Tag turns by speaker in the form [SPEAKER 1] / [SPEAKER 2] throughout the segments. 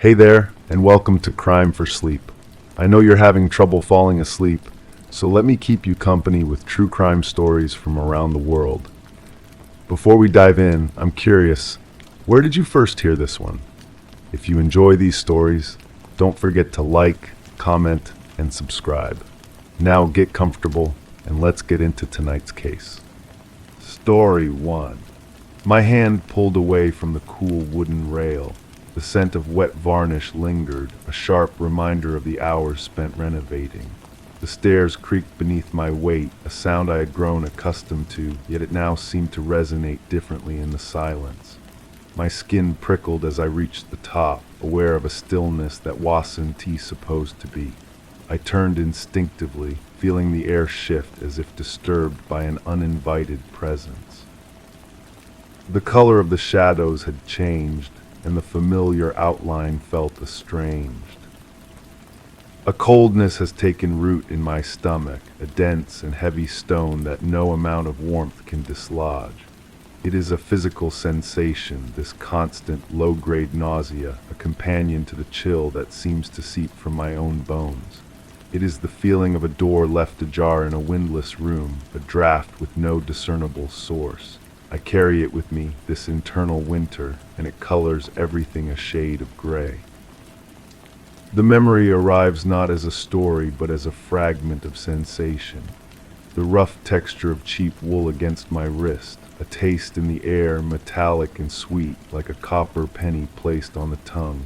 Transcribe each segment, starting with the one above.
[SPEAKER 1] Hey there, and welcome to Crime for Sleep. I know you're having trouble falling asleep, so let me keep you company with true crime stories from around the world. Before we dive in, I'm curious, where did you first hear this one? If you enjoy these stories, don't forget to like, comment, and subscribe. Now get comfortable, and let's get into tonight's case. Story 1. My hand pulled away from the cool wooden rail. The scent of wet varnish lingered, a sharp reminder of the hours spent renovating. The stairs creaked beneath my weight, a sound I had grown accustomed to, yet it now seemed to resonate differently in the silence. My skin prickled as I reached the top, aware of a stillness that wasn't supposed to be. I turned instinctively, feeling the air shift as if disturbed by an uninvited presence. The color of the shadows had changed, and the familiar outline felt estranged. A coldness has taken root in my stomach, a dense and heavy stone that no amount of warmth can dislodge. It is a physical sensation, this constant low-grade nausea, a companion to the chill that seems to seep from my own bones. It is the feeling of a door left ajar in a windless room, a draft with no discernible source. I carry it with me, this internal winter, and it colors everything a shade of gray. The memory arrives not as a story, but as a fragment of sensation. The rough texture of cheap wool against my wrist, a taste in the air, metallic and sweet, like a copper penny placed on the tongue.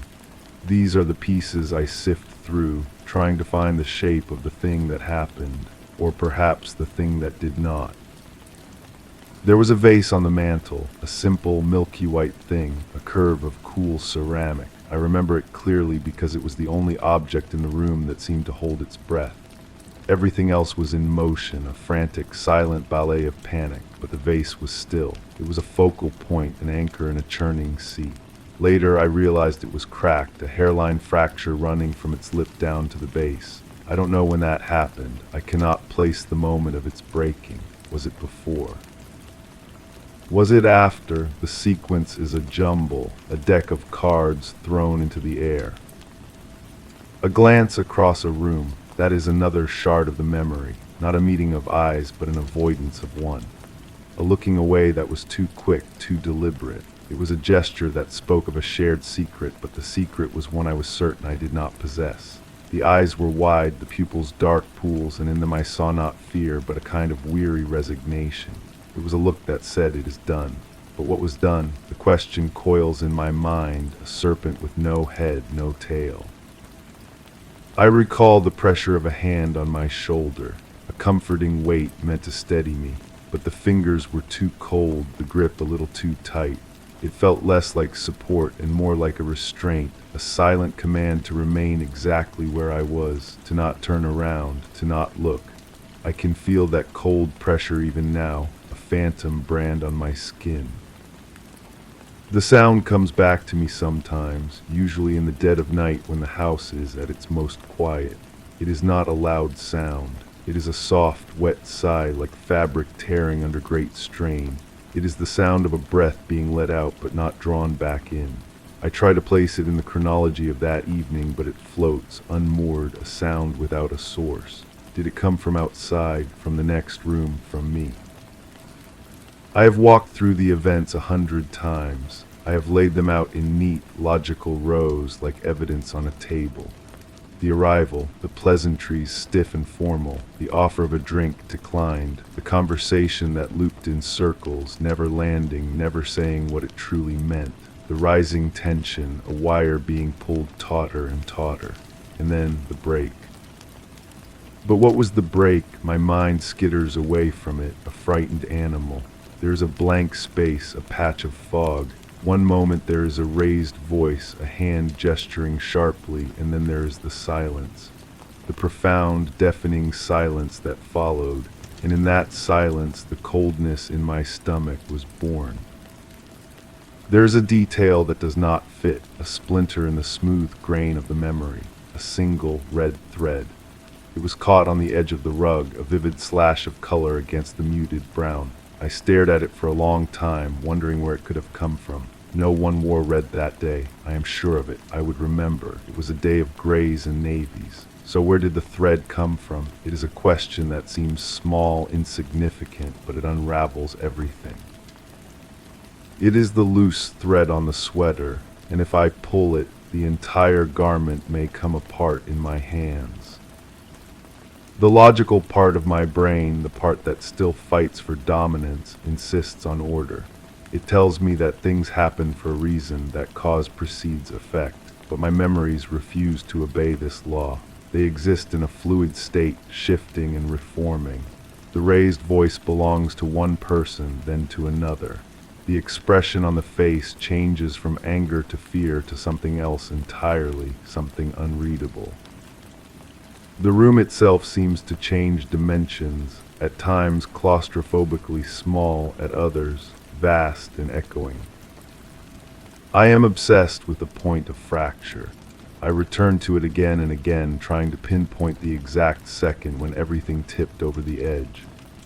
[SPEAKER 1] These are the pieces I sift through, trying to find the shape of the thing that happened, or perhaps the thing that did not. There was a vase on the mantel, a simple, milky white thing, a curve of cool ceramic. I remember it clearly because it was the only object in the room that seemed to hold its breath. Everything else was in motion, a frantic, silent ballet of panic, but the vase was still. It was a focal point, an anchor in a churning sea. Later, I realized it was cracked, a hairline fracture running from its lip down to the base. I don't know when that happened. I cannot place the moment of its breaking. Was it before? Was it after? The sequence is a jumble, a deck of cards thrown into the air. A glance across a room, that is another shard of the memory, not a meeting of eyes, but an avoidance of one. A looking away that was too quick, too deliberate. It was a gesture that spoke of a shared secret, but the secret was one I was certain I did not possess. The eyes were wide, the pupils dark pools, and in them I saw not fear, but a kind of weary resignation. It was a look that said, "It is done." But what was done? The question coils in my mind, a serpent with no head, no tail. I recall the pressure of a hand on my shoulder, a comforting weight meant to steady me, but the fingers were too cold, the grip a little too tight. It felt less like support and more like a restraint, a silent command to remain exactly where I was, to not turn around, to not look. I can feel that cold pressure even now, a phantom brand on my skin. The sound comes back to me sometimes, usually in the dead of night when the house is at its most quiet. It is not a loud sound. It is a soft, wet sigh like fabric tearing under great strain. It is the sound of a breath being let out but not drawn back in. I try to place it in the chronology of that evening, but it floats, unmoored, a sound without a source. Did it come from outside, from the next room, from me? I have walked through the events 100 times. I have laid them out in neat, logical rows like evidence on a table. The arrival, the pleasantries stiff and formal, the offer of a drink declined, the conversation that looped in circles, never landing, never saying what it truly meant, the rising tension, a wire being pulled tauter and tauter, and then the break. But what was the break? My mind skitters away from it, a frightened animal. There is a blank space, a patch of fog. One moment there is a raised voice, a hand gesturing sharply, and then there is the silence. The profound, deafening silence that followed, and in that silence the coldness in my stomach was born. There is a detail that does not fit, a splinter in the smooth grain of the memory, a single red thread. It was caught on the edge of the rug, a vivid slash of color against the muted brown. I stared at it for a long time, wondering where it could have come from. No one wore red that day. I am sure of it. I would remember. It was a day of grays and navies. So where did the thread come from? It is a question that seems small, insignificant, but it unravels everything. It is the loose thread on the sweater, and if I pull it, the entire garment may come apart in my hands. The logical part of my brain, the part that still fights for dominance, insists on order. It tells me that things happen for a reason, that cause precedes effect, but my memories refuse to obey this law. They exist in a fluid state, shifting and reforming. The raised voice belongs to one person, then to another. The expression on the face changes from anger to fear to something else entirely, something unreadable. The room itself seems to change dimensions, at times claustrophobically small, at others vast and echoing. I am obsessed with the point of fracture. I return to it again and again, trying to pinpoint the exact second when everything tipped over the edge.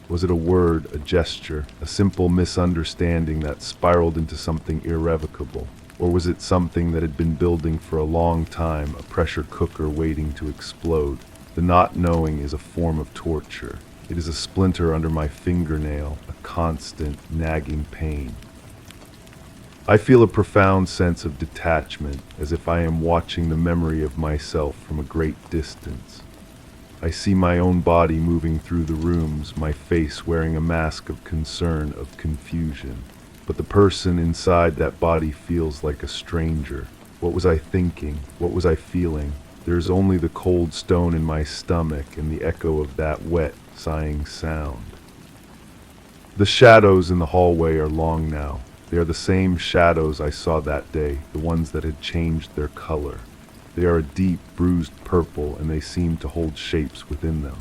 [SPEAKER 1] Was it a word, a gesture, a simple misunderstanding that spiraled into something irrevocable? Or was it something that had been building for a long time, a pressure cooker waiting to explode? The not knowing is a form of torture. It is a splinter under my fingernail, a constant, nagging pain. I feel a profound sense of detachment, as if I am watching the memory of myself from a great distance. I see my own body moving through the rooms, my face wearing a mask of concern, of confusion. But the person inside that body feels like a stranger. What was I thinking? What was I feeling? There is only the cold stone in my stomach and the echo of that wet, sighing sound. The shadows in the hallway are long now. They are the same shadows I saw that day, the ones that had changed their color. They are a deep, bruised purple, and they seem to hold shapes within them.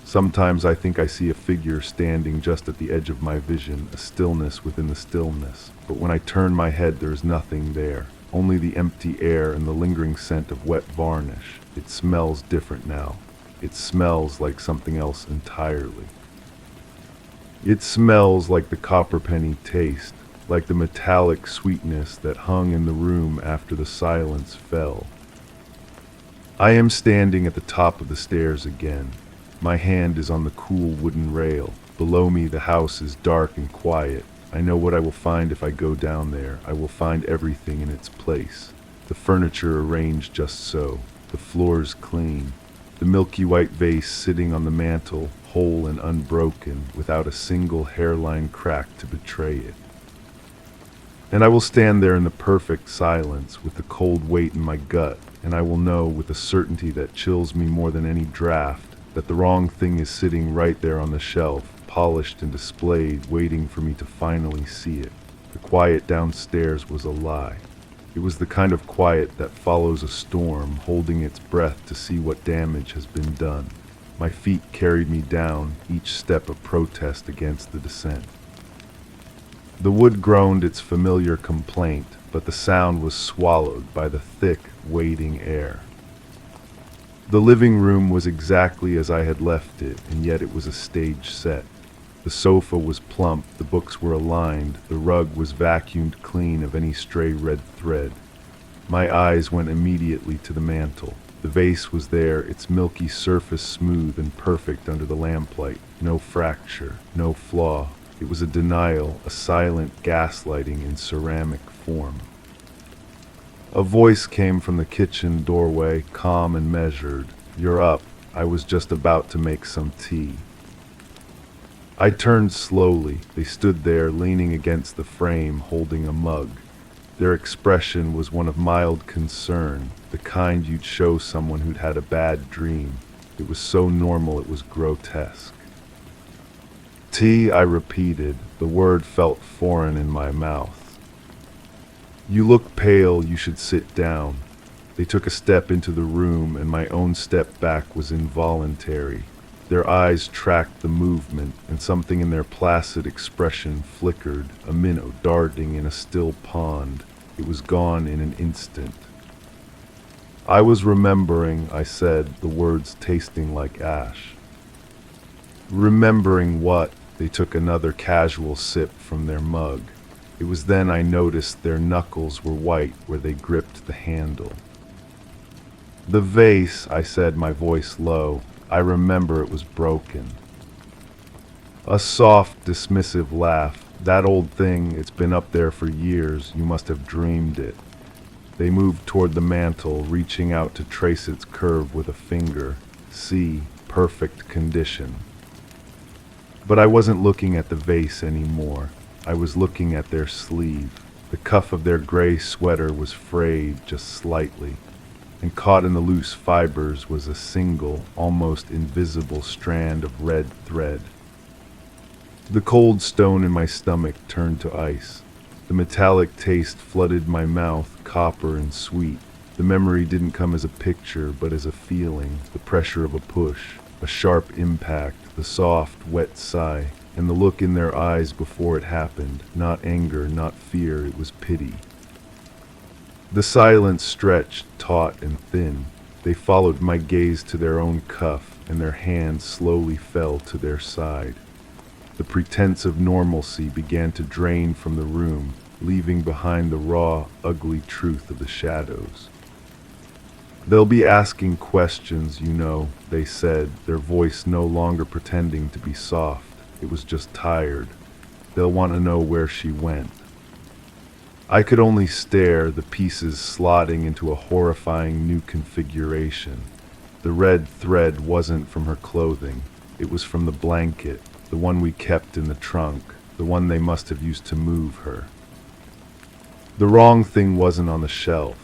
[SPEAKER 1] Sometimes I think I see a figure standing just at the edge of my vision, a stillness within the stillness. But when I turn my head, there is nothing there. Only the empty air and the lingering scent of wet varnish. It smells different now. It smells like something else entirely. It smells like the copperpenny taste, like the metallic sweetness that hung in the room after the silence fell. I am standing at the top of the stairs again. My hand is on the cool wooden rail. Below me the house is dark and quiet. I know what I will find if I go down there. I will find everything in its place. The furniture arranged just so. The floors clean. The milky white vase sitting on the mantel, whole and unbroken, without a single hairline crack to betray it. And I will stand there in the perfect silence, with the cold weight in my gut, and I will know with a certainty that chills me more than any draft, that the wrong thing is sitting right there on the shelf, polished and displayed, waiting for me to finally see it. The quiet downstairs was a lie. It was the kind of quiet that follows a storm, holding its breath to see what damage has been done. My feet carried me down, each step a protest against the descent. The wood groaned its familiar complaint, but the sound was swallowed by the thick, waiting air. The living room was exactly as I had left it, and yet it was a stage set. The sofa was plump, the books were aligned, the rug was vacuumed clean of any stray red thread. My eyes went immediately to the mantel. The vase was there, its milky surface smooth and perfect under the lamplight. No fracture, no flaw. It was a denial, a silent gaslighting in ceramic form. A voice came from the kitchen doorway, calm and measured. "You're up. I was just about to make some tea." I turned slowly. They stood there, leaning against the frame, holding a mug. Their expression was one of mild concern, the kind you'd show someone who'd had a bad dream. It was so normal it was grotesque. "Tea," I repeated. The word felt foreign in my mouth. "You look pale. You should sit down." They took a step into the room, and my own step back was involuntary. Their eyes tracked the movement, and something in their placid expression flickered, a minnow darting in a still pond. It was gone in an instant. "I was remembering," I said, the words tasting like ash. "Remembering what?" They took another casual sip from their mug. It was then I noticed their knuckles were white where they gripped the handle. "The vase," I said, my voice low. "I remember it was broken." A soft, dismissive laugh. "That old thing, it's been up there for years. You must have dreamed it." They moved toward the mantel, reaching out to trace its curve with a finger. "See, perfect condition." But I wasn't looking at the vase anymore. I was looking at their sleeve. The cuff of their gray sweater was frayed just slightly, and caught in the loose fibers was a single, almost invisible strand of red thread. The cold stone in my stomach turned to ice. The metallic taste flooded my mouth, copper and sweet. The memory didn't come as a picture, but as a feeling, the pressure of a push, a sharp impact, the soft, wet sigh, and the look in their eyes before it happened. Not anger, not fear, it was pity. The silence stretched, taut and thin. They followed my gaze to their own cuff, and their hands slowly fell to their side. The pretense of normalcy began to drain from the room, leaving behind the raw, ugly truth of the shadows. "They'll be asking questions, you know," they said, their voice no longer pretending to be soft. It was just tired. "They'll want to know where she went." I could only stare, the pieces slotting into a horrifying new configuration. The red thread wasn't from her clothing. It was from the blanket, the one we kept in the trunk, the one they must have used to move her. The wrong thing wasn't on the shelf.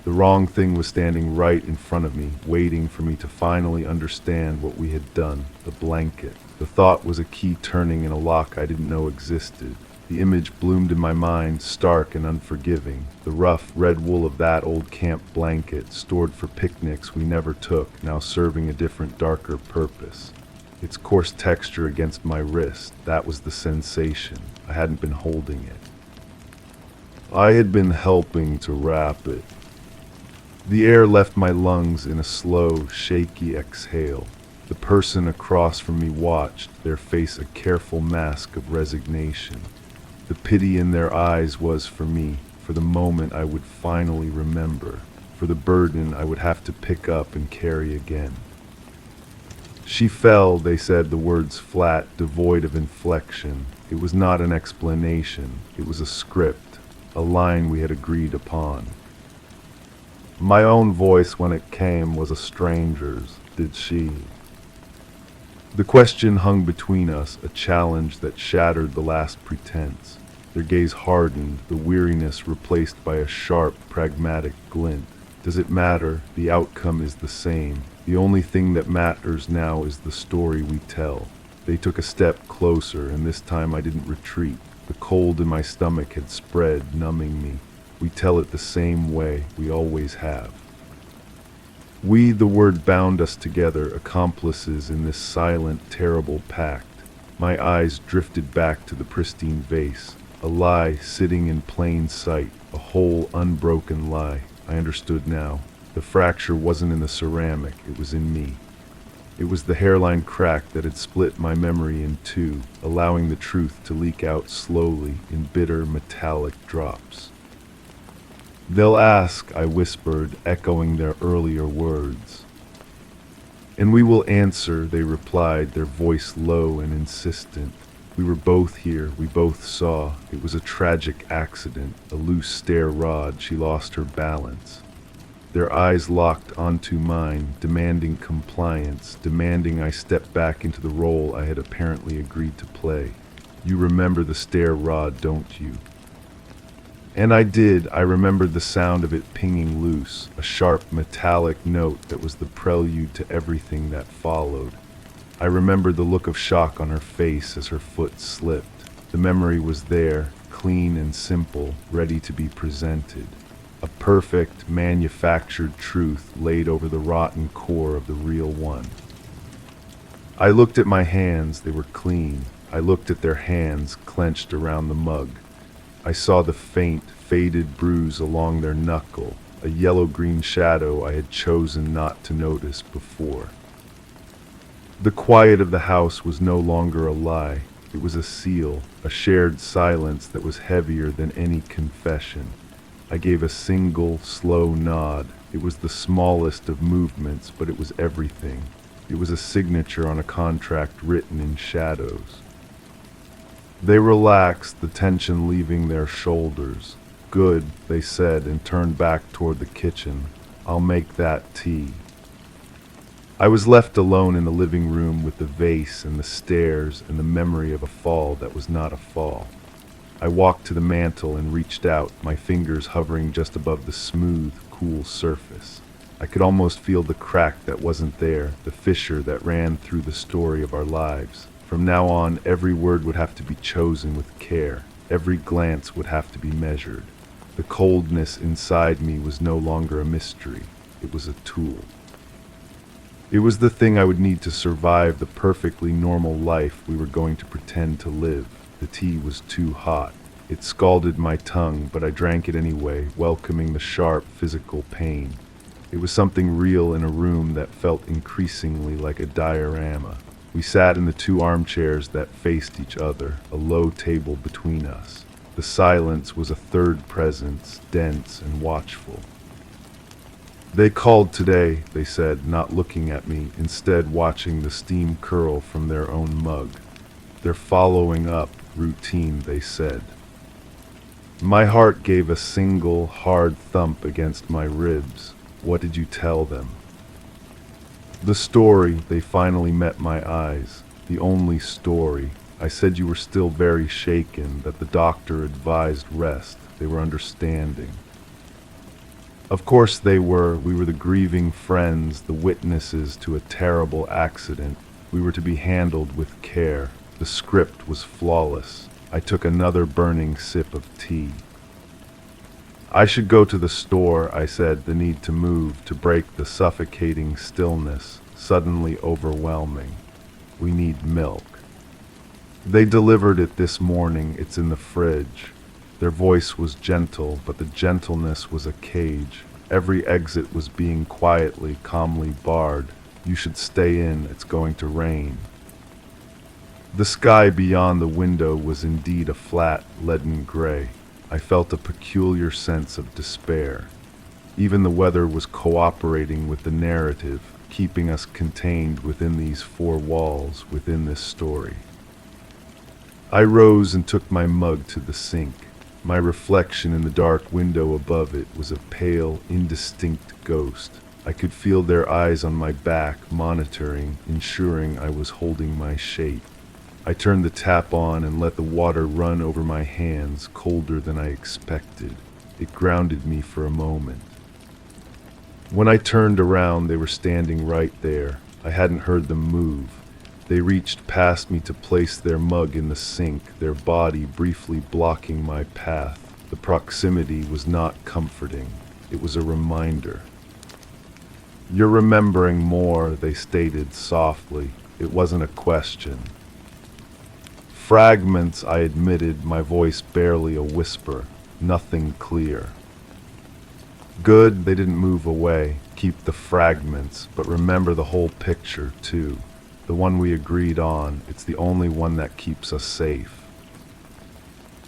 [SPEAKER 1] The wrong thing was standing right in front of me, waiting for me to finally understand what we had done. The blanket. The thought was a key turning in a lock I didn't know existed. The image bloomed in my mind, stark and unforgiving. The rough, red wool of that old camp blanket, stored for picnics we never took, now serving a different, darker purpose. Its coarse texture against my wrist, that was the sensation. I hadn't been holding it. I had been helping to wrap it. The air left my lungs in a slow, shaky exhale. The person across from me watched, their face a careful mask of resignation. The pity in their eyes was for me, for the moment I would finally remember, for the burden I would have to pick up and carry again. "She fell," they said, the words flat, devoid of inflection. It was not an explanation. It was a script, a line we had agreed upon. My own voice, when it came, was a stranger's. Did she? The question hung between us, a challenge that shattered the last pretense. Their gaze hardened, the weariness replaced by a sharp, pragmatic glint. Does it matter? The outcome is the same. The only thing that matters now is the story we tell. They took a step closer, and this time I didn't retreat. The cold in my stomach had spread, numbing me. We tell it the same way, we always have. We, the word bound us together, accomplices in this silent, terrible pact. My eyes drifted back to the pristine vase. A lie sitting in plain sight, a whole, unbroken lie. I understood now. The fracture wasn't in the ceramic, it was in me. It was the hairline crack that had split my memory in two, allowing the truth to leak out slowly in bitter, metallic drops. "They'll ask," I whispered, echoing their earlier words. "And we will answer," they replied, their voice low and insistent. We were both here, we both saw. It was a tragic accident, a loose stair rod. She lost her balance. Their eyes locked onto mine, demanding compliance, demanding I step back into the role I had apparently agreed to play. "You remember the stair rod, don't you?" And I did. I remembered the sound of it pinging loose, a sharp metallic note that was the prelude to everything that followed. I remembered the look of shock on her face as her foot slipped. The memory was there, clean and simple, ready to be presented. A perfect, manufactured truth laid over the rotten core of the real one. I looked at my hands, they were clean. I looked at their hands, clenched around the mug. I saw the faint, faded bruise along their knuckle, a yellow-green shadow I had chosen not to notice before. The quiet of the house was no longer a lie. It was a seal, a shared silence that was heavier than any confession. I gave a single, slow nod. It was the smallest of movements, but it was everything. It was a signature on a contract written in shadows. They relaxed, the tension leaving their shoulders. "Good," they said, and turned back toward the kitchen. "I'll make that tea." I was left alone in the living room with the vase and the stairs and the memory of a fall that was not a fall. I walked to the mantel and reached out, my fingers hovering just above the smooth, cool surface. I could almost feel the crack that wasn't there, the fissure that ran through the story of our lives. From now on, every word would have to be chosen with care. Every glance would have to be measured. The coldness inside me was no longer a mystery. It was a tool. It was the thing I would need to survive the perfectly normal life we were going to pretend to live. The tea was too hot. It scalded my tongue, but I drank it anyway, welcoming the sharp physical pain. It was something real in a room that felt increasingly like a diorama. We sat in the two armchairs that faced each other, a low table between us. The silence was a third presence, dense and watchful. "They called today," they said, not looking at me, instead watching the steam curl from their own mug. "They're following up, routine," they said. My heart gave a single, hard thump against my ribs. What did you tell them? The story. They finally met my eyes. The only story. I said you were still very shaken, that the doctor advised rest. They were understanding. Of course they were. We were the grieving friends, the witnesses to a terrible accident. We were to be handled with care. The script was flawless. I took another burning sip of tea. "I should go to the store," I said, the need to move, to break the suffocating stillness, suddenly overwhelming. "We need milk." "They delivered it this morning. It's in the fridge." Their voice was gentle, but the gentleness was a cage. Every exit was being quietly, calmly barred. "You should stay in. It's going to rain." The sky beyond the window was indeed a flat, leaden gray. I felt a peculiar sense of despair. Even the weather was cooperating with the narrative, keeping us contained within these four walls, within this story. I rose and took my mug to the sink. My reflection in the dark window above it was a pale, indistinct ghost. I could feel their eyes on my back, monitoring, ensuring I was holding my shape. I turned the tap on and let the water run over my hands, colder than I expected. It grounded me for a moment. When I turned around, they were standing right there. I hadn't heard them move. They reached past me to place their mug in the sink, their body briefly blocking my path. The proximity was not comforting. It was a reminder. "You're remembering more," they stated softly. It wasn't a question. "Fragments," I admitted, my voice barely a whisper. Nothing clear. "Good," they didn't move away. "Keep the fragments, but remember the whole picture, too. The one we agreed on. It's the only one that keeps us safe."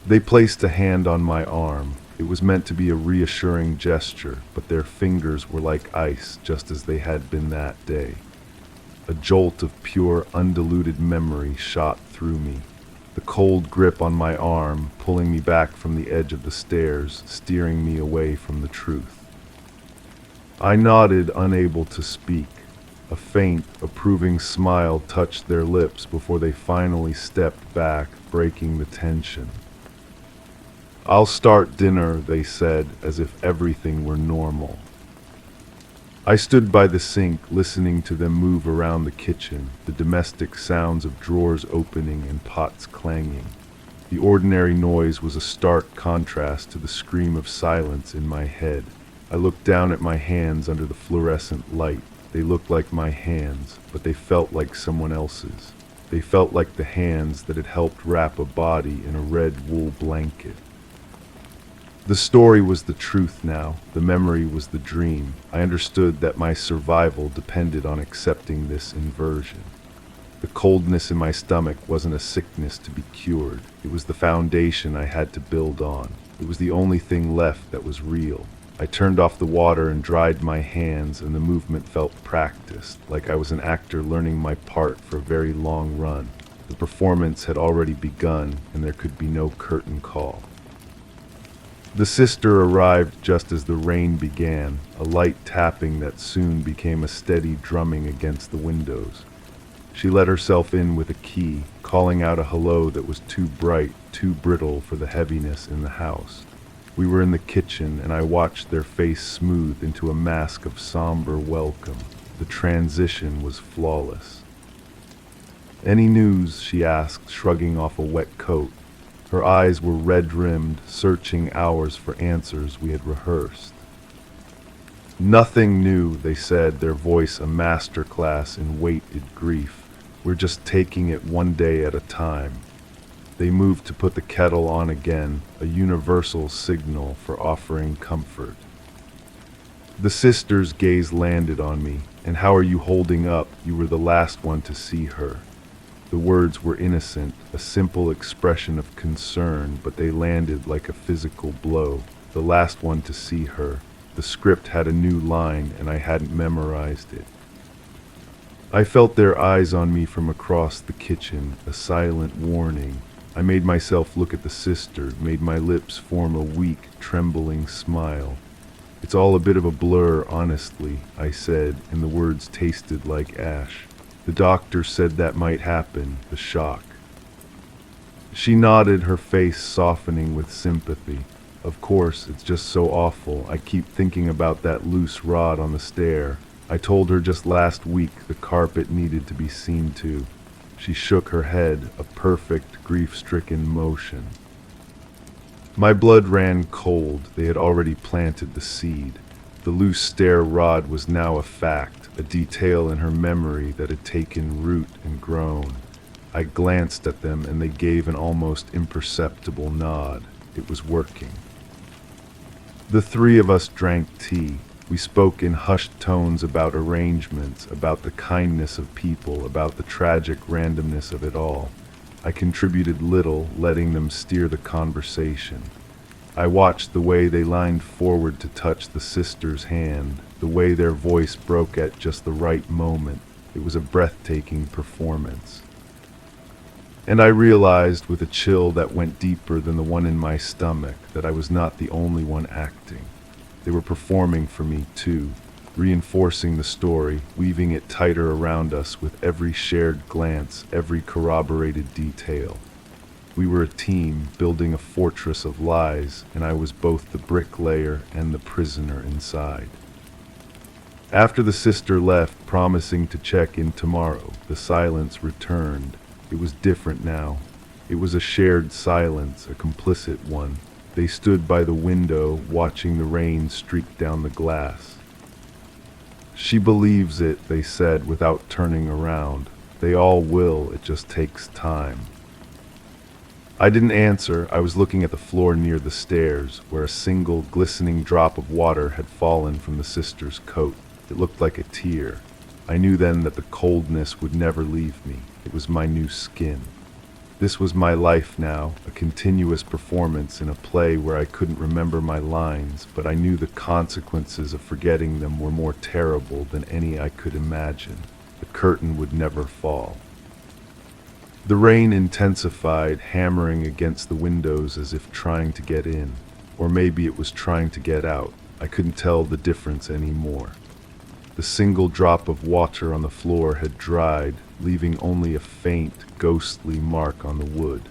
[SPEAKER 1] They placed a hand on my arm. It was meant to be a reassuring gesture, but their fingers were like ice, just as they had been that day. A jolt of pure, undiluted memory shot through me. The cold grip on my arm, pulling me back from the edge of the stairs, steering me away from the truth. I nodded, unable to speak. A faint, approving smile touched their lips before they finally stepped back, breaking the tension. "I'll start dinner," they said, as if everything were normal. I stood by the sink, listening to them move around the kitchen, the domestic sounds of drawers opening and pots clanging. The ordinary noise was a stark contrast to the scream of silence in my head. I looked down at my hands under the fluorescent light. They looked like my hands, but they felt like someone else's. They felt like the hands that had helped wrap a body in a red wool blanket. The story was the truth now. The memory was the dream. I understood that my survival depended on accepting this inversion. The coldness in my stomach wasn't a sickness to be cured. It was the foundation I had to build on. It was the only thing left that was real. I turned off the water and dried my hands, and the movement felt practiced, like I was an actor learning my part for a very long run. The performance had already begun, and there could be no curtain call. The sister arrived just as the rain began, a light tapping that soon became a steady drumming against the windows. She let herself in with a key, calling out a hello that was too bright, too brittle for the heaviness in the house. We were in the kitchen, and I watched their face smooth into a mask of somber welcome. The transition was flawless. "Any news?" she asked, shrugging off a wet coat. Her eyes were red-rimmed, searching hours for answers we had rehearsed. "Nothing new," they said, their voice a masterclass in weighted grief. "We're just taking it one day at a time." They moved to put the kettle on again, a universal signal for offering comfort. The sister's gaze landed on me. "And how are you holding up? You were the last one to see her." The words were innocent, a simple expression of concern, but they landed like a physical blow. The last one to see her. The script had a new line, and I hadn't memorized it. I felt their eyes on me from across the kitchen, a silent warning. I made myself look at the sister, made my lips form a weak, trembling smile. "It's all a bit of a blur, honestly," I said, and the words tasted like ash. "The doctor said that might happen, the shock." She nodded, her face softening with sympathy. "Of course, it's just so awful. I keep thinking about that loose rod on the stair. I told her just last week the carpet needed to be seen to." She shook her head, a perfect, grief-stricken motion. My blood ran cold. They had already planted the seed. The loose stair rod was now a fact, a detail in her memory that had taken root and grown. I glanced at them, and they gave an almost imperceptible nod. It was working. The three of us drank tea. We spoke in hushed tones about arrangements, about the kindness of people, about the tragic randomness of it all. I contributed little, letting them steer the conversation. I watched the way they leaned forward to touch the sister's hand, the way their voice broke at just the right moment. It was a breathtaking performance. And I realized with a chill that went deeper than the one in my stomach that I was not the only one acting. They were performing for me too, reinforcing the story, weaving it tighter around us with every shared glance, every corroborated detail. We were a team, building a fortress of lies, and I was both the bricklayer and the prisoner inside. After the sister left, promising to check in tomorrow, the silence returned. It was different now. It was a shared silence, a complicit one. They stood by the window, watching the rain streak down the glass. "She believes it," they said without turning around. "They all will, it just takes time." I didn't answer. I was looking at the floor near the stairs, where a single glistening drop of water had fallen from the sister's coat. It looked like a tear. I knew then that the coldness would never leave me. It was my new skin. This was my life now, a continuous performance in a play where I couldn't remember my lines, but I knew the consequences of forgetting them were more terrible than any I could imagine. The curtain would never fall. The rain intensified, hammering against the windows as if trying to get in. Or maybe it was trying to get out. I couldn't tell the difference anymore. The single drop of water on the floor had dried, leaving only a faint, ghostly mark on the wood.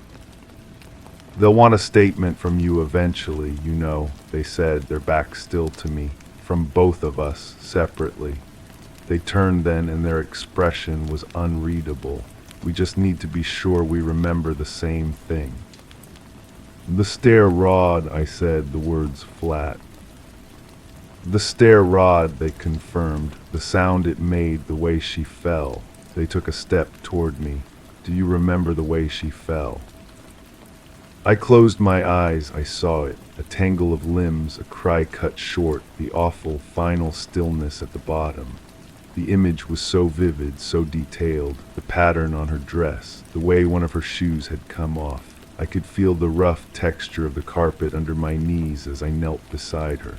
[SPEAKER 1] "They'll want a statement from you eventually, you know," they said, their backs still to me, "from both of us, separately." They turned then, and their expression was unreadable. "We just need to be sure we remember the same thing." "The stair rod," I said, the words flat. "The stair rod," they confirmed, the sound it made, the way she fell. They took a step toward me. "Do you remember the way she fell?" I closed my eyes. I saw it. A tangle of limbs, a cry cut short, the awful final stillness at the bottom. The image was so vivid, so detailed, the pattern on her dress, the way one of her shoes had come off. I could feel the rough texture of the carpet under my knees as I knelt beside her.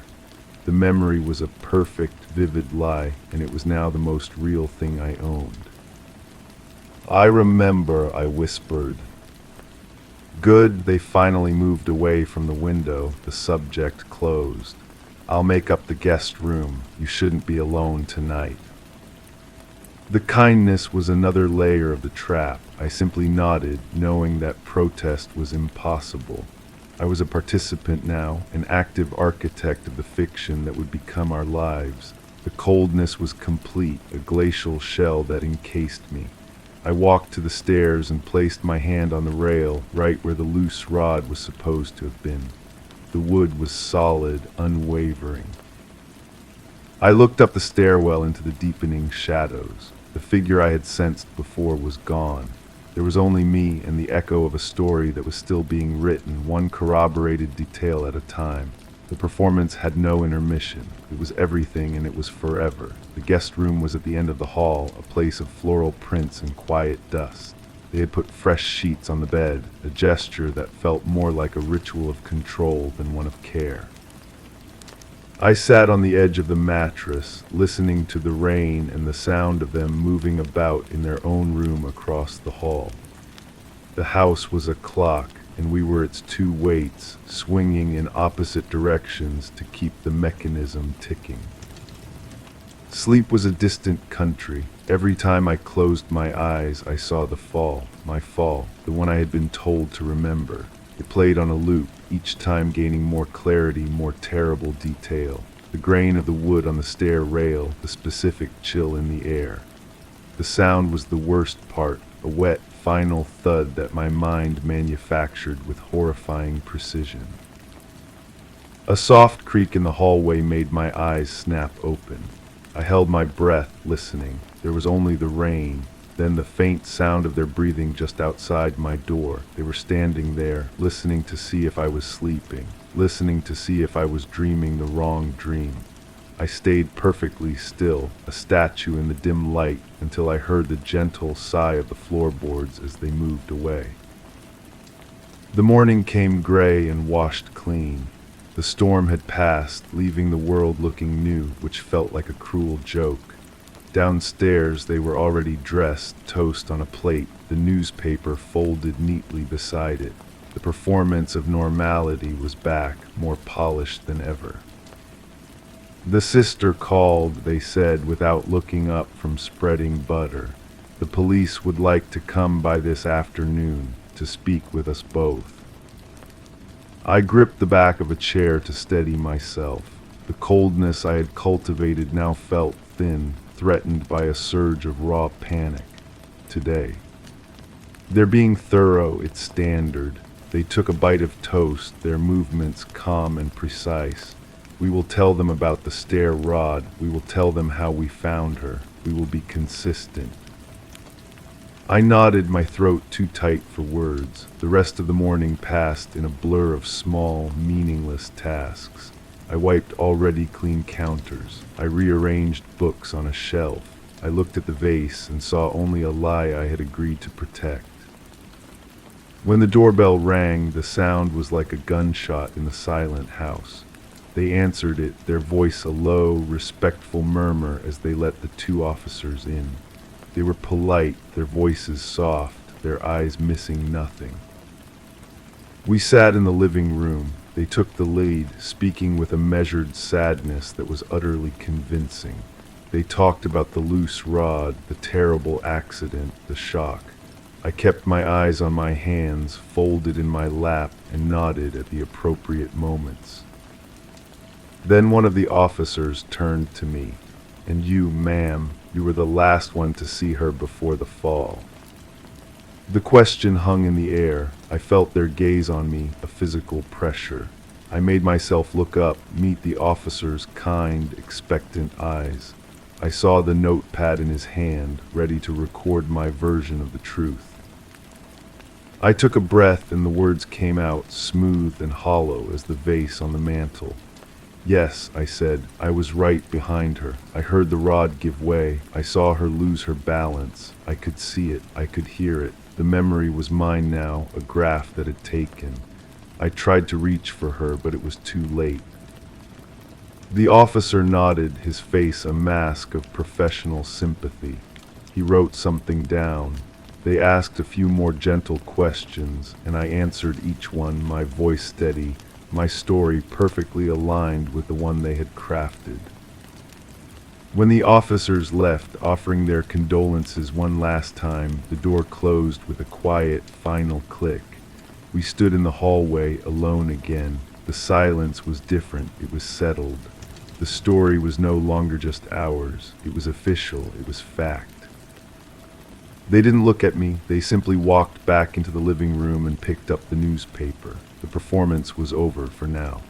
[SPEAKER 1] The memory was a perfect, vivid lie, and it was now the most real thing I owned. "I remember," I whispered. Good, they finally moved away from the window, the subject closed. "I'll make up the guest room. You shouldn't be alone tonight." The kindness was another layer of the trap. I simply nodded, knowing that protest was impossible. I was a participant now, an active architect of the fiction that would become our lives. The coldness was complete, a glacial shell that encased me. I walked to the stairs and placed my hand on the rail, right where the loose rod was supposed to have been. The wood was solid, unwavering. I looked up the stairwell into the deepening shadows. The figure I had sensed before was gone. There was only me and the echo of a story that was still being written, one corroborated detail at a time. The performance had no intermission. It was everything, and it was forever. The guest room was at the end of the hall, a place of floral prints and quiet dust. They had put fresh sheets on the bed, a gesture that felt more like a ritual of control than one of care. I sat on the edge of the mattress, listening to the rain and the sound of them moving about in their own room across the hall. The house was a clock, and we were its two weights, swinging in opposite directions to keep the mechanism ticking. Sleep was a distant country. Every time I closed my eyes, I saw the fall, my fall, the one I had been told to remember. It played on a loop, each time gaining more clarity, more terrible detail. The grain of the wood on the stair rail, the specific chill in the air. The sound was the worst part, a wet, final thud that my mind manufactured with horrifying precision. A soft creak in the hallway made my eyes snap open. I held my breath, listening. There was only the rain, then the faint sound of their breathing just outside my door. They were standing there, listening to see if I was sleeping, listening to see if I was dreaming the wrong dream. I stayed perfectly still, a statue in the dim light, until I heard the gentle sigh of the floorboards as they moved away. The morning came gray and washed clean. The storm had passed, leaving the world looking new, which felt like a cruel joke. Downstairs, they were already dressed, toast on a plate, the newspaper folded neatly beside it. The performance of normality was back, more polished than ever. The sister called, they said, without looking up from spreading butter. The police would like to come by this afternoon to speak with us both. I gripped the back of a chair to steady myself. The coldness I had cultivated now felt thin, threatened by a surge of raw panic. Today. They're being thorough, it's standard. They took a bite of toast, their movements calm and precise. We will tell them about the stair rod. We will tell them how we found her. We will be consistent. I nodded, my throat too tight for words. The rest of the morning passed in a blur of small, meaningless tasks. I wiped already clean counters. I rearranged books on a shelf. I looked at the vase and saw only a lie I had agreed to protect. When the doorbell rang, the sound was like a gunshot in the silent house. They answered it, their voice a low, respectful murmur as they let the two officers in. They were polite, their voices soft, their eyes missing nothing. We sat in the living room. They took the lead, speaking with a measured sadness that was utterly convincing. They talked about the loose rod, the terrible accident, the shock. I kept my eyes on my hands, folded in my lap, and nodded at the appropriate moments. Then one of the officers turned to me. "And you, ma'am, you were the last one to see her before the fall." The question hung in the air. I felt their gaze on me, a physical pressure. I made myself look up, meet the officer's kind, expectant eyes. I saw the notepad in his hand, ready to record my version of the truth. I took a breath and the words came out, smooth and hollow as the vase on the mantel. Yes, I said. I was right behind her. I heard the rod give way. I saw her lose her balance. I could see it. I could hear it. The memory was mine now, a graph that had taken. I tried to reach for her, but it was too late. The officer nodded, his face a mask of professional sympathy. He wrote something down. They asked a few more gentle questions, and I answered each one, my voice steady, my story perfectly aligned with the one they had crafted. When the officers left, offering their condolences one last time, the door closed with a quiet, final click. We stood in the hallway, alone again. The silence was different, it was settled. The story was no longer just ours. It was official, it was fact. They didn't look at me, they simply walked back into the living room and picked up the newspaper. The performance was over for now.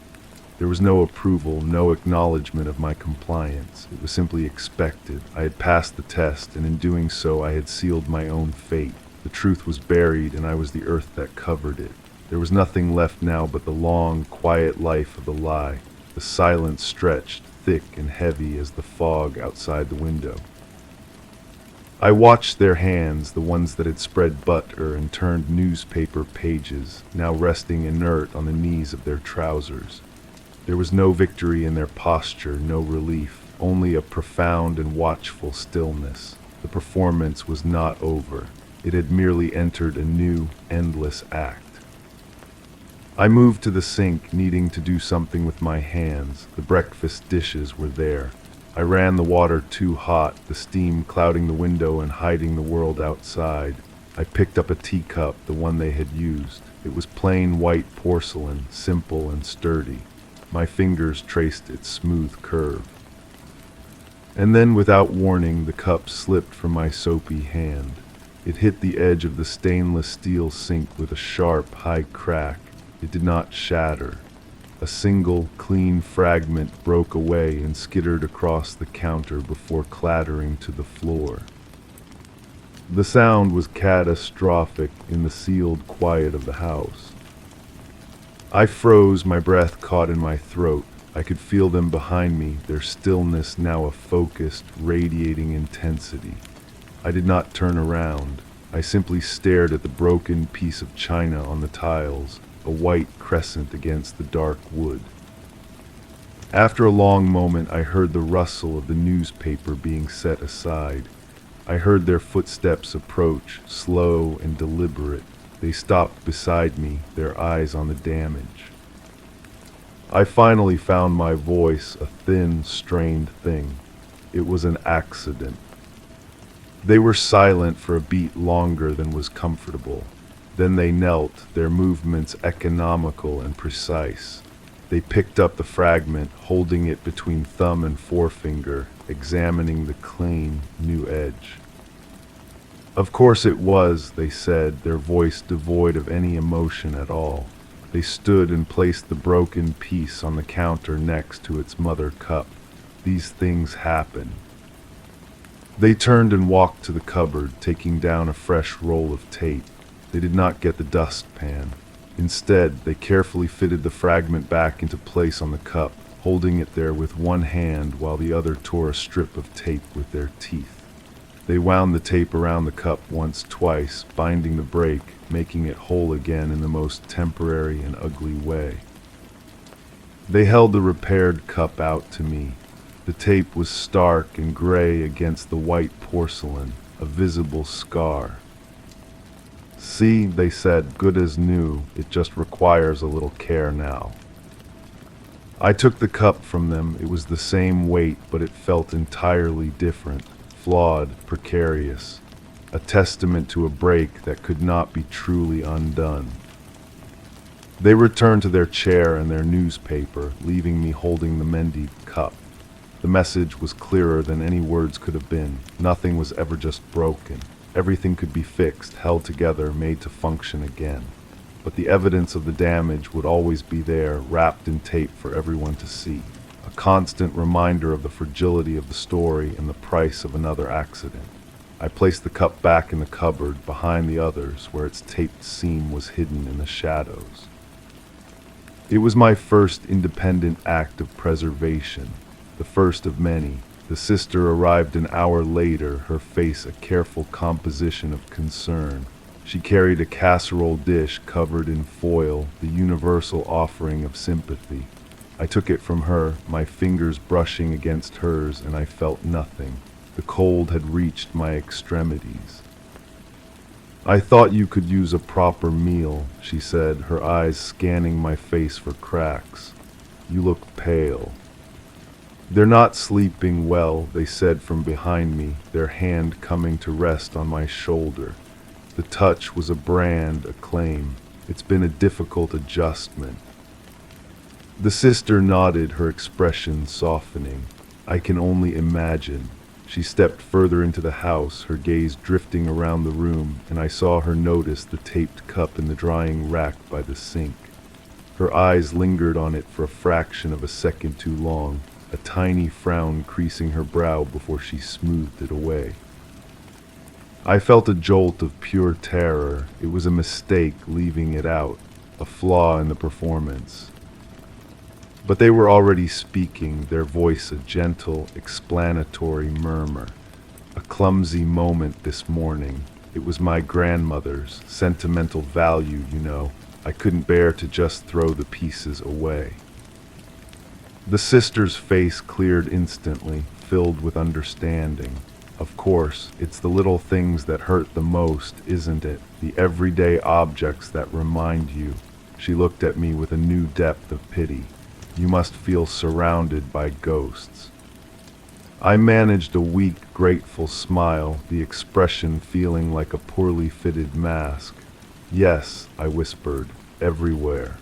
[SPEAKER 1] There was no approval, no acknowledgement of my compliance. It was simply expected. I had passed the test, and in doing so I had sealed my own fate. The truth was buried, and I was the earth that covered it. There was nothing left now but the long, quiet life of the lie. The silence stretched, thick and heavy as the fog outside the window. I watched their hands, the ones that had spread butter and turned newspaper pages, now resting inert on the knees of their trousers. There was no victory in their posture, no relief, only a profound and watchful stillness. The performance was not over. It had merely entered a new, endless act. I moved to the sink, needing to do something with my hands. The breakfast dishes were there. I ran the water too hot, the steam clouding the window and hiding the world outside. I picked up a teacup, the one they had used. It was plain white porcelain, simple and sturdy. My fingers traced its smooth curve. And then, without warning, the cup slipped from my soapy hand. It hit the edge of the stainless steel sink with a sharp, high crack. It did not shatter. A single, clean fragment broke away and skittered across the counter before clattering to the floor. The sound was catastrophic in the sealed quiet of the house. I froze, my breath caught in my throat. I could feel them behind me, their stillness now a focused, radiating intensity. I did not turn around. I simply stared at the broken piece of china on the tiles, a white crescent against the dark wood. After a long moment, I heard the rustle of the newspaper being set aside. I heard their footsteps approach, slow and deliberate. They stopped beside me, their eyes on the damage. I finally found my voice, a thin, strained thing. It was an accident. They were silent for a beat longer than was comfortable. Then they knelt, their movements economical and precise. They picked up the fragment, holding it between thumb and forefinger, examining the clean, new edge. Of course it was, they said, their voice devoid of any emotion at all. They stood and placed the broken piece on the counter next to its mother cup. These things happen. They turned and walked to the cupboard, taking down a fresh roll of tape. They did not get the dustpan. Instead, they carefully fitted the fragment back into place on the cup, holding it there with one hand while the other tore a strip of tape with their teeth. They wound the tape around the cup once, twice, binding the break, making it whole again in the most temporary and ugly way. They held the repaired cup out to me. The tape was stark and gray against the white porcelain, a visible scar. "See," they said, "good as new. It just requires a little care now." I took the cup from them. It was the same weight, but it felt entirely different, flawed, precarious, a testament to a break that could not be truly undone. They returned to their chair and their newspaper, leaving me holding the mended cup. The message was clearer than any words could have been. Nothing was ever just broken. Everything could be fixed, held together, made to function again. But the evidence of the damage would always be there, wrapped in tape for everyone to see. A constant reminder of the fragility of the story and the price of another accident. I placed the cup back in the cupboard, behind the others, where its taped seam was hidden in the shadows. It was my first independent act of preservation, the first of many. The sister arrived an hour later, her face a careful composition of concern. She carried a casserole dish covered in foil, the universal offering of sympathy. I took it from her, my fingers brushing against hers, and I felt nothing. The cold had reached my extremities. "I thought you could use a proper meal," she said, her eyes scanning my face for cracks. "You look pale." "They're not sleeping well," they said from behind me, their hand coming to rest on my shoulder. The touch was a brand, a claim. "It's been a difficult adjustment." The sister nodded, her expression softening. "I can only imagine." She stepped further into the house, her gaze drifting around the room, and I saw her notice the taped cup in the drying rack by the sink. Her eyes lingered on it for a fraction of a second too long, a tiny frown creasing her brow before she smoothed it away. I felt a jolt of pure terror. It was a mistake leaving it out, a flaw in the performance. But they were already speaking, their voice a gentle, explanatory murmur. A clumsy moment this morning. It was my grandmother's, sentimental value, you know. I couldn't bear to just throw the pieces away. The sister's face cleared instantly, filled with understanding. "Of course, it's the little things that hurt the most, isn't it? The everyday objects that remind you." She looked at me with a new depth of pity. "You must feel surrounded by ghosts." I managed a weak, grateful smile, the expression feeling like a poorly fitted mask. "Yes," I whispered, "everywhere."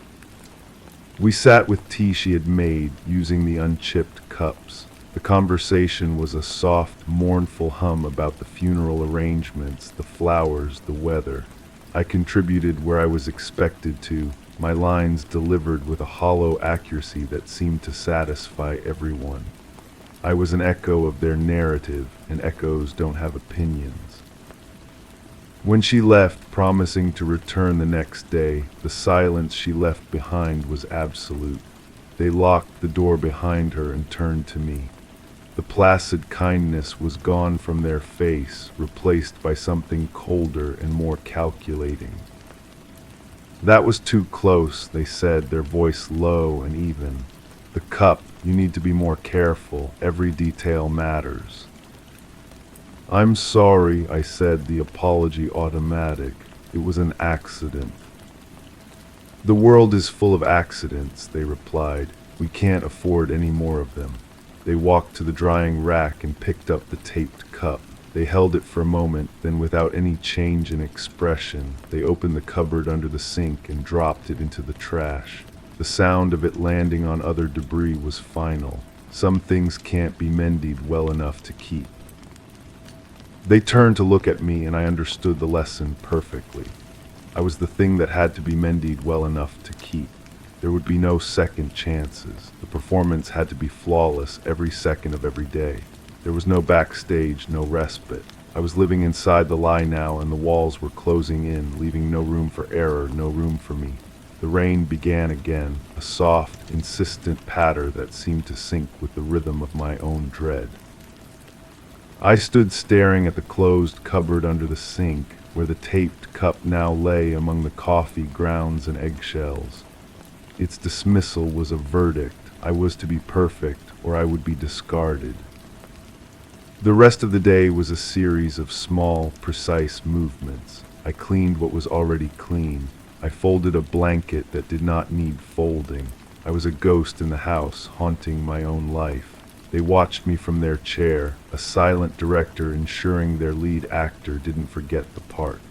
[SPEAKER 1] We sat with tea she had made, using the unchipped cups. The conversation was a soft, mournful hum about the funeral arrangements, the flowers, the weather. I contributed where I was expected to, my lines delivered with a hollow accuracy that seemed to satisfy everyone. I was an echo of their narrative, and echoes don't have opinions. When she left, promising to return the next day, the silence she left behind was absolute. They locked the door behind her and turned to me. The placid kindness was gone from their face, replaced by something colder and more calculating. "That was too close," they said, their voice low and even. "The cup, you need to be more careful. Every detail matters." "I'm sorry," I said, the apology automatic. "It was an accident." "The world is full of accidents," they replied. "We can't afford any more of them." They walked to the drying rack and picked up the taped cup. They held it for a moment, then without any change in expression, they opened the cupboard under the sink and dropped it into the trash. The sound of it landing on other debris was final. Some things can't be mended well enough to keep. They turned to look at me, and I understood the lesson perfectly. I was the thing that had to be mended well enough to keep. There would be no second chances. The performance had to be flawless every second of every day. There was no backstage, no respite. I was living inside the lie now, and the walls were closing in, leaving no room for error, no room for me. The rain began again, a soft, insistent patter that seemed to sync with the rhythm of my own dread. I stood staring at the closed cupboard under the sink, where the taped cup now lay among the coffee grounds and eggshells. Its dismissal was a verdict. I was to be perfect, or I would be discarded. The rest of the day was a series of small, precise movements. I cleaned what was already clean. I folded a blanket that did not need folding. I was a ghost in the house, haunting my own life. They watched me from their chair, a silent director ensuring their lead actor didn't forget the part.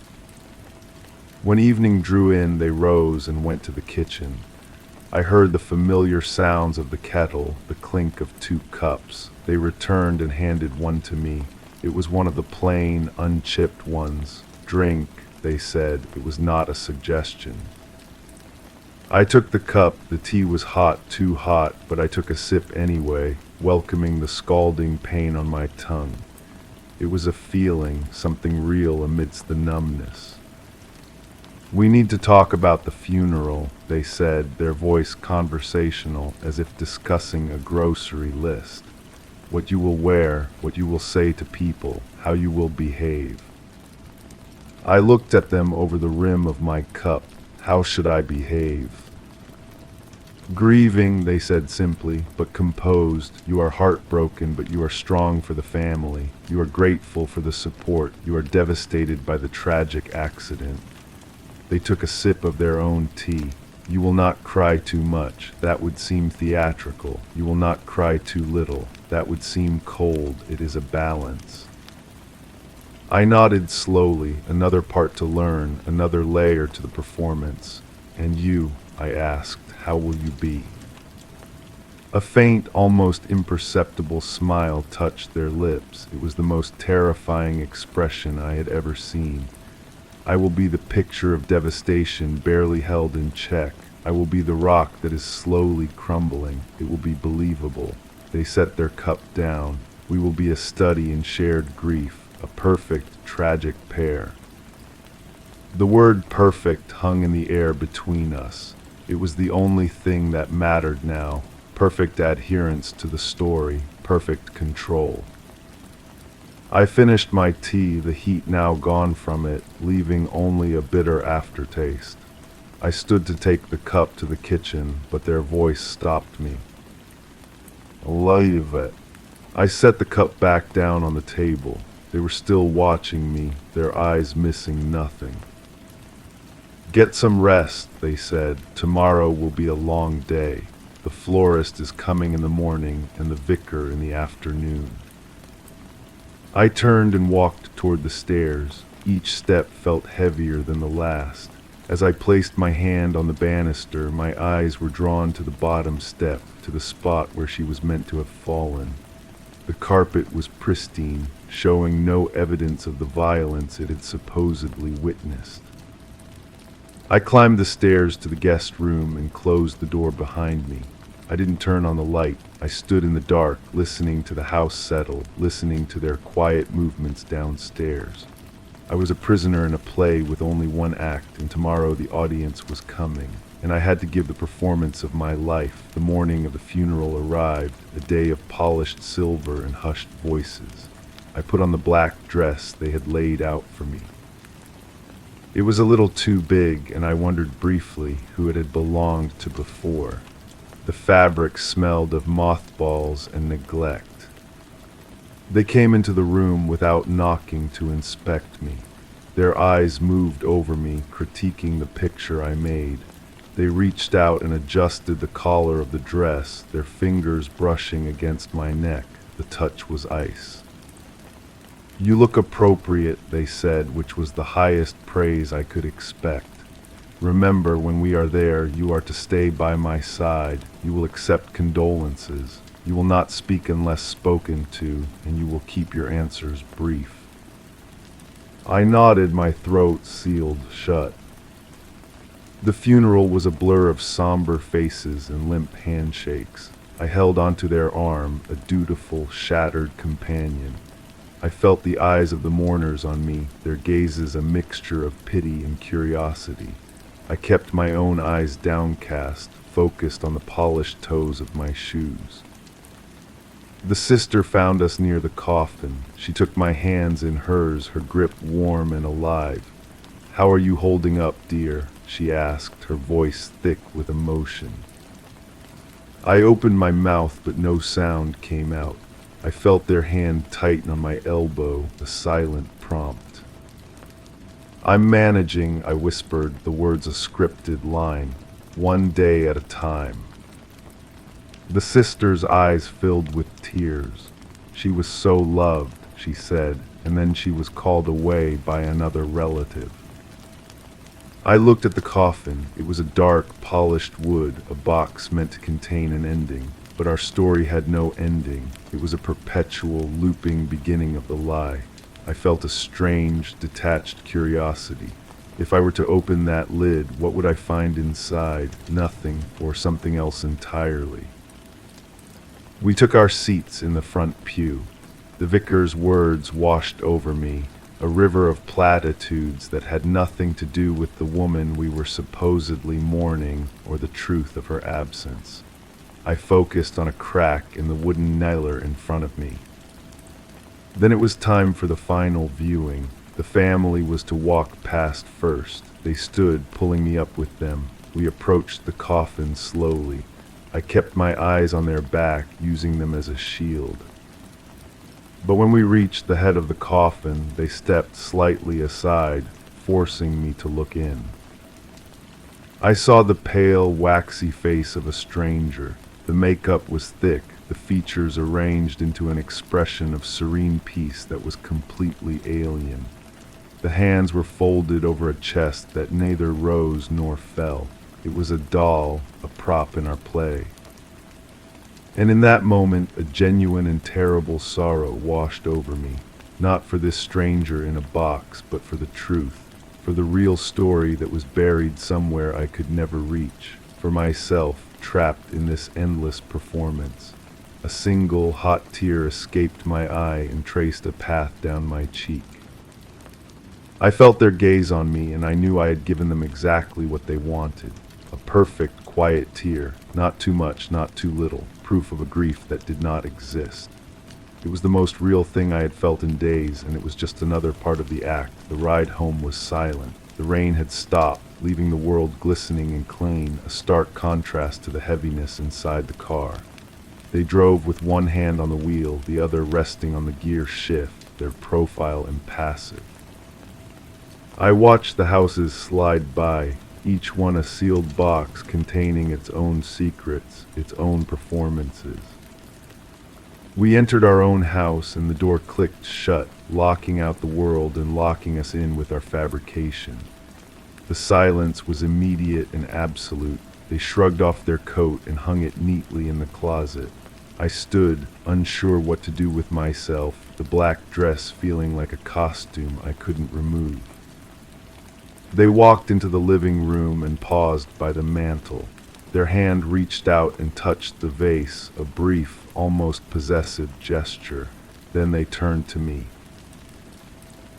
[SPEAKER 1] When evening drew in, they rose and went to the kitchen. I heard the familiar sounds of the kettle, the clink of 2 cups. They returned and handed one to me. It was one of the plain, unchipped ones. "Drink," they said. It was not a suggestion. I took the cup. The tea was hot, too hot, but I took a sip anyway, welcoming the scalding pain on my tongue. It was a feeling, something real amidst the numbness. "We need to talk about the funeral," they said, their voice conversational, as if discussing a grocery list. "What you will wear, what you will say to people, how you will behave." I looked at them over the rim of my cup. How should I behave? "Grieving," they said simply, but composed. "You are heartbroken, but you are strong for the family. You are grateful for the support. You are devastated by the tragic accident." They took a sip of their own tea. "You will not cry too much. That would seem theatrical. You will not cry too little. That would seem cold. It is a balance." I nodded slowly, another part to learn, another layer to the performance. "And you," I asked, "how will you be?" A faint, almost imperceptible smile touched their lips. It was the most terrifying expression I had ever seen. "I will be the picture of devastation barely held in check. I will be the rock that is slowly crumbling. It will be believable." They set their cup down. "We will be a study in shared grief, a perfect, tragic pair." The word perfect hung in the air between us. It was the only thing that mattered now. Perfect adherence to the story, perfect control. I finished my tea, the heat now gone from it, leaving only a bitter aftertaste. I stood to take the cup to the kitchen, but their voice stopped me. "Leave it." I set the cup back down on the table. They were still watching me, their eyes missing nothing. "Get some rest," they said. "Tomorrow will be a long day. The florist is coming in the morning and the vicar in the afternoon." I turned and walked toward the stairs. Each step felt heavier than the last. As I placed my hand on the banister, my eyes were drawn to the bottom step, to the spot where she was meant to have fallen. The carpet was pristine, showing no evidence of the violence it had supposedly witnessed. I climbed the stairs to the guest room and closed the door behind me. I didn't turn on the light. I stood in the dark, listening to the house settle, listening to their quiet movements downstairs. I was a prisoner in a play with only one act, and tomorrow the audience was coming, and I had to give the performance of my life. The morning of the funeral arrived, a day of polished silver and hushed voices. I put on the black dress they had laid out for me. It was a little too big, and I wondered briefly who it had belonged to before. The fabric smelled of mothballs and neglect. They came into the room without knocking to inspect me. Their eyes moved over me, critiquing the picture I made. They reached out and adjusted the collar of the dress, their fingers brushing against my neck. The touch was ice. "You look appropriate," they said, which was the highest praise I could expect. "Remember, when we are there, you are to stay by my side. You will accept condolences. You will not speak unless spoken to, and you will keep your answers brief." I nodded, my throat sealed shut. The funeral was a blur of somber faces and limp handshakes. I held onto their arm, a dutiful, shattered companion. I felt the eyes of the mourners on me, their gazes a mixture of pity and curiosity. I kept my own eyes downcast, focused on the polished toes of my shoes. The sister found us near the coffin. She took my hands in hers, her grip warm and alive. "How are you holding up, dear?" she asked, her voice thick with emotion. I opened my mouth, but no sound came out. I felt their hand tighten on my elbow, a silent prompt. "I'm managing," I whispered, the words a scripted line. "One day at a time." The sister's eyes filled with tears. She was so loved, she said, and then she was called away by another relative. I looked at the coffin. It was a dark, polished wood, a box meant to contain an ending. But our story had no ending. It was a perpetual, looping beginning of the lie. I felt a strange, detached curiosity. If I were to open that lid, what would I find inside? Nothing, or something else entirely. We took our seats in the front pew. The vicar's words washed over me. a river of platitudes that had nothing to do with the woman we were supposedly mourning or the truth of her absence. I focused on a crack in the wooden nailer in front of me. Then it was time for the final viewing. The family was to walk past first. They stood, pulling me up with them. We approached the coffin slowly. I kept my eyes on their back, using them as a shield. But when we reached the head of the coffin, they stepped slightly aside, forcing me to look in. I saw the pale, waxy face of a stranger. The makeup was thick, the features arranged into an expression of serene peace that was completely alien. The hands were folded over a chest that neither rose nor fell. It was a doll, a prop in our play. And in that moment, a genuine and terrible sorrow washed over me, not for this stranger in a box, but for the truth, for the real story that was buried somewhere I could never reach, for myself, trapped in this endless performance. A single hot tear escaped my eye and traced a path down my cheek. I felt their gaze on me, and I knew I had given them exactly what they wanted. A perfect, quiet tear, not too much, not too little, proof of a grief that did not exist. It was the most real thing I had felt in days, and it was just another part of the act. The ride home was silent. The rain had stopped, leaving the world glistening and clean, a stark contrast to the heaviness inside the car. They drove with one hand on the wheel, the other resting on the gear shift, their profile impassive. I watched the houses slide by, each one a sealed box containing its own secrets, its own performances. We entered our own house, and the door clicked shut, locking out the world and locking us in with our fabrication. The silence was immediate and absolute. They shrugged off their coat and hung it neatly in the closet. I stood, unsure what to do with myself, the black dress feeling like a costume I couldn't remove. They walked into the living room and paused by the mantel. Their hand reached out and touched the vase, a brief, almost possessive gesture. Then they turned to me.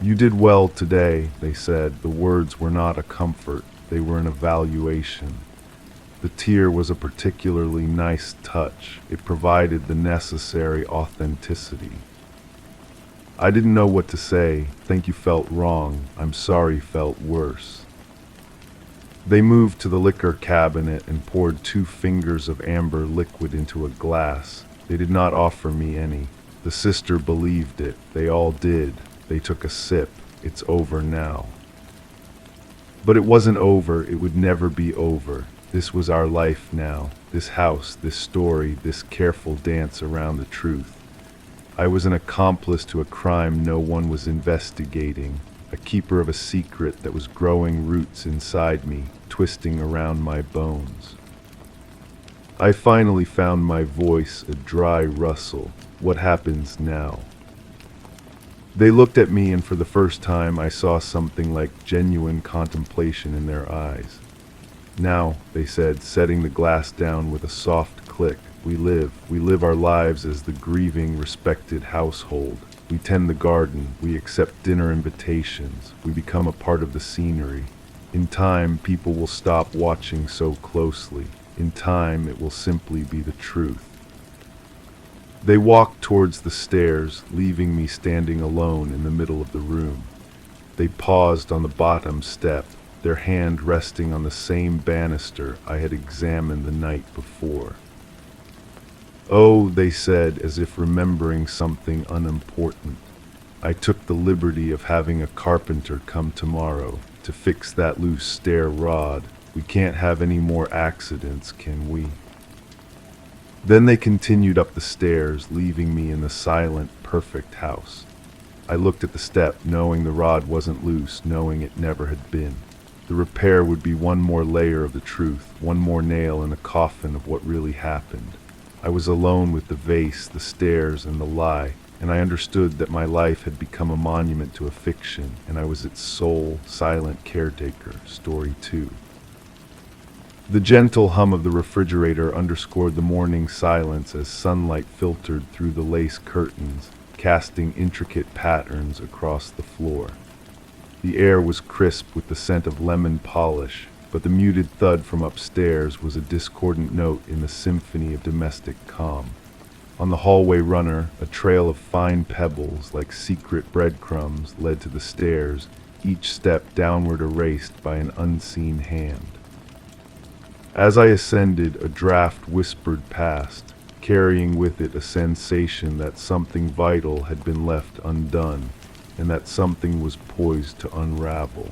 [SPEAKER 1] "You did well today," they said. The words were not a comfort, they were an evaluation. The tear was a particularly nice touch. It provided the necessary authenticity. I didn't know what to say. "Thank you felt wrong. I'm sorry felt worse." They moved to the liquor cabinet and poured 2 fingers of amber liquid into a glass. They did not offer me any. The sister believed it. They all did. They took a sip. "It's over now." But it wasn't over. It would never be over. This was our life now. This house, this story, this careful dance around the truth. I was an accomplice to a crime no one was investigating, a keeper of a secret that was growing roots inside me, twisting around my bones. I finally found my voice, a dry rustle. "What happens now?" They looked at me, and for the first time I saw something like genuine contemplation in their eyes. "Now," they said, setting the glass down with a soft click, we live our lives as the grieving, respected household. We tend the garden, we accept dinner invitations, we become a part of the scenery. In time, people will stop watching so closely. In time, it will simply be the truth." They walked towards the stairs, leaving me standing alone in the middle of the room. They paused on the bottom step, their hand resting on the same banister I had examined the night before. "Oh," they said, as if remembering something unimportant. "I took the liberty of having a carpenter come tomorrow to fix that loose stair rod. We can't have any more accidents, can we?" Then they continued up the stairs, leaving me in the silent, perfect house. I looked at the step, knowing the rod wasn't loose, knowing it never had been. The repair would be one more layer of the truth, one more nail in the coffin of what really happened. I was alone with the vase, the stairs, and the lie, and I understood that my life had become a monument to a fiction, and I was its sole, silent caretaker. Story 2. The gentle hum of the refrigerator underscored the morning silence as sunlight filtered through the lace curtains. casting intricate patterns across the floor. The air was crisp with the scent of lemon polish, but the muted thud from upstairs was a discordant note in the symphony of domestic calm. On the hallway runner, a trail of fine pebbles like secret breadcrumbs led to the stairs, each step downward erased by an unseen hand. As I ascended, a draft whispered past, carrying with it a sensation that something vital had been left undone, and that something was poised to unravel.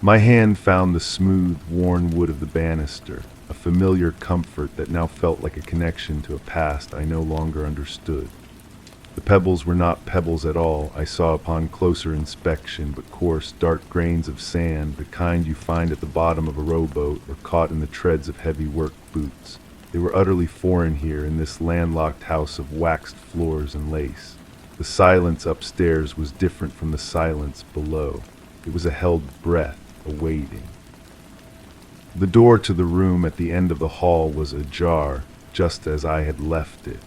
[SPEAKER 1] My hand found the smooth, worn wood of the banister, a familiar comfort that now felt like a connection to a past I no longer understood. The pebbles were not pebbles at all, I saw upon closer inspection, but coarse, dark grains of sand, the kind you find at the bottom of a rowboat or caught in the treads of heavy work boots. They were utterly foreign here in this landlocked house of waxed floors and lace. The silence upstairs was different from the silence below. It was a held breath, a waiting. The door to the room at the end of the hall was ajar, just as I had left it.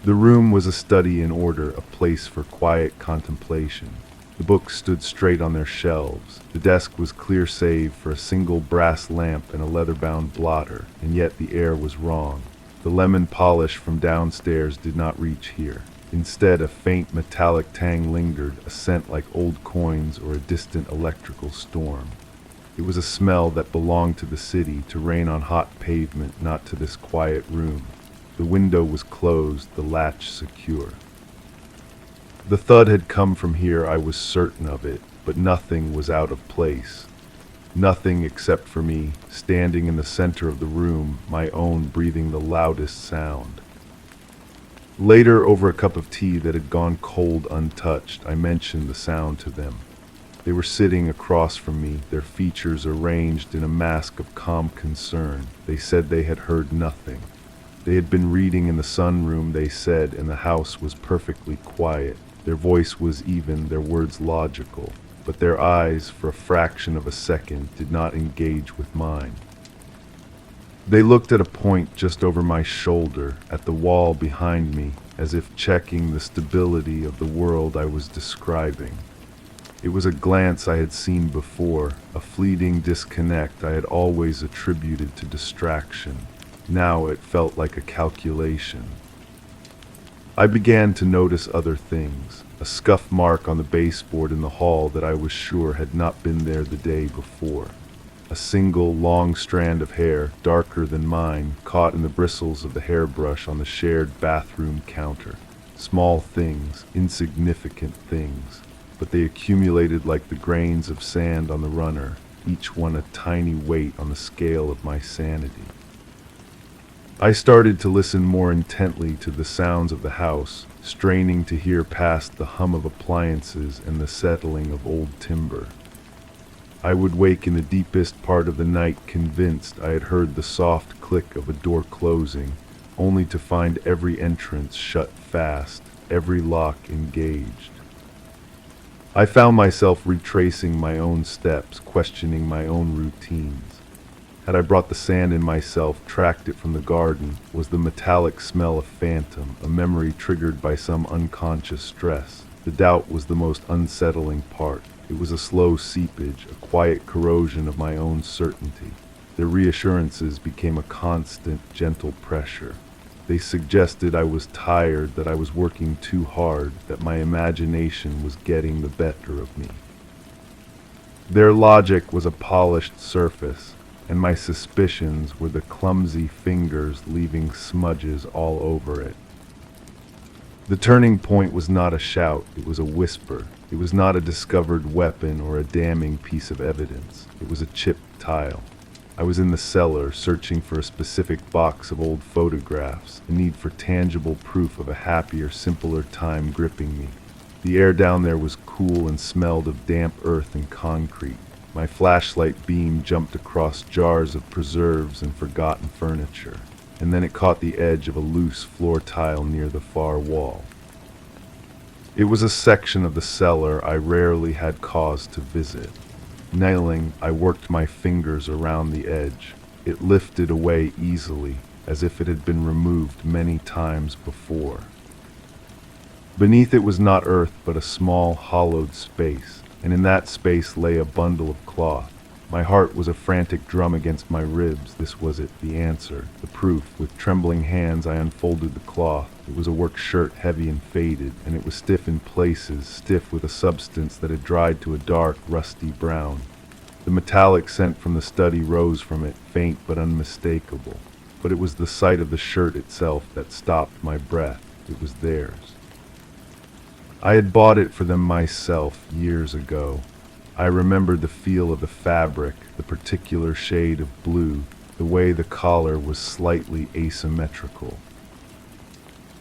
[SPEAKER 1] The room was a study in order, a place for quiet contemplation. The books stood straight on their shelves. The desk was clear save for a single brass lamp and a leather-bound blotter, and yet the air was wrong. The lemon polish from downstairs did not reach here. Instead, a faint metallic tang lingered, a scent like old coins or a distant electrical storm. It was a smell that belonged to the city, to rain on hot pavement, not to this quiet room. The window was closed, the latch secure. The thud had come from here, I was certain of it, but nothing was out of place. Nothing except for me, standing in the center of the room, my own breathing the loudest sound. Later, over a cup of tea that had gone cold untouched, I mentioned the sound to them. They were sitting across from me, their features arranged in a mask of calm concern. They said they had heard nothing. They had been reading in the sunroom, they said, and the house was perfectly quiet. Their voice was even, their words logical, but their eyes, for a fraction of a second, did not engage with mine. They looked at a point just over my shoulder, at the wall behind me, as if checking the stability of the world I was describing. It was a glance I had seen before, a fleeting disconnect I had always attributed to distraction. Now it felt like a calculation. I began to notice other things, a scuff mark on the baseboard in the hall that I was sure had not been there the day before. A single long strand of hair, darker than mine, caught in the bristles of the hairbrush on the shared bathroom counter. Small things, insignificant things, but they accumulated like the grains of sand on the runner, each one a tiny weight on the scale of my sanity. I started to listen more intently to the sounds of the house, straining to hear past the hum of appliances and the settling of old timber. I would wake in the deepest part of the night convinced I had heard the soft click of a door closing, only to find every entrance shut fast, every lock engaged. I found myself retracing my own steps, questioning my own routines. Had I brought the sand in myself, tracked it from the garden? Was the metallic smell a phantom, a memory triggered by some unconscious stress? The doubt was the most unsettling part. It was a slow seepage, a quiet corrosion of my own certainty. Their reassurances became a constant, gentle pressure. They suggested I was tired, that I was working too hard, that my imagination was getting the better of me. Their logic was a polished surface, and my suspicions were the clumsy fingers leaving smudges all over it. The turning point was not a shout, it was a whisper. It was not a discovered weapon or a damning piece of evidence. It was a chipped tile. I was in the cellar, searching for a specific box of old photographs, a need for tangible proof of a happier, simpler time gripping me. The air down there was cool and smelled of damp earth and concrete. My flashlight beam jumped across jars of preserves and forgotten furniture, and then it caught the edge of a loose floor tile near the far wall. It was a section of the cellar I rarely had cause to visit. Nailing, I worked my fingers around the edge. It lifted away easily, as if it had been removed many times before. Beneath it was not earth, but a small, hollowed space, and in that space lay a bundle of cloth. My heart was a frantic drum against my ribs. This was it, the answer, the proof. With trembling hands I unfolded the cloth. It was a work shirt, heavy and faded, and it was stiff in places, stiff with a substance that had dried to a dark, rusty brown. The metallic scent from the study rose from it, faint but unmistakable. But it was the sight of the shirt itself that stopped my breath. It was theirs. I had bought it for them myself years ago. I remembered the feel of the fabric, the particular shade of blue, the way the collar was slightly asymmetrical.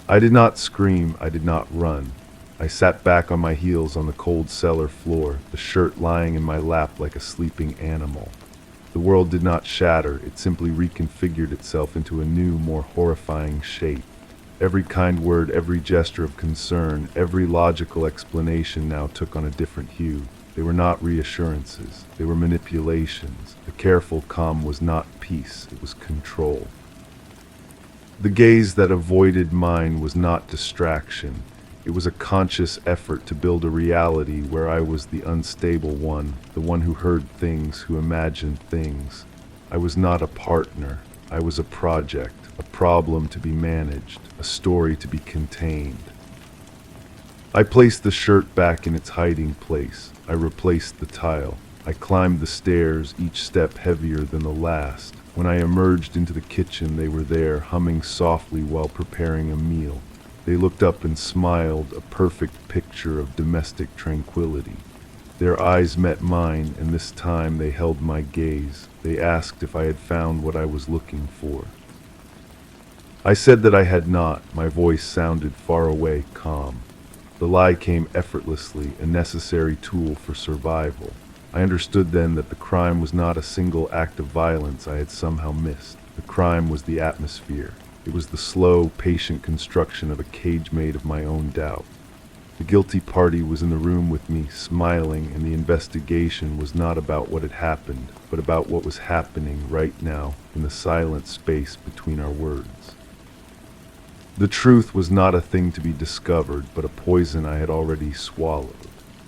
[SPEAKER 1] I did not scream, I did not run. I sat back on my heels on the cold cellar floor, the shirt lying in my lap like a sleeping animal. The world did not shatter, it simply reconfigured itself into a new, more horrifying shape. Every kind word, every gesture of concern, every logical explanation now took on a different hue. They were not reassurances, they were manipulations. The careful calm was not peace, it was control. The gaze that avoided mine was not distraction. It was a conscious effort to build a reality where I was the unstable one, the one who heard things, who imagined things. I was not a partner, I was a project, a problem to be managed, a story to be contained. I placed the shirt back in its hiding place. I replaced the tile. I climbed the stairs, each step heavier than the last. When I emerged into the kitchen, they were there, humming softly while preparing a meal. They looked up and smiled, a perfect picture of domestic tranquility. Their eyes met mine, and this time they held my gaze. They asked if I had found what I was looking for. I said that I had not. My voice sounded far away, calm. The lie came effortlessly, a necessary tool for survival. I understood then that the crime was not a single act of violence I had somehow missed. The crime was the atmosphere. It was the slow, patient construction of a cage made of my own doubt. The guilty party was in the room with me, smiling, and the investigation was not about what had happened, but about what was happening right now in the silent space between our words. The truth was not a thing to be discovered, but a poison I had already swallowed.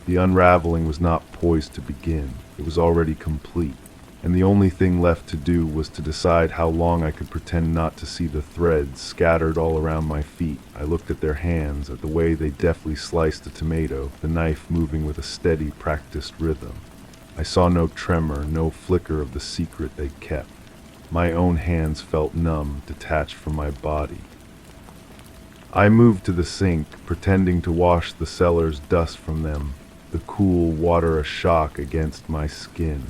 [SPEAKER 1] The unraveling was not poised to begin. It was already complete, and the only thing left to do was to decide how long I could pretend not to see the threads scattered all around my feet. I looked at their hands, at the way they deftly sliced a tomato, the knife moving with a steady, practiced rhythm. I saw no tremor, no flicker of the secret they kept. My own hands felt numb, detached from my body. I moved to the sink, pretending to wash the cellar's dust from them, the cool water a shock against my skin.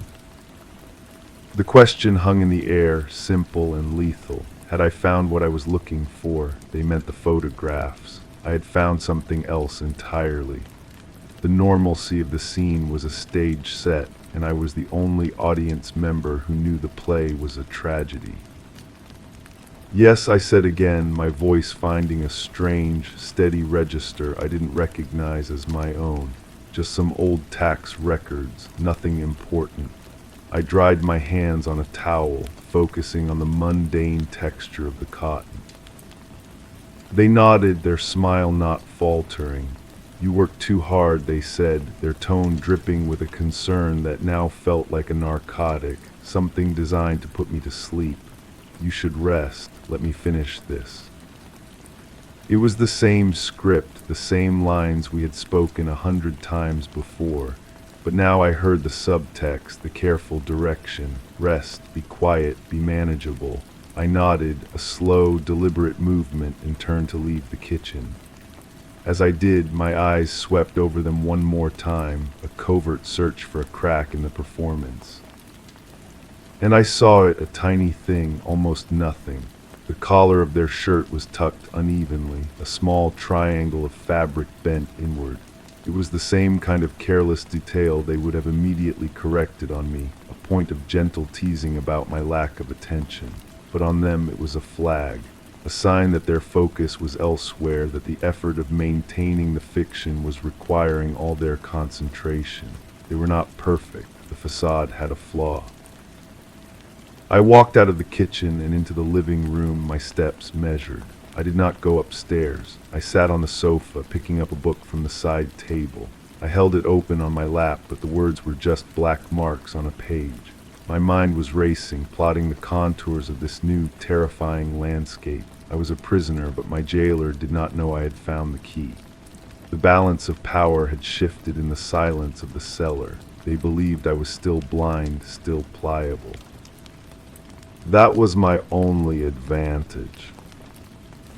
[SPEAKER 1] The question hung in the air, simple and lethal. Had I found what I was looking for? They meant the photographs. I had found something else entirely. The normalcy of the scene was a stage set, and I was the only audience member who knew the play was a tragedy. Yes, I said again, my voice finding a strange, steady register I didn't recognize as my own. Just some old tax records, nothing important. I dried my hands on a towel, focusing on the mundane texture of the cotton. They nodded, their smile not faltering. You work too hard, they said, their tone dripping with a concern that now felt like a narcotic, something designed to put me to sleep. You should rest. Let me finish this. It was the same script, the same lines we had spoken 100 times before, but now I heard the subtext, the careful direction. Rest, be quiet, be manageable. I nodded, a slow, deliberate movement, and turned to leave the kitchen. As I did, my eyes swept over them one more time, a covert search for a crack in the performance. And I saw it, a tiny thing, almost nothing. The collar of their shirt was tucked unevenly, a small triangle of fabric bent inward. It was the same kind of careless detail they would have immediately corrected on me, a point of gentle teasing about my lack of attention. But on them it was a flag, a sign that their focus was elsewhere, that the effort of maintaining the fiction was requiring all their concentration. They were not perfect. The facade had a flaw. I walked out of the kitchen and into the living room, my steps measured. I did not go upstairs. I sat on the sofa, picking up a book from the side table. I held it open on my lap, but the words were just black marks on a page. My mind was racing, plotting the contours of this new, terrifying landscape. I was a prisoner, but my jailer did not know I had found the key. The balance of power had shifted in the silence of the cellar. They believed I was still blind, still pliable. That was my only advantage.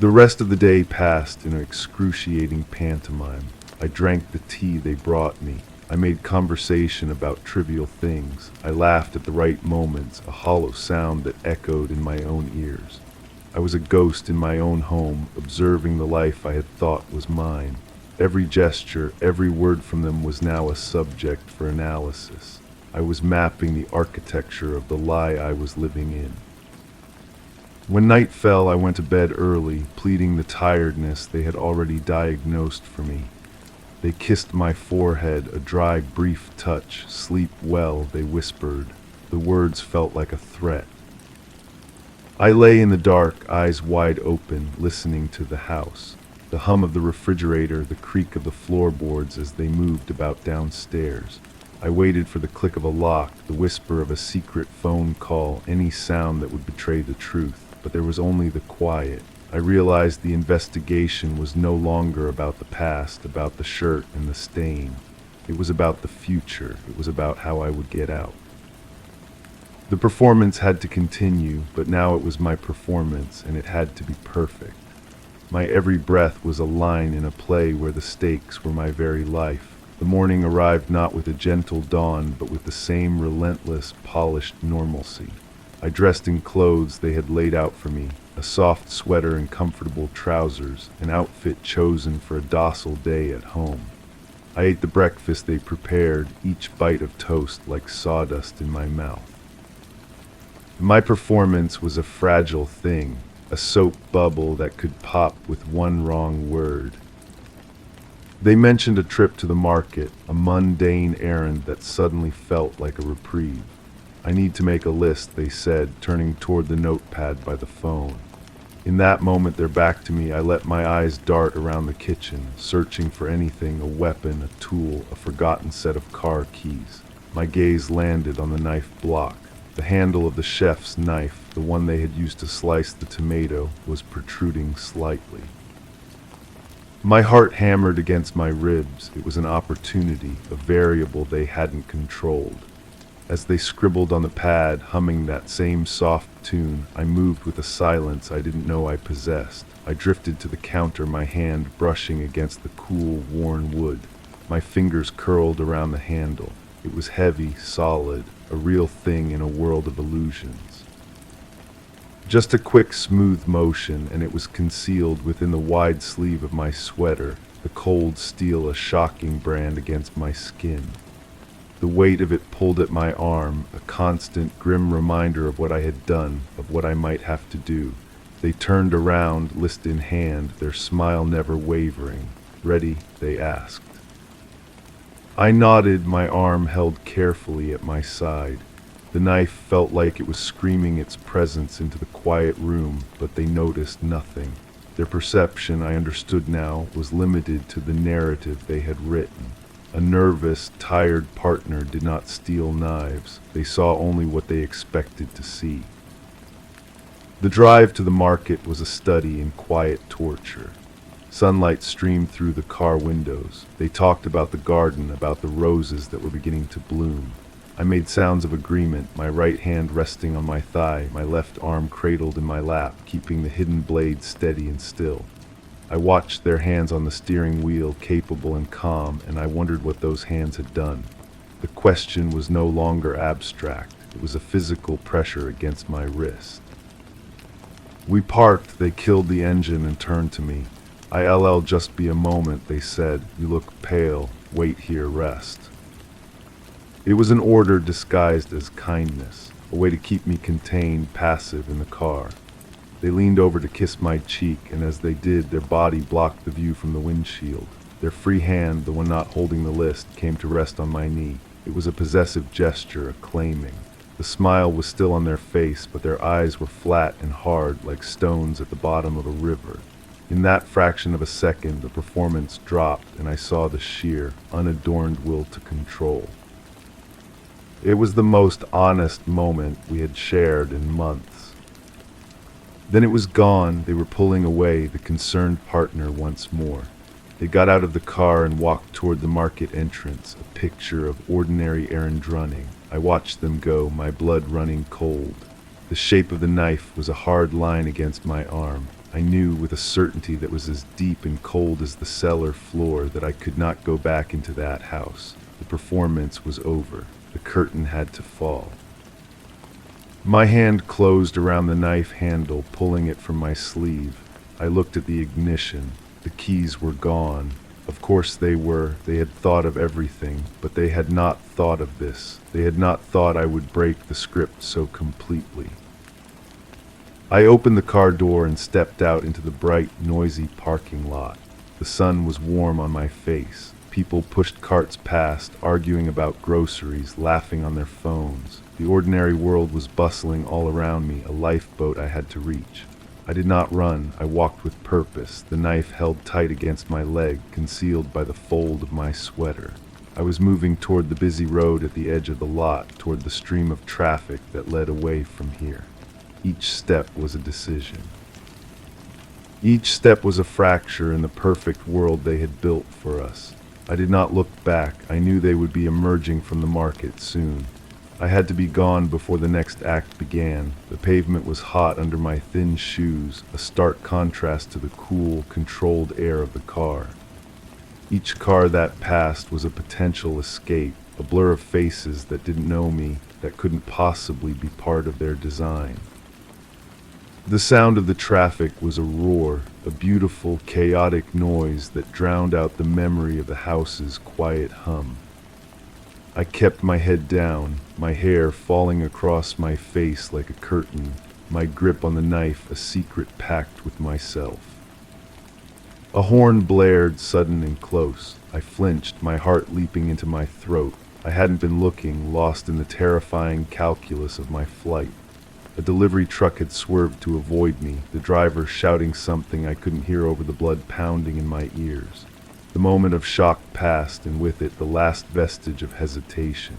[SPEAKER 1] The rest of the day passed in an excruciating pantomime. I drank the tea they brought me. I made conversation about trivial things. I laughed at the right moments, a hollow sound that echoed in my own ears. I was a ghost in my own home, observing the life I had thought was mine. Every gesture, every word from them was now a subject for analysis. I was mapping the architecture of the lie I was living in. When night fell, I went to bed early, pleading the tiredness they had already diagnosed for me. They kissed my forehead, a dry, brief touch. Sleep well, they whispered. The words felt like a threat. I lay in the dark, eyes wide open, listening to the house. The hum of the refrigerator, the creak of the floorboards as they moved about downstairs. I waited for the click of a lock, the whisper of a secret phone call, any sound that would betray the truth. But there was only the quiet. I realized the investigation was no longer about the past, about the shirt and the stain. It was about the future. It was about how I would get out. The performance had to continue, but now it was my performance, and it had to be perfect. My every breath was a line in a play where the stakes were my very life. The morning arrived not with a gentle dawn, but with the same relentless, polished normalcy. I dressed in clothes they had laid out for me, a soft sweater and comfortable trousers, an outfit chosen for a docile day at home. I ate the breakfast they prepared, each bite of toast like sawdust in my mouth. My performance was a fragile thing, a soap bubble that could pop with one wrong word. They mentioned a trip to the market, a mundane errand that suddenly felt like a reprieve. I need to make a list, they said, turning toward the notepad by the phone. In that moment, their back to me, I let my eyes dart around the kitchen, searching for anything, a weapon, a tool, a forgotten set of car keys. My gaze landed on the knife block. The handle of the chef's knife, the one they had used to slice the tomato, was protruding slightly. My heart hammered against my ribs. It was an opportunity, a variable they hadn't controlled. As they scribbled on the pad, humming that same soft tune, I moved with a silence I didn't know I possessed. I drifted to the counter, my hand brushing against the cool, worn wood. My fingers curled around the handle. It was heavy, solid, a real thing in a world of illusions. Just a quick, smooth motion, and it was concealed within the wide sleeve of my sweater, the cold steel a shocking brand against my skin. The weight of it pulled at my arm, a constant, grim reminder of what I had done, of what I might have to do. They turned around, list in hand, their smile never wavering. "Ready?" they asked. I nodded, my arm held carefully at my side. The knife felt like it was screaming its presence into the quiet room, but they noticed nothing. Their perception, I understood now, was limited to the narrative they had written. A nervous, tired partner did not steal knives. They saw only what they expected to see. The drive to the market was a study in quiet torture. Sunlight streamed through the car windows. They talked about the garden, about the roses that were beginning to bloom. I made sounds of agreement, my right hand resting on my thigh, my left arm cradled in my lap, keeping the hidden blade steady and still. I watched their hands on the steering wheel, capable and calm, and I wondered what those hands had done. The question was no longer abstract. It was a physical pressure against my wrist. We parked, they killed the engine and turned to me. "I'll just be a moment," they said. "You look pale. Wait here, rest." It was an order disguised as kindness, a way to keep me contained, passive in the car. They leaned over to kiss my cheek, and as they did, their body blocked the view from the windshield. Their free hand, the one not holding the list, came to rest on my knee. It was a possessive gesture, a claiming. The smile was still on their face, but their eyes were flat and hard like stones at the bottom of a river. In that fraction of a second, the performance dropped, and I saw the sheer, unadorned will to control. It was the most honest moment we had shared in months. Then it was gone. They were pulling away, the concerned partner once more. They got out of the car and walked toward the market entrance, a picture of ordinary errand running. I watched them go, my blood running cold. The shape of the knife was a hard line against my arm. I knew with a certainty that was as deep and cold as the cellar floor that I could not go back into that house. The performance was over. The curtain had to fall. My hand closed around the knife handle, pulling it from my sleeve. I looked at the ignition. The keys were gone. Of course they were. They had thought of everything, but they had not thought of this. They had not thought I would break the script so completely. I opened the car door and stepped out into the bright, noisy parking lot. The sun was warm on my face. People pushed carts past, arguing about groceries, laughing on their phones. The ordinary world was bustling all around me, a lifeboat I had to reach. I did not run. I walked with purpose, the knife held tight against my leg, concealed by the fold of my sweater. I was moving toward the busy road at the edge of the lot, toward the stream of traffic that led away from here. Each step was a decision. Each step was a fracture in the perfect world they had built for us. I did not look back. I knew they would be emerging from the market soon. I had to be gone before the next act began. The pavement was hot under my thin shoes, a stark contrast to the cool, controlled air of the car. Each car that passed was a potential escape, a blur of faces that didn't know me, that couldn't possibly be part of their design. The sound of the traffic was a roar, a beautiful, chaotic noise that drowned out the memory of the house's quiet hum. I kept my head down, my hair falling across my face like a curtain, my grip on the knife a secret pact with myself. A horn blared, sudden and close. I flinched, my heart leaping into my throat. I hadn't been looking, lost in the terrifying calculus of my flight. A delivery truck had swerved to avoid me, the driver shouting something I couldn't hear over the blood pounding in my ears. The moment of shock passed, and with it the last vestige of hesitation.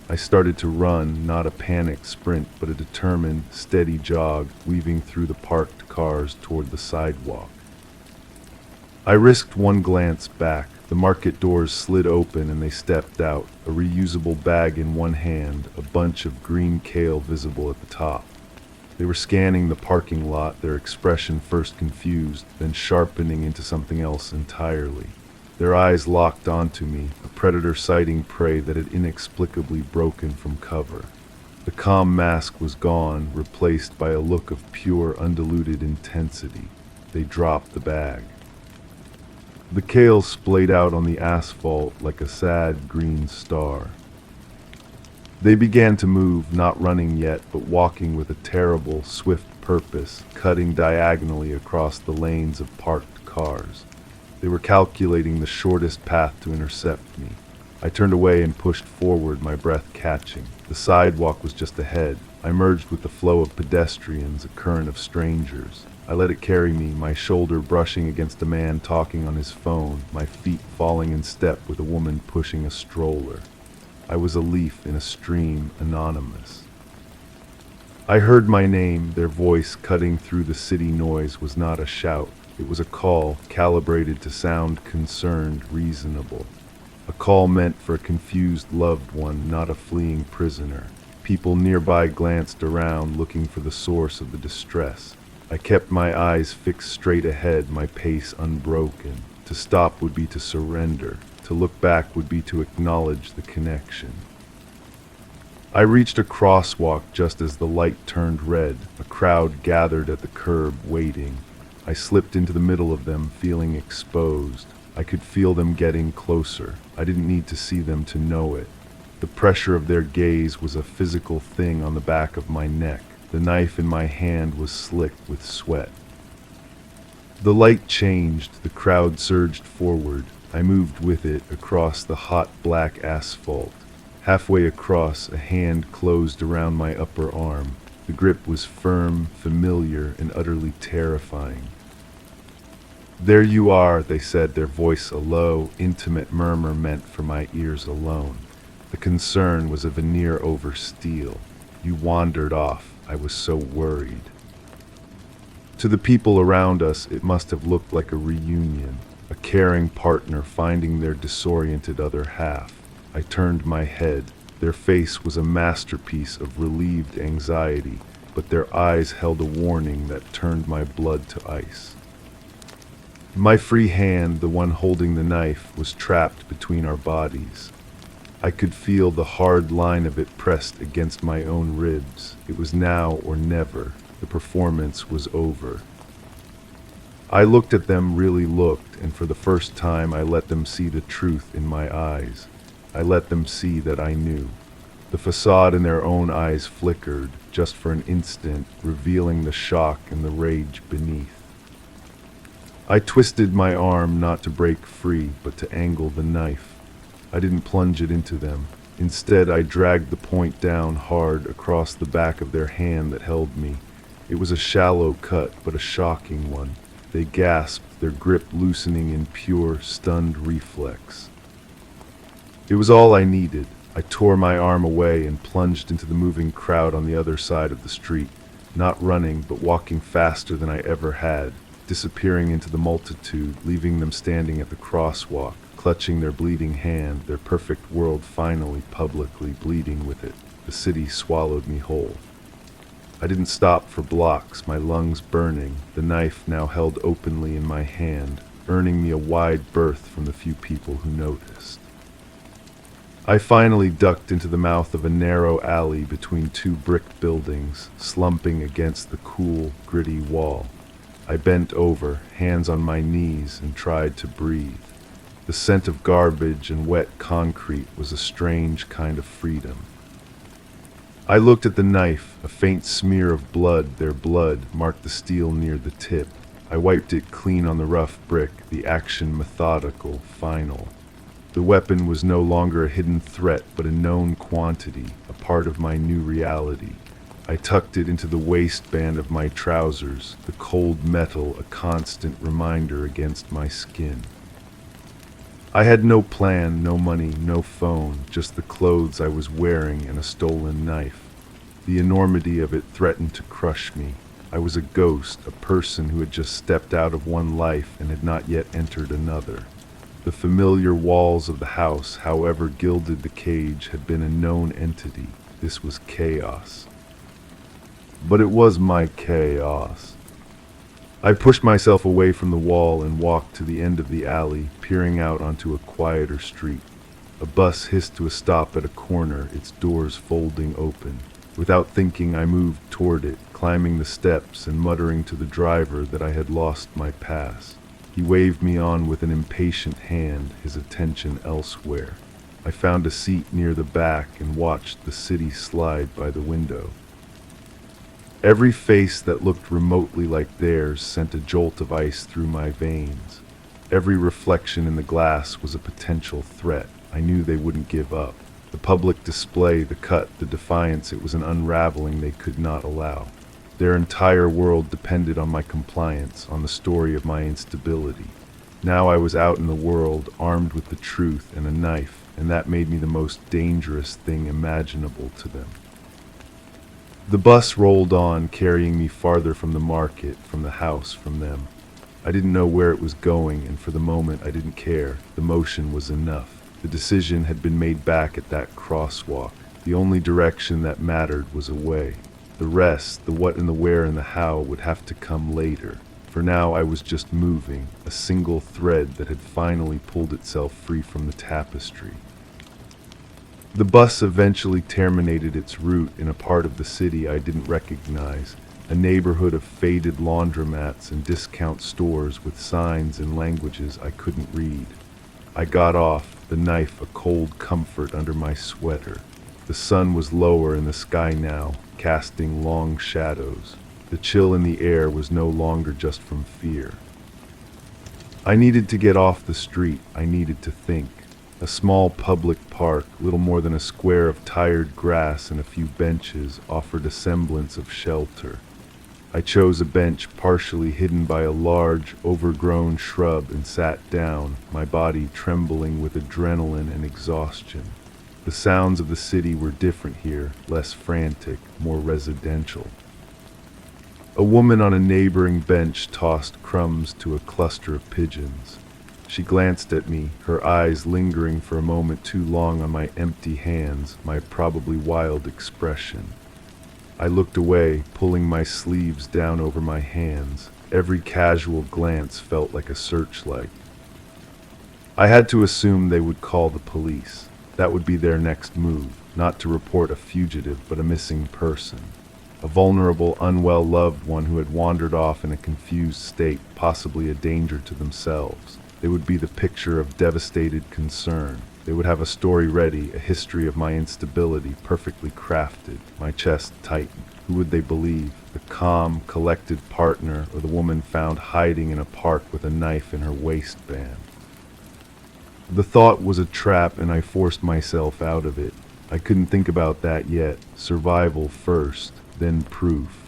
[SPEAKER 1] I started to run, not a panicked sprint, but a determined, steady jog, weaving through the parked cars toward the sidewalk. I risked one glance back. The market doors slid open and they stepped out, a reusable bag in one hand, a bunch of green kale visible at the top. They were scanning the parking lot, their expression first confused, then sharpening into something else entirely. Their eyes locked onto me, a predator sighting prey that had inexplicably broken from cover. The calm mask was gone, replaced by a look of pure, undiluted intensity. They dropped the bag. The kale splayed out on the asphalt like a sad green star. They began to move, not running yet, but walking with a terrible, swift purpose, cutting diagonally across the lanes of parked cars. They were calculating the shortest path to intercept me. I turned away and pushed forward, my breath catching. The sidewalk was just ahead. I merged with the flow of pedestrians, a current of strangers. I let it carry me, my shoulder brushing against a man talking on his phone, my feet falling in step with a woman pushing a stroller. I was a leaf in a stream, anonymous. I heard my name, their voice cutting through the city noise was not a shout. It was a call, calibrated to sound concerned, reasonable. A call meant for a confused loved one, not a fleeing prisoner. People nearby glanced around, looking for the source of the distress. I kept my eyes fixed straight ahead, my pace unbroken. To stop would be to surrender. To look back would be to acknowledge the connection. I reached a crosswalk just as the light turned red. A crowd gathered at the curb, waiting. I slipped into the middle of them, feeling exposed. I could feel them getting closer. I didn't need to see them to know it. The pressure of their gaze was a physical thing on the back of my neck. The knife in my hand was slick with sweat. The light changed. The crowd surged forward. I moved with it across the hot black asphalt. Halfway across, a hand closed around my upper arm. The grip was firm, familiar, and utterly terrifying. "There you are," they said, their voice a low, intimate murmur meant for my ears alone. The concern was a veneer over steel. "You wandered off. I was so worried." To the people around us, it must have looked like a reunion, a caring partner finding their disoriented other half. I turned my head. Their face was a masterpiece of relieved anxiety, but their eyes held a warning that turned my blood to ice. My free hand, the one holding the knife, was trapped between our bodies. I could feel the hard line of it pressed against my own ribs. It was now or never. The performance was over. I looked at them, really looked, and for the first time I let them see the truth in my eyes. I let them see that I knew. The facade in their own eyes flickered, just for an instant, revealing the shock and the rage beneath. I twisted my arm not to break free, but to angle the knife. I didn't plunge it into them. Instead, I dragged the point down hard across the back of their hand that held me. It was a shallow cut, but a shocking one. They gasped, their grip loosening in pure, stunned reflex. It was all I needed. I tore my arm away and plunged into the moving crowd on the other side of the street, not running, but walking faster than I ever had, disappearing into the multitude, leaving them standing at the crosswalk, clutching their bleeding hand, their perfect world finally publicly bleeding with it. The city swallowed me whole. I didn't stop for blocks, my lungs burning, the knife now held openly in my hand, earning me a wide berth from the few people who noticed. I finally ducked into the mouth of a narrow alley between two brick buildings, slumping against the cool, gritty wall. I bent over, hands on my knees, and tried to breathe. The scent of garbage and wet concrete was a strange kind of freedom. I looked at the knife. A faint smear of blood, their blood, marked the steel near the tip. I wiped it clean on the rough brick, the action methodical, final. The weapon was no longer a hidden threat, but a known quantity, a part of my new reality. I tucked it into the waistband of my trousers, the cold metal a constant reminder against my skin. I had no plan, no money, no phone, just the clothes I was wearing and a stolen knife. The enormity of it threatened to crush me. I was a ghost, a person who had just stepped out of one life and had not yet entered another. The familiar walls of the house, however gilded the cage, had been a known entity. This was chaos. But it was my chaos. I pushed myself away from the wall and walked to the end of the alley, peering out onto a quieter street. A bus hissed to a stop at a corner, its doors folding open. Without thinking, I moved toward it, climbing the steps and muttering to the driver that I had lost my pass. He waved me on with an impatient hand, his attention elsewhere. I found a seat near the back and watched the city slide by the window. Every face that looked remotely like theirs sent a jolt of ice through my veins. Every reflection in the glass was a potential threat. I knew they wouldn't give up. The public display, the cut, the defiance, it was an unraveling they could not allow. Their entire world depended on my compliance, on the story of my instability. Now I was out in the world, armed with the truth and a knife, and that made me the most dangerous thing imaginable to them. The bus rolled on, carrying me farther from the market, from the house, from them. I didn't know where it was going, and for the moment I didn't care. The motion was enough. The decision had been made back at that crosswalk. The only direction that mattered was away. The rest, the what and the where and the how, would have to come later. For now I was just moving, a single thread that had finally pulled itself free from the tapestry. The bus eventually terminated its route in a part of the city I didn't recognize, a neighborhood of faded laundromats and discount stores with signs in languages I couldn't read. I got off, the knife a cold comfort under my sweater. The sun was lower in the sky now, casting long shadows. The chill in the air was no longer just from fear. I needed to get off the street. I needed to think. A small public park, little more than a square of tired grass and a few benches, offered a semblance of shelter. I chose a bench partially hidden by a large, overgrown shrub and sat down, my body trembling with adrenaline and exhaustion. The sounds of the city were different here, less frantic, more residential. A woman on a neighboring bench tossed crumbs to a cluster of pigeons. She glanced at me, her eyes lingering for a moment too long on my empty hands, my probably wild expression. I looked away, pulling my sleeves down over my hands. Every casual glance felt like a searchlight. I had to assume they would call the police. That would be their next move, not to report a fugitive, but a missing person. A vulnerable, unwell loved one who had wandered off in a confused state, possibly a danger to themselves. They would be the picture of devastated concern. They would have a story ready, a history of my instability, perfectly crafted. My chest tightened. Who would they believe? The calm, collected partner, or the woman found hiding in a park with a knife in her waistband? The thought was a trap, and I forced myself out of it. I couldn't think about that yet. Survival first, then proof.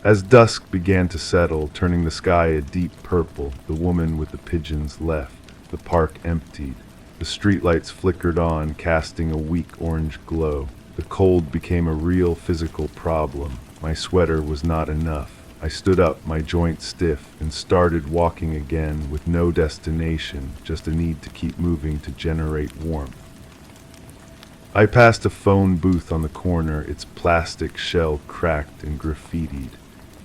[SPEAKER 1] As dusk began to settle, turning the sky a deep purple, the woman with the pigeons left. The park emptied. The streetlights flickered on, casting a weak orange glow. The cold became a real physical problem. My sweater was not enough. I stood up, my joints stiff, and started walking again with no destination, just a need to keep moving to generate warmth. I passed a phone booth on the corner, its plastic shell cracked and graffitied.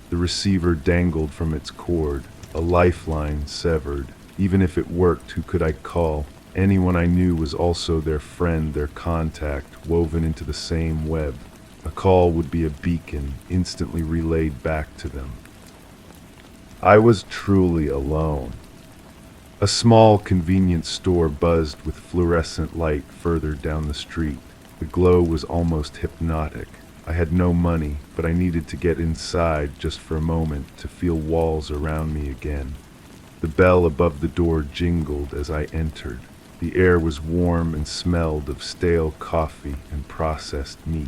[SPEAKER 1] The receiver dangled from its cord, a lifeline severed. Even if it worked, who could I call? Anyone I knew was also their friend, their contact, woven into the same web. A call would be a beacon, instantly relayed back to them. I was truly alone. A small convenience store buzzed with fluorescent light further down the street. The glow was almost hypnotic. I had no money, but I needed to get inside just for a moment to feel walls around me again. The bell above the door jingled as I entered. The air was warm and smelled of stale coffee and processed meat.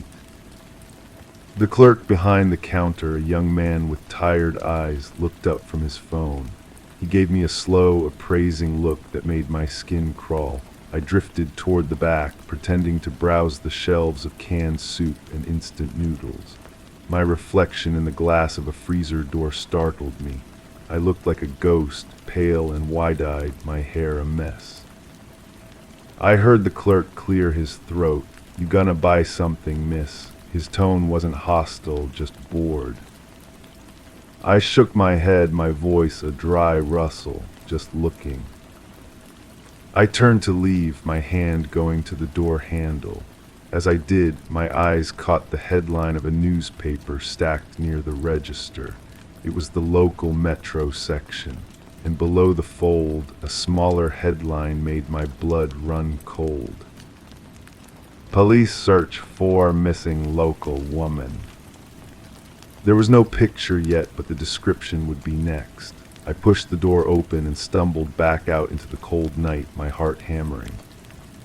[SPEAKER 1] The clerk behind the counter, a young man with tired eyes, looked up from his phone. He gave me a slow, appraising look that made my skin crawl. I drifted toward the back, pretending to browse the shelves of canned soup and instant noodles. My reflection in the glass of a freezer door startled me. I looked like a ghost, pale and wide-eyed, my hair a mess. I heard the clerk clear his throat. "You gonna buy something, miss?" His tone wasn't hostile, just bored. I shook my head, my voice a dry rustle, just looking. I turned to leave, my hand going to the door handle. As I did, my eyes caught the headline of a newspaper stacked near the register. It was the local metro section, and below the fold, a smaller headline made my blood run cold. Police search for missing local woman. There was no picture yet, but the description would be next. I pushed the door open and stumbled back out into the cold night, my heart hammering.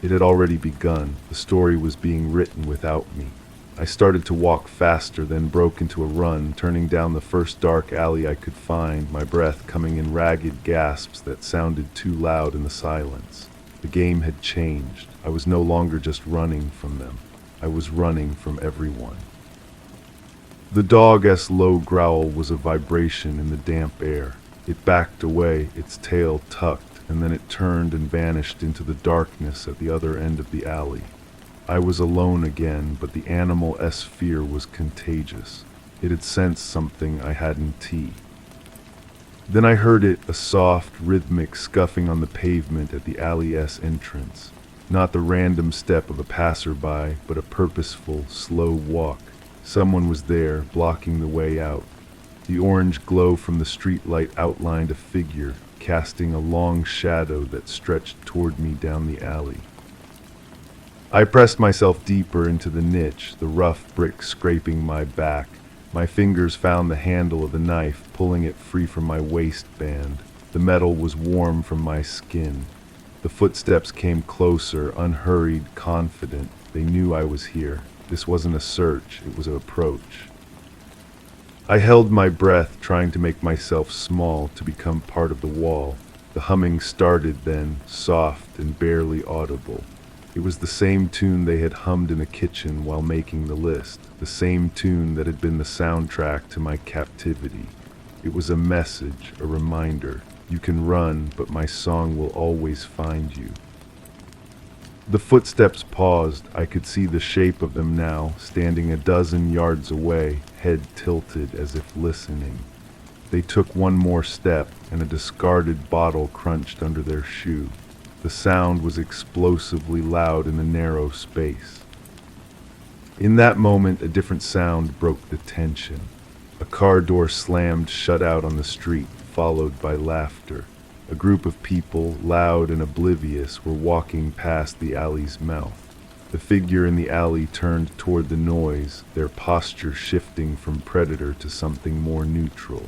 [SPEAKER 1] It had already begun. The story was being written without me. I started to walk faster, then broke into a run, turning down the first dark alley I could find, my breath coming in ragged gasps that sounded too loud in the silence. The game had changed. I was no longer just running from them. I was running from everyone. The dog's low growl was a vibration in the damp air. It backed away, its tail tucked, and then it turned and vanished into the darkness at the other end of the alley. I was alone again, but the animal's fear was contagious. It had sensed something I hadn't. Then I heard it, a soft, rhythmic scuffing on the pavement at the alley's entrance. Not the random step of a passerby, but a purposeful, slow walk. Someone was there, blocking the way out. The orange glow from the streetlight outlined a figure, casting a long shadow that stretched toward me down the alley. I pressed myself deeper into the niche, the rough brick scraping my back. My fingers found the handle of the knife, pulling it free from my waistband. The metal was warm from my skin. The footsteps came closer, unhurried, confident. They knew I was here. This wasn't a search, it was an approach. I held my breath, trying to make myself small, to become part of the wall. The humming started then, soft and barely audible. It was the same tune they had hummed in the kitchen while making the list, the same tune that had been the soundtrack to my captivity. It was a message, a reminder. You can run, but my song will always find you. The footsteps paused. I could see the shape of them now, standing a dozen yards away, head tilted as if listening. They took one more step, and a discarded bottle crunched under their shoe. The sound was explosively loud in the narrow space. In that moment, a different sound broke the tension. A car door slammed shut out on the street, followed by laughter. A group of people, loud and oblivious, were walking past the alley's mouth. The figure in the alley turned toward the noise, their posture shifting from predator to something more neutral.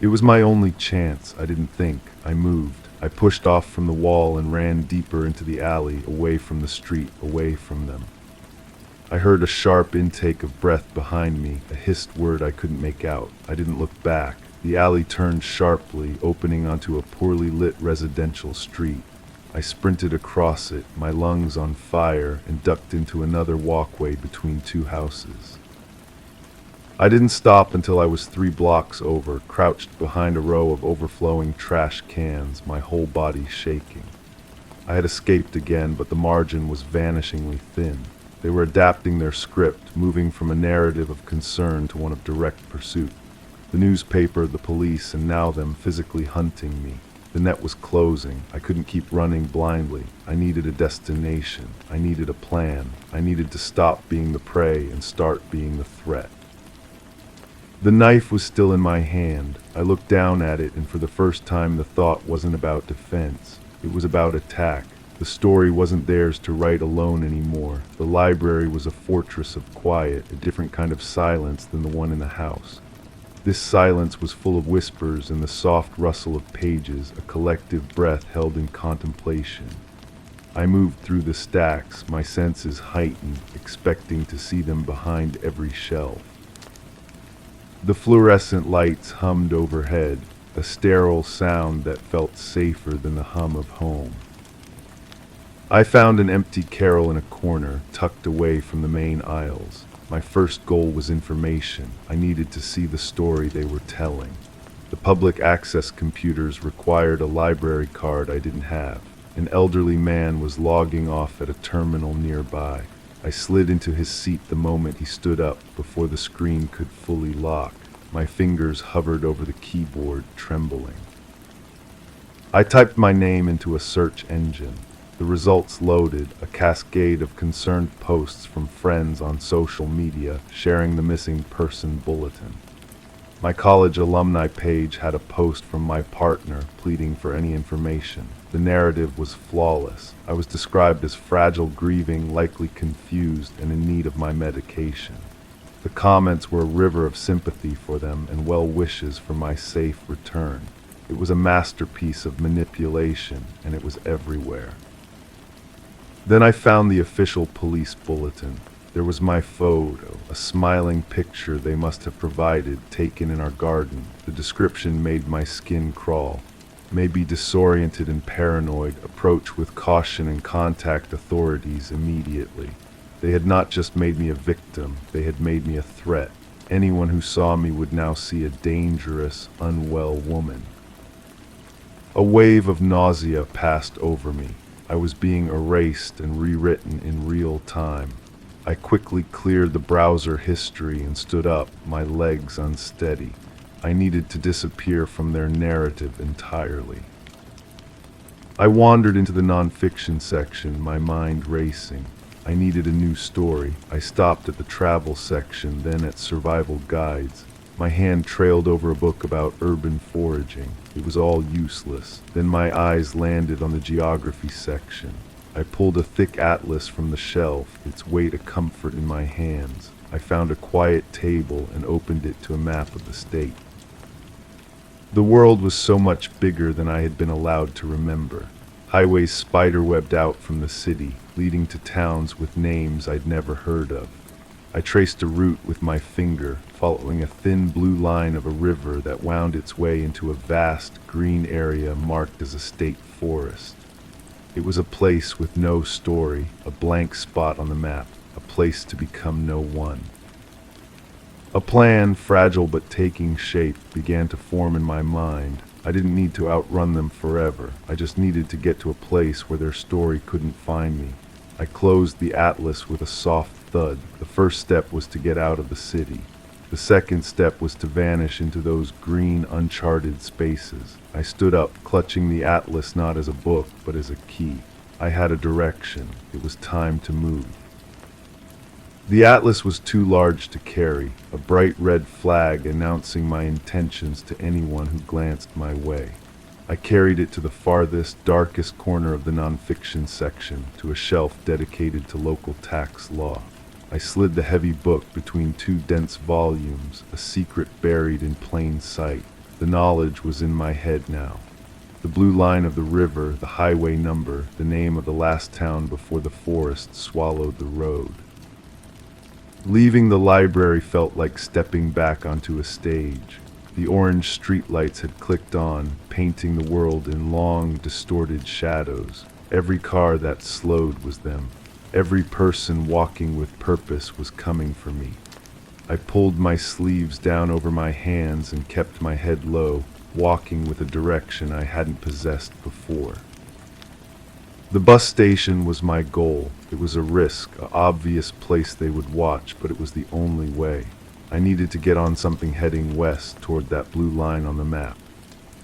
[SPEAKER 1] It was my only chance. I didn't think. I moved. I pushed off from the wall and ran deeper into the alley, away from the street, away from them. I heard a sharp intake of breath behind me, a hissed word I couldn't make out. I didn't look back. The alley turned sharply, opening onto a poorly lit residential street. I sprinted across it, my lungs on fire, and ducked into another walkway between two houses. I didn't stop until I was 3 blocks over, crouched behind a row of overflowing trash cans, my whole body shaking. I had escaped again, but the margin was vanishingly thin. They were adapting their script, moving from a narrative of concern to one of direct pursuit. The newspaper, the police, and now them physically hunting me. The net was closing. I couldn't keep running blindly. I needed a destination. I needed a plan. I needed to stop being the prey and start being the threat. The knife was still in my hand. I looked down at it, and for the first time the thought wasn't about defense. It was about attack. The story wasn't theirs to write alone anymore. The library was a fortress of quiet, a different kind of silence than the one in the house. This silence was full of whispers and the soft rustle of pages, a collective breath held in contemplation. I moved through the stacks, my senses heightened, expecting to see them behind every shelf. The fluorescent lights hummed overhead, a sterile sound that felt safer than the hum of home. I found an empty carrel in a corner, tucked away from the main aisles. My first goal was information. I needed to see the story they were telling. The public access computers required a library card I didn't have. An elderly man was logging off at a terminal nearby. I slid into his seat the moment he stood up, before the screen could fully lock. My fingers hovered over the keyboard, trembling. I typed my name into a search engine. The results loaded, a cascade of concerned posts from friends on social media sharing the missing person bulletin. My college alumni page had a post from my partner pleading for any information. The narrative was flawless. I was described as fragile, grieving, likely confused, and in need of my medication. The comments were a river of sympathy for them and well wishes for my safe return. It was a masterpiece of manipulation, and it was everywhere. Then I found the official police bulletin. There was my photo, a smiling picture they must have provided, taken in our garden. The description made my skin crawl. Maybe disoriented and paranoid, approach with caution and contact authorities immediately. They had not just made me a victim, they had made me a threat. Anyone who saw me would now see a dangerous, unwell woman. A wave of nausea passed over me. I was being erased and rewritten in real time. I quickly cleared the browser history and stood up, my legs unsteady. I needed to disappear from their narrative entirely. I wandered into the nonfiction section, my mind racing. I needed a new story. I stopped at the travel section, then at survival guides. My hand trailed over a book about urban foraging. It was all useless. Then my eyes landed on the geography section. I pulled a thick atlas from the shelf, its weight a comfort in my hands. I found a quiet table and opened it to a map of the state. The world was so much bigger than I had been allowed to remember. Highways spiderwebbed out from the city, leading to towns with names I'd never heard of. I traced a route with my finger, following a thin blue line of a river that wound its way into a vast green area marked as a state forest. It was a place with no story, a blank spot on the map, a place to become no one. A plan, fragile but taking shape, began to form in my mind. I didn't need to outrun them forever. I just needed to get to a place where their story couldn't find me. I closed the atlas with a soft thud. The first step was to get out of the city. The second step was to vanish into those green, uncharted spaces. I stood up, clutching the atlas not as a book, but as a key. I had a direction. It was time to move. The atlas was too large to carry, a bright red flag announcing my intentions to anyone who glanced my way. I carried it to the farthest, darkest corner of the nonfiction section, to a shelf dedicated to local tax law. I slid the heavy book between two dense volumes, a secret buried in plain sight. The knowledge was in my head now. The blue line of the river, the highway number, the name of the last town before the forest swallowed the road. Leaving the library felt like stepping back onto a stage. The orange streetlights had clicked on, painting the world in long, distorted shadows. Every car that slowed was them. Every person walking with purpose was coming for me. I pulled my sleeves down over my hands and kept my head low, walking with a direction I hadn't possessed before. The bus station was my goal. It was a risk, an obvious place they would watch, but it was the only way. I needed to get on something heading west toward that blue line on the map.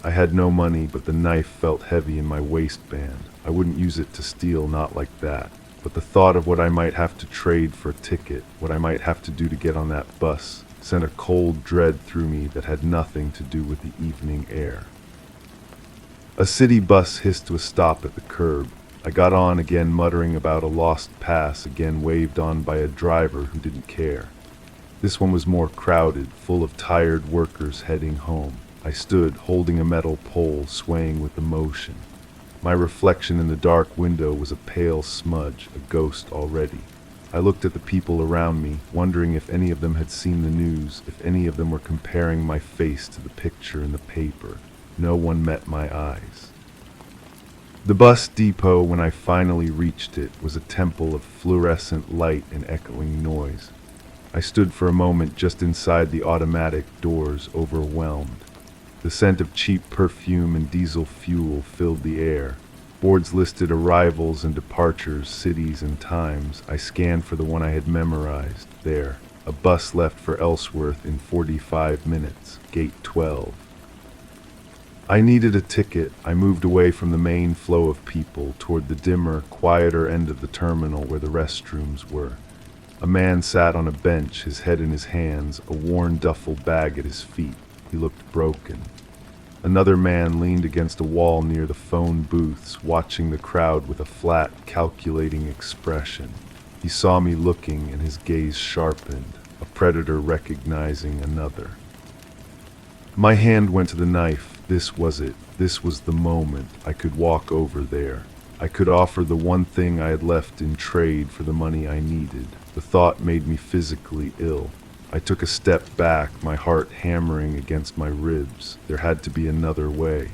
[SPEAKER 1] I had no money, but the knife felt heavy in my waistband. I wouldn't use it to steal, not like that. But the thought of what I might have to trade for a ticket, what I might have to do to get on that bus, sent a cold dread through me that had nothing to do with the evening air. A city bus hissed to a stop at the curb. I got on again, muttering about a lost pass, again waved on by a driver who didn't care. This one was more crowded, full of tired workers heading home. I stood, holding a metal pole, swaying with the motion. My reflection in the dark window was a pale smudge, a ghost already. I looked at the people around me, wondering if any of them had seen the news, if any of them were comparing my face to the picture in the paper. No one met my eyes. The bus depot, when I finally reached it, was a temple of fluorescent light and echoing noise. I stood for a moment just inside the automatic doors, overwhelmed. The scent of cheap perfume and diesel fuel filled the air. Boards listed arrivals and departures, cities and times. I scanned for the one I had memorized. There, a bus left for Ellsworth in 45 minutes, gate 12. I needed a ticket. I moved away from the main flow of people toward the dimmer, quieter end of the terminal where the restrooms were. A man sat on a bench, his head in his hands, a worn duffel bag at his feet. He looked broken. Another man leaned against a wall near the phone booths, watching the crowd with a flat, calculating expression. He saw me looking, and his gaze sharpened, a predator recognizing another. My hand went to the knife. This was it. This was the moment. I could walk over there. I could offer the one thing I had left in trade for the money I needed. The thought made me physically ill. I took a step back, my heart hammering against my ribs. There had to be another way.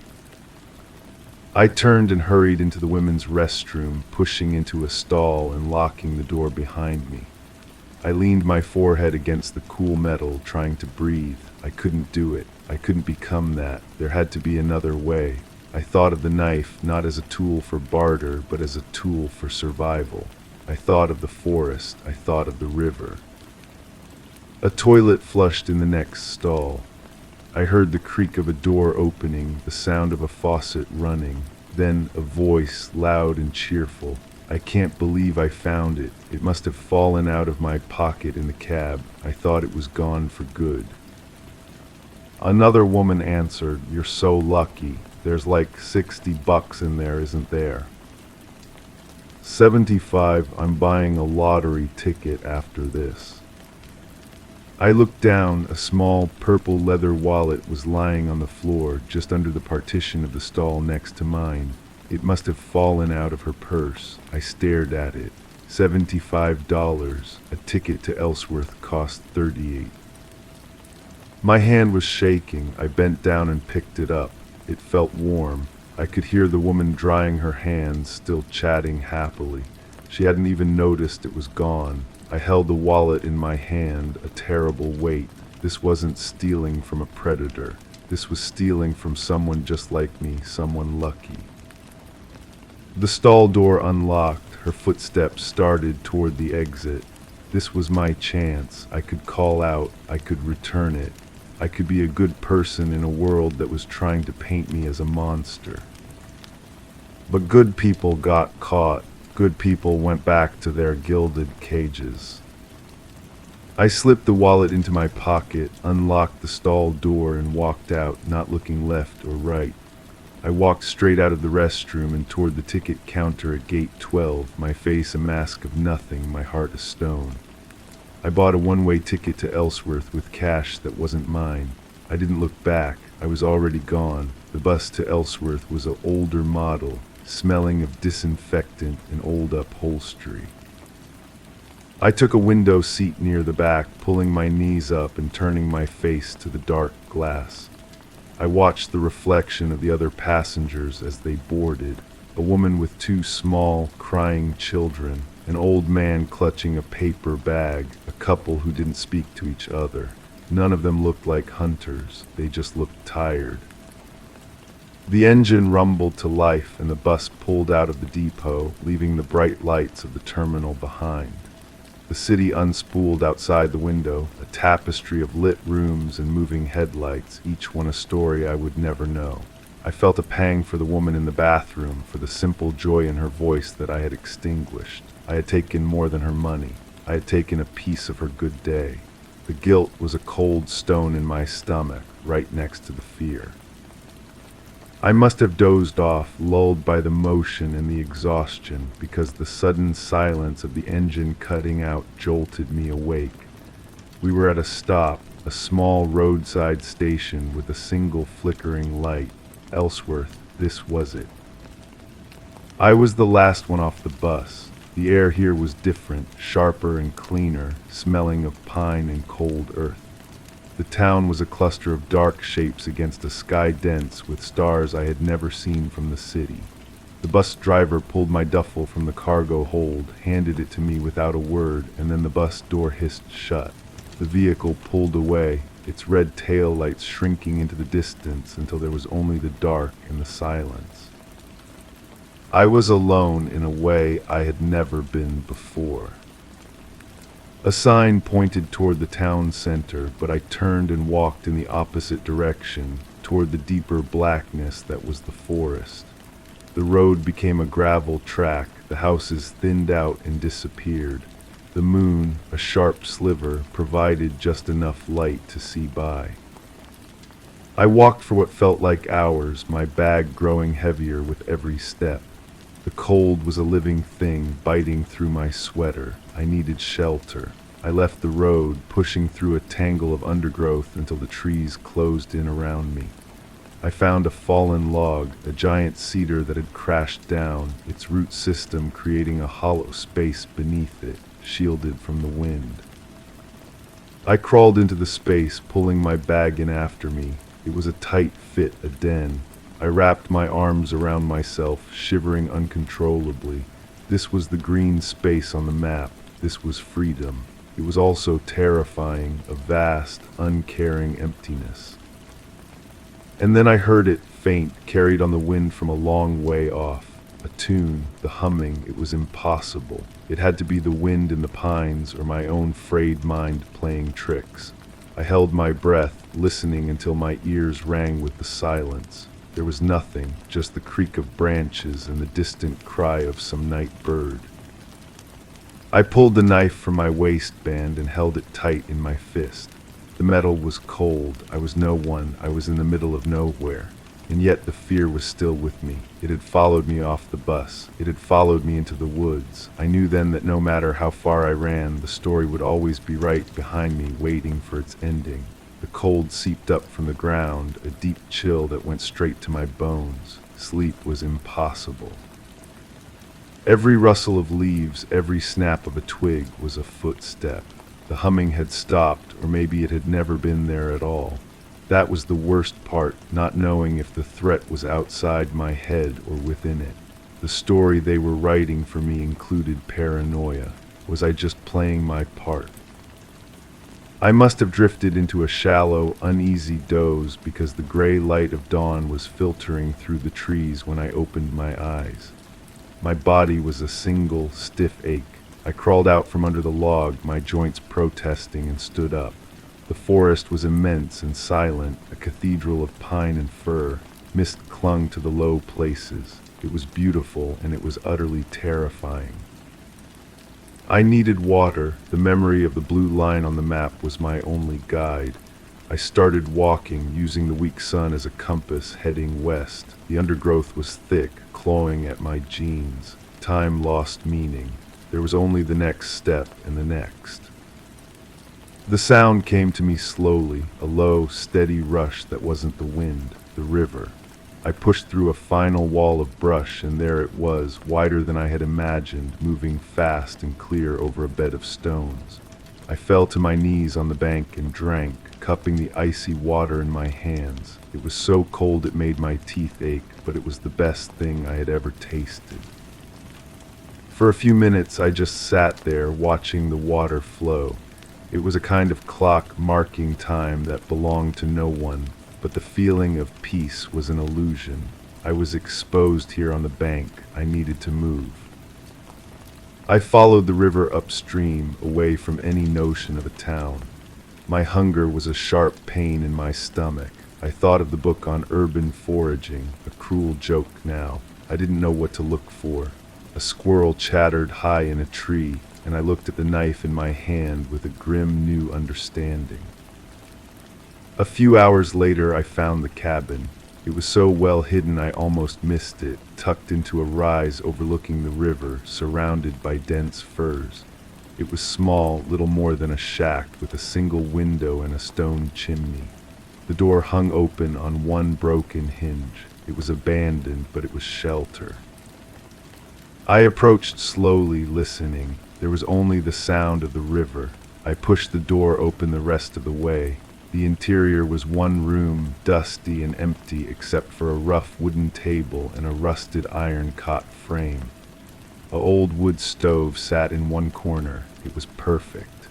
[SPEAKER 1] I turned and hurried into the women's restroom, pushing into a stall and locking the door behind me. I leaned my forehead against the cool metal, trying to breathe. I couldn't do it. I couldn't become that. There had to be another way. I thought of the knife not as a tool for barter, but as a tool for survival. I thought of the forest. I thought of the river. A toilet flushed in the next stall. I heard the creak of a door opening, the sound of a faucet running, then a voice, loud and cheerful. I can't believe I found it. It must have fallen out of my pocket in the cab. I thought it was gone for good. Another woman answered, "You're so lucky. There's like $60 in there, isn't there?" 75. I'm buying a lottery ticket after this. I looked down. A small purple leather wallet was lying on the floor just under the partition of the stall next to mine. It must have fallen out of her purse. I stared at it. $75. A ticket to Ellsworth cost $38. My hand was shaking. I bent down and picked it up. It felt warm. I could hear the woman drying her hands, still chatting happily. She hadn't even noticed it was gone. I held the wallet in my hand, a terrible weight. This wasn't stealing from a predator. This was stealing from someone just like me, someone lucky. The stall door unlocked. Her footsteps started toward the exit. This was my chance. I could call out. I could return it. I could be a good person in a world that was trying to paint me as a monster. But good people got caught. Good people went back to their gilded cages. I slipped the wallet into my pocket, unlocked the stall door, and walked out, not looking left or right. I walked straight out of the restroom and toward the ticket counter at gate 12, my face a mask of nothing, my heart a stone. I bought a one-way ticket to Ellsworth with cash that wasn't mine. I didn't look back. I was already gone. The bus to Ellsworth was an older model, smelling of disinfectant and old upholstery. I took a window seat near the back, pulling my knees up and turning my face to the dark glass. I watched the reflection of the other passengers as they boarded. A woman with two small, crying children, an old man clutching a paper bag, a couple who didn't speak to each other. None of them looked like hunters. They just looked tired. The engine rumbled to life and the bus pulled out of the depot, leaving the bright lights of the terminal behind. The city unspooled outside the window, a tapestry of lit rooms and moving headlights, each one a story I would never know. I felt a pang for the woman in the bathroom, for the simple joy in her voice that I had extinguished. I had taken more than her money. I had taken a piece of her good day. The guilt was a cold stone in my stomach, right next to the fear. I must have dozed off, lulled by the motion and the exhaustion, because the sudden silence of the engine cutting out jolted me awake. We were at a stop, a small roadside station with a single flickering light. Ellsworth, this was it. I was the last one off the bus. The air here was different, sharper and cleaner, smelling of pine and cold earth. The town was a cluster of dark shapes against a sky dense with stars I had never seen from the city. The bus driver pulled my duffel from the cargo hold, handed it to me without a word, and then the bus door hissed shut. The vehicle pulled away, its red tail lights shrinking into the distance until there was only the dark and the silence. I was alone in a way I had never been before. A sign pointed toward the town center, but I turned and walked in the opposite direction, toward the deeper blackness that was the forest. The road became a gravel track, the houses thinned out and disappeared. The moon, a sharp sliver, provided just enough light to see by. I walked for what felt like hours, my bag growing heavier with every step. The cold was a living thing, biting through my sweater. I needed shelter. I left the road, pushing through a tangle of undergrowth until the trees closed in around me. I found a fallen log, a giant cedar that had crashed down, its root system creating a hollow space beneath it, shielded from the wind. I crawled into the space, pulling my bag in after me. It was a tight fit, a den. I wrapped my arms around myself, shivering uncontrollably. This was the green space on the map. This was freedom. It was also terrifying, a vast, uncaring emptiness. And then I heard it, faint, carried on the wind from a long way off. A tune, the humming, it was impossible. It had to be the wind in the pines or my own frayed mind playing tricks. I held my breath, listening until my ears rang with the silence. There was nothing, just the creak of branches and the distant cry of some night bird. I pulled the knife from my waistband and held it tight in my fist. The metal was cold. I was no one. I was in the middle of nowhere. And yet the fear was still with me. It had followed me off the bus. It had followed me into the woods. I knew then that no matter how far I ran, the story would always be right behind me, waiting for its ending. The cold seeped up from the ground, a deep chill that went straight to my bones. sleep was impossible. Every rustle of leaves, every snap of a twig was a footstep. The humming had stopped, or maybe it had never been there at all. That was the worst part, not knowing if the threat was outside my head or within it. The story they were writing for me included paranoia. Was I just playing my part? I must have drifted into a shallow, uneasy doze because the gray light of dawn was filtering through the trees when I opened my eyes. My body was a single, stiff ache. I crawled out from under the log, my joints protesting, and stood up. The forest was immense and silent, a cathedral of pine and fir. Mist clung to the low places. It was beautiful, and it was utterly terrifying. I needed water. The memory of the blue line on the map was my only guide. I started walking, using the weak sun as a compass, heading west. The undergrowth was thick, clawing at my jeans. Time lost meaning. There was only the next step and the next. The sound came to me slowly, a low, steady rush that wasn't the wind, the river. I pushed through a final wall of brush, and there it was, wider than I had imagined, moving fast and clear over a bed of stones. I fell to my knees on the bank and drank, cupping the icy water in my hands. It was so cold it made my teeth ache, but it was the best thing I had ever tasted. For a few minutes I just sat there, watching the water flow. It was a kind of clock marking time that belonged to no one, but the feeling of peace was an illusion. I was exposed here on the bank. I needed to move. I followed the river upstream, away from any notion of a town. My hunger was a sharp pain in my stomach. I thought of the book on urban foraging, a cruel joke now. I didn't know what to look for. A squirrel chattered high in a tree, and I looked at the knife in my hand with a grim new understanding. A few hours later I found the cabin. It was so well hidden I almost missed it, tucked into a rise overlooking the river, surrounded by dense firs. It was small, little more than a shack, with a single window and a stone chimney. The door hung open on one broken hinge. It was abandoned, but it was shelter. I approached slowly, listening. There was only the sound of the river. I pushed the door open the rest of the way. The interior was one room, dusty and empty except for a rough wooden table and a rusted iron cot frame. An old wood stove sat in one corner. It was perfect.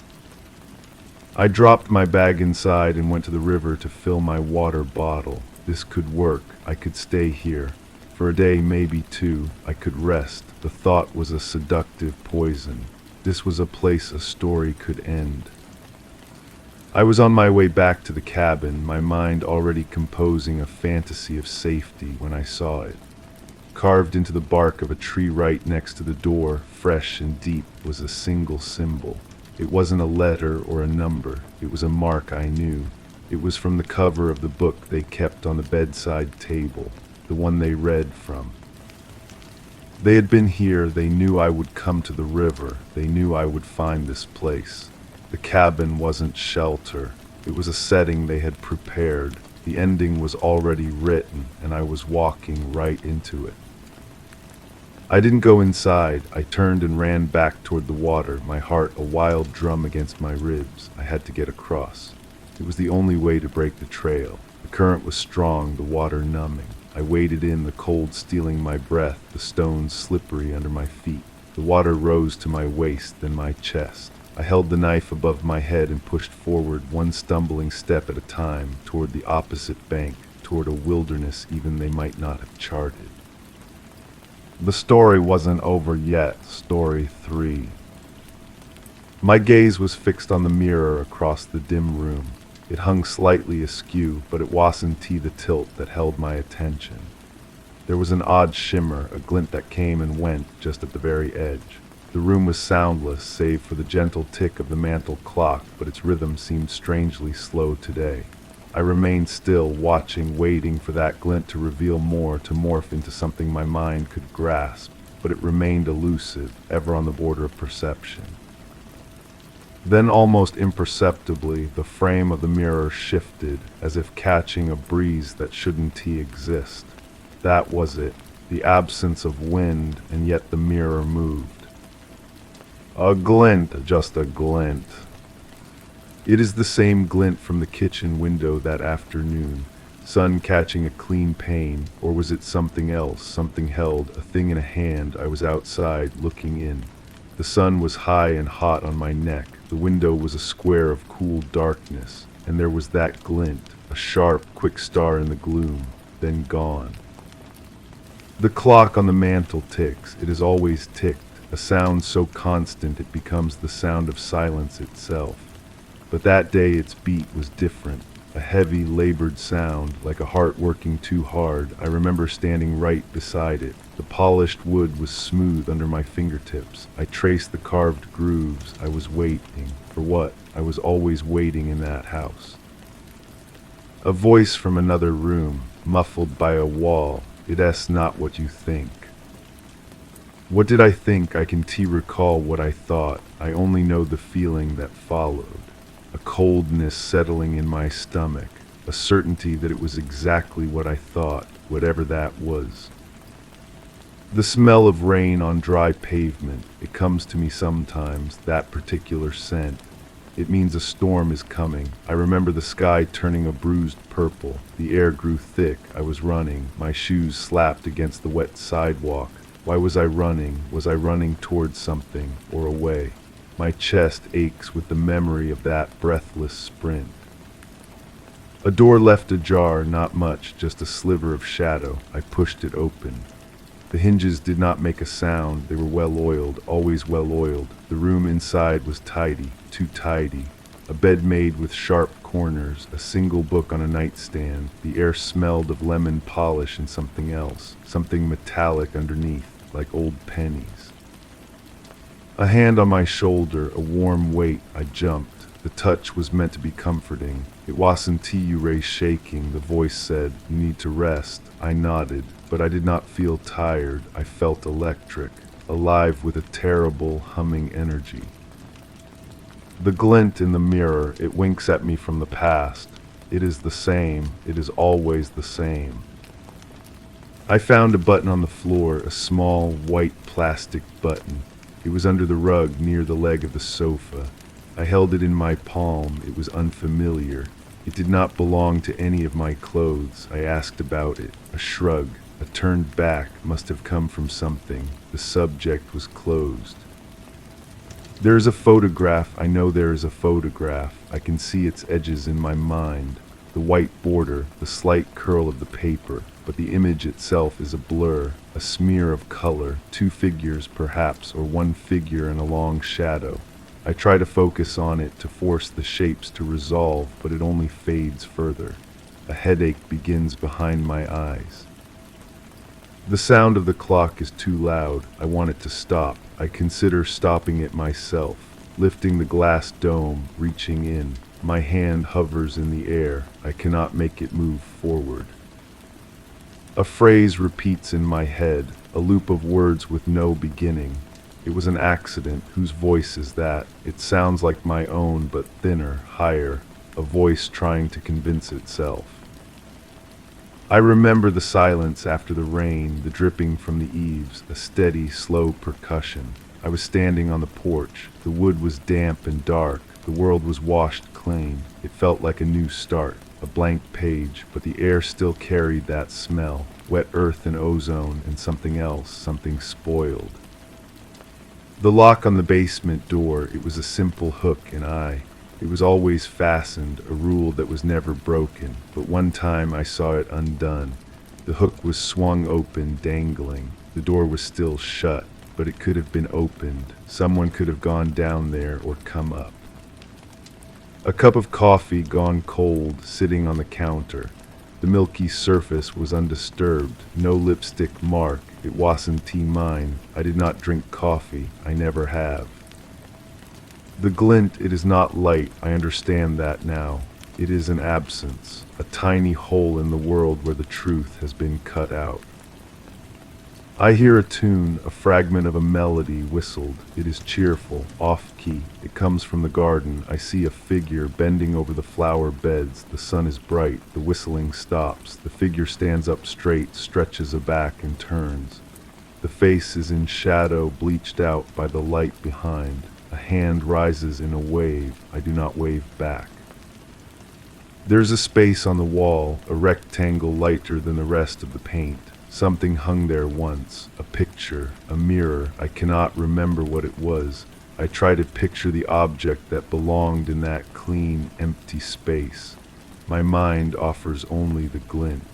[SPEAKER 1] I dropped my bag inside and went to the river to fill my water bottle. This could work. I could stay here. For a day, maybe two. I could rest. The thought was a seductive poison. This was a place a story could end. I was on my way back to the cabin, my mind already composing a fantasy of safety when I saw it. Carved into the bark of a tree right next to the door, fresh and deep, was a single symbol. It wasn't a letter or a number. It was a mark I knew. It was from the cover of the book they kept on the bedside table, the one they read from. They had been here. They knew I would come to the river. They knew I would find this place. The cabin wasn't shelter. It was a setting they had prepared. The ending was already written, and I was walking right into it. I didn't go inside. I turned and ran back toward the water, my heart a wild drum against my ribs. I had to get across. It was the only way to break the trail. The current was strong, the water numbing. I waded in, the cold stealing my breath, the stones slippery under my feet. The water rose to my waist, then my chest. I held the knife above my head and pushed forward, one stumbling step at a time, toward the opposite bank, toward a wilderness even they might not have charted. The story wasn't over yet. Story 3. My gaze was fixed on the mirror across the dim room. It hung slightly askew, but it wasn't the tilt that held my attention. There was an odd shimmer, a glint that came and went just at the very edge. The room was soundless, save for the gentle tick of the mantel clock, but its rhythm seemed strangely slow today. I remained still, watching, waiting for that glint to reveal more, to morph into something my mind could grasp, but it remained elusive, ever on the border of perception. Then, almost imperceptibly, the frame of the mirror shifted, as if catching a breeze that shouldn't exist. That was it. The absence of wind, and yet the mirror moved. A glint, just a glint. It is the same glint from the kitchen window that afternoon. Sun catching a clean pane, or was it something else, something held, a thing in a hand? I was outside, looking in. The sun was high and hot on my neck. The window was a square of cool darkness, and there was that glint, a sharp, quick star in the gloom, then gone. The clock on the mantel ticks. It has always ticked, a sound so constant it becomes the sound of silence itself. But that day its beat was different, a heavy, labored sound, like a heart working too hard. I remember standing right beside it. The polished wood was smooth under my fingertips. I traced the carved grooves. I was waiting. For what? I was always waiting in that house. A voice from another room, muffled by a wall. It's not what you think. What did I think? I can recall what I thought. I only know the feeling that followed. A coldness settling in my stomach, a certainty that it was exactly what I thought, whatever that was. The smell of rain on dry pavement, it comes to me sometimes, that particular scent. It means a storm is coming. I remember the sky turning a bruised purple. The air grew thick. I was running. My shoes slapped against the wet sidewalk. Why was I running? Was I running towards something or away? My chest aches with the memory of that breathless sprint. A door left ajar, not much, just a sliver of shadow. I pushed it open. The hinges did not make a sound. They were well-oiled, always well-oiled. The room inside was tidy, too tidy. A bed made with sharp corners, a single book on a nightstand. The air smelled of lemon polish and something else, something metallic underneath, like old pennies. A hand on my shoulder, a warm weight. I jumped. The touch was meant to be comforting. It wasn't you shaking. The voice said, "You need to rest." I nodded, but I did not feel tired. I felt electric, alive with a terrible, humming energy. The glint in the mirror, it winks at me from the past. It is the same. It is always the same. I found a button on the floor, a small, white plastic button. It was under the rug near the leg of the sofa. I held it in my palm. It was unfamiliar. It did not belong to any of my clothes. I asked about it. A shrug, a turned back must have come from something. The subject was closed. There is a photograph. I know there is a photograph. I can see its edges in my mind. The white border, the slight curl of the paper, but the image itself is a blur, a smear of color, two figures perhaps, or one figure in a long shadow. I try to focus on it to force the shapes to resolve, but it only fades further. A headache begins behind my eyes. The sound of the clock is too loud. I want it to stop. I consider stopping it myself, lifting the glass dome, reaching in. My hand hovers in the air. I cannot make it move forward. A phrase repeats in my head, a loop of words with no beginning. It was an accident. Whose voice is that? It sounds like my own, but thinner, higher, a voice trying to convince itself. I remember the silence after the rain, the dripping from the eaves, a steady, slow percussion. I was standing on the porch. The wood was damp and dark. The world was washed clean. It felt like a new start, a blank page, but the air still carried that smell, wet earth and ozone and something else, something spoiled. The lock on the basement door, it was a simple hook and eye. It was always fastened, a rule that was never broken, but one time I saw it undone. The hook was swung open, dangling. The door was still shut, but it could have been opened. Someone could have gone down there or come up. A cup of coffee gone cold, sitting on the counter. The milky surface was undisturbed, no lipstick mark. It wasn't mine. I did not drink coffee. I never have. The glint, it is not light. I understand that now. It is an absence, a tiny hole in the world where the truth has been cut out. I hear a tune, a fragment of a melody whistled. It is cheerful, off-key. It comes from the garden. I see a figure bending over the flower beds. The sun is bright. The whistling stops. The figure stands up straight, stretches a back, and turns. The face is in shadow, bleached out by the light behind. A hand rises in a wave. I do not wave back. There's a space on the wall, a rectangle lighter than the rest of the paint. Something hung there once, a picture, a mirror. I cannot remember what it was. I try to picture the object that belonged in that clean, empty space. My mind offers only the glint.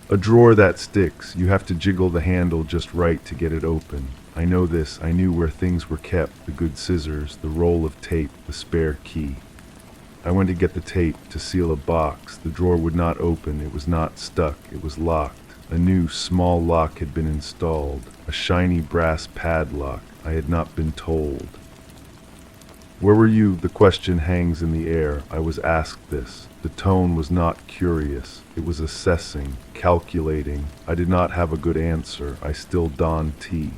[SPEAKER 1] A drawer that sticks. You have to jiggle the handle just right to get it open. I know this. I knew where things were kept, the good scissors, the roll of tape, the spare key. I went to get the tape to seal a box. The drawer would not open. It was not stuck. It was locked. A new, small lock had been installed, a shiny brass padlock. I had not been told. Where were you? The question hangs in the air. I was asked this. The tone was not curious. It was assessing, calculating. I did not have a good answer. I still donned tea.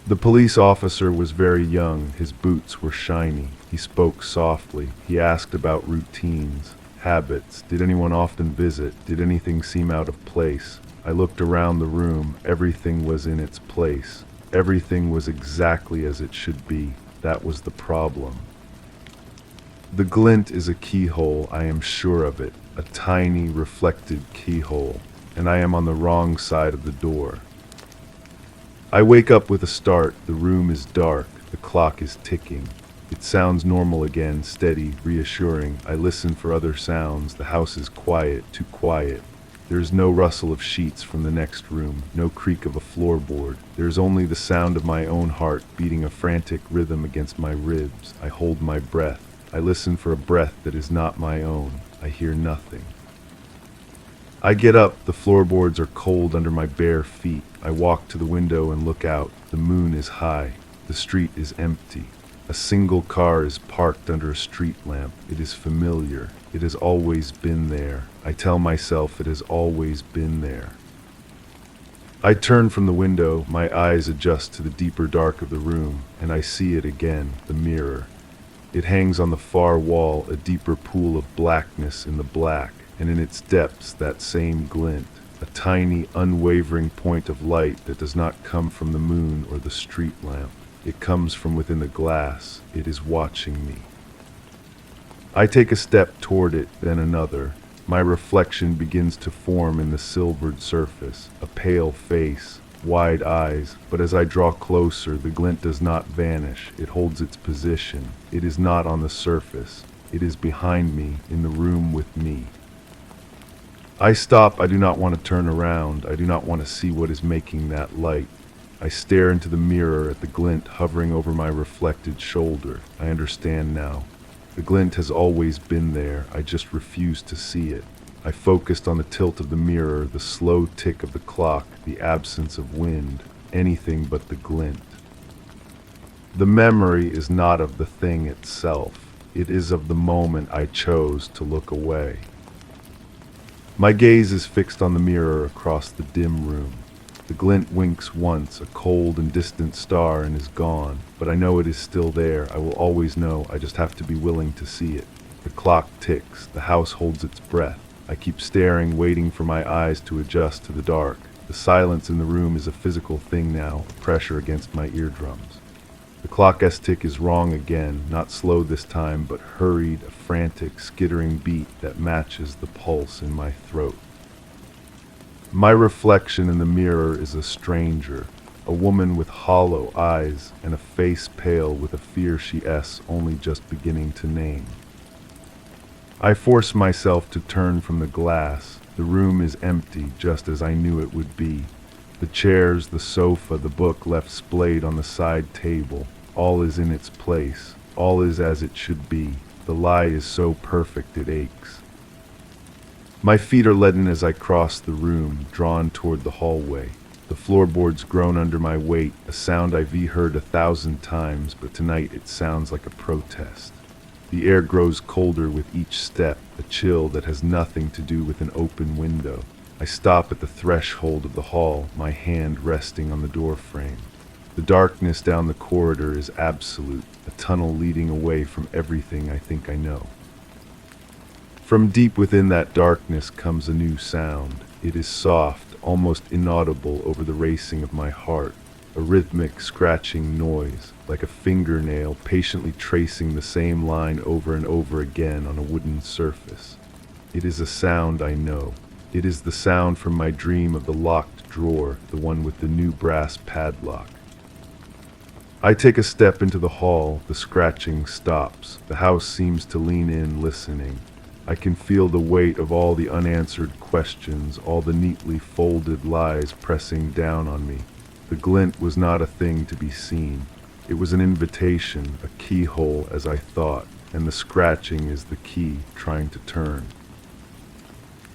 [SPEAKER 1] The police officer was very young. His boots were shiny. He spoke softly. He asked about routines. Habits. Did anyone often visit? Did anything seem out of place? I looked around the room. Everything was in its place. Everything was exactly as it should be. That was the problem. The glint is a keyhole, I am sure of it. A tiny, reflected keyhole. And I am on the wrong side of the door. I wake up with a start. The room is dark. The clock is ticking. It sounds normal again, steady, reassuring. I listen for other sounds. The house is quiet, too quiet. There is no rustle of sheets from the next room, no creak of a floorboard. There is only the sound of my own heart beating a frantic rhythm against my ribs. I hold my breath. I listen for a breath that is not my own. I hear nothing. I get up. The floorboards are cold under my bare feet. I walk to the window and look out. The moon is high. The street is empty. A single car is parked under a street lamp. It is familiar. It has always been there. I tell myself it has always been there. I turn from the window. My eyes adjust to the deeper dark of the room, and I see it again, the mirror. It hangs on the far wall, a deeper pool of blackness in the black, and in its depths that same glint, a tiny, unwavering point of light that does not come from the moon or the street lamp. It comes from within the glass. It is watching me. I take a step toward it, then another. My reflection begins to form in the silvered surface, a pale face, wide eyes, but as I draw closer, the glint does not vanish. It holds its position. It is not on the surface. It is behind me, in the room with me. I stop. I do not want to turn around. I do not want to see what is making that light. I stare into the mirror at the glint hovering over my reflected shoulder. I understand now. The glint has always been there. I just refuse to see it. I focused on the tilt of the mirror, the slow tick of the clock, the absence of wind, anything but the glint. The memory is not of the thing itself. It is of the moment I chose to look away. My gaze is fixed on the mirror across the dim room. The glint winks once, a cold and distant star, and is gone. But I know it is still there. I will always know. I just have to be willing to see it. The clock ticks. The house holds its breath. I keep staring, waiting for my eyes to adjust to the dark. The silence in the room is a physical thing now, a pressure against my eardrums. The clock's tick is wrong again, not slow this time, but hurried, a frantic, skittering beat that matches the pulse in my throat. My reflection in the mirror is a stranger, a woman with hollow eyes and a face pale with a fear she's only just beginning to name. I force myself to turn from the glass. The room is empty, just as I knew it would be. The chairs, the sofa, the book left splayed on the side table. All is in its place. All is as it should be. The lie is so perfect it aches. My feet are leaden as I cross the room, drawn toward the hallway. The floorboards groan under my weight, a sound I've heard 1,000 times, but tonight it sounds like a protest. The air grows colder with each step, a chill that has nothing to do with an open window. I stop at the threshold of the hall, my hand resting on the door frame. The darkness down the corridor is absolute, a tunnel leading away from everything I think I know. From deep within that darkness comes a new sound. It is soft, almost inaudible over the racing of my heart, a rhythmic scratching noise, like a fingernail patiently tracing the same line over and over again on a wooden surface. It is a sound I know. It is the sound from my dream of the locked drawer, the one with the new brass padlock. I take a step into the hall, the scratching stops. The house seems to lean in, listening. I can feel the weight of all the unanswered questions, all the neatly folded lies pressing down on me. The glint was not a thing to be seen. It was an invitation, a keyhole as I thought, and the scratching is the key trying to turn.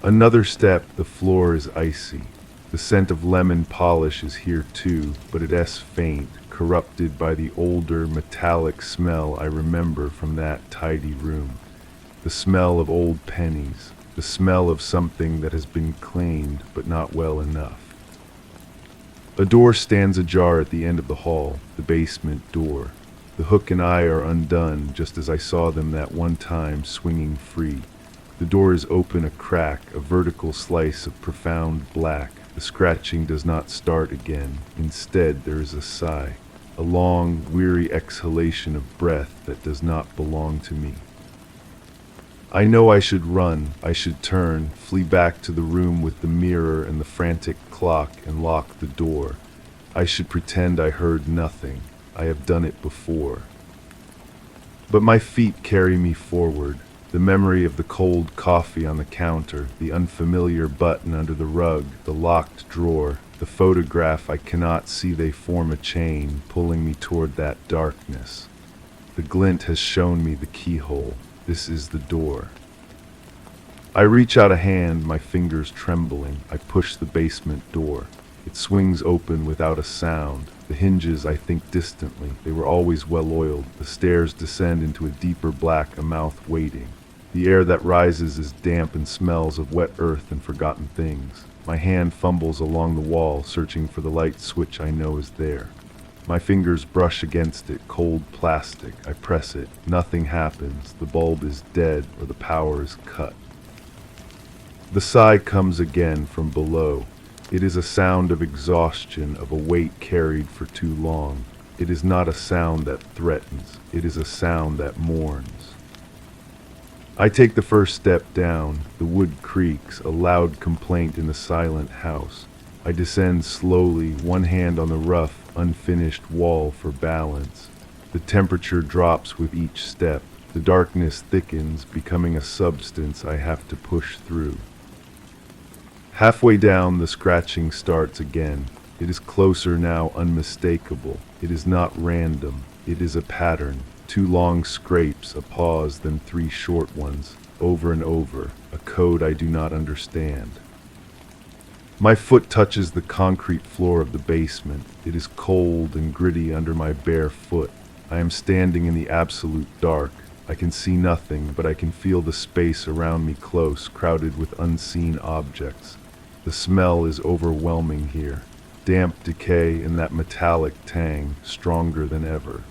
[SPEAKER 1] Another step, the floor is icy. The scent of lemon polish is here too, but it is faint, corrupted by the older metallic smell I remember from that tidy room. The smell of old pennies, the smell of something that has been cleaned but not well enough. A door stands ajar at the end of the hall, the basement door. The hook and eye are undone just as I saw them that one time swinging free. The door is open a crack, a vertical slice of profound black. The scratching does not start again. Instead, there is a sigh, a long, weary exhalation of breath that does not belong to me. I know I should run, I should turn, flee back to the room with the mirror and the frantic clock and lock the door. I should pretend I heard nothing. I have done it before. But my feet carry me forward. The memory of the cold coffee on the counter, the unfamiliar button under the rug, the locked drawer, the photograph I cannot see, they form a chain, pulling me toward that darkness. The glint has shown me the keyhole. This is the door. I reach out a hand, my fingers trembling. I push the basement door. It swings open without a sound. The hinges I think distantly. They were always well oiled. The stairs descend into a deeper black, a mouth waiting. The air that rises is damp and smells of wet earth and forgotten things. My hand fumbles along the wall, searching for the light switch I know is there. My fingers brush against it, cold plastic. I press it. Nothing happens. The bulb is dead or the power is cut. The sigh comes again from below. It is a sound of exhaustion, of a weight carried for too long. It is not a sound that threatens. It is a sound that mourns. I take the first step down. The wood creaks, a loud complaint in the silent house. I descend slowly, one hand on the rough, unfinished wall for balance. The temperature drops with each step. The darkness thickens, becoming a substance I have to push through. Halfway down, the scratching starts again. It is closer now, unmistakable. It is not random. It is a pattern. 2 long scrapes, a pause, then 3 short ones, over and over, a code I do not understand. My foot touches the concrete floor of the basement. It is cold and gritty under my bare foot. I am standing in the absolute dark. I can see nothing, but I can feel the space around me close, crowded with unseen objects. The smell is overwhelming here. Damp decay and that metallic tang, stronger than ever.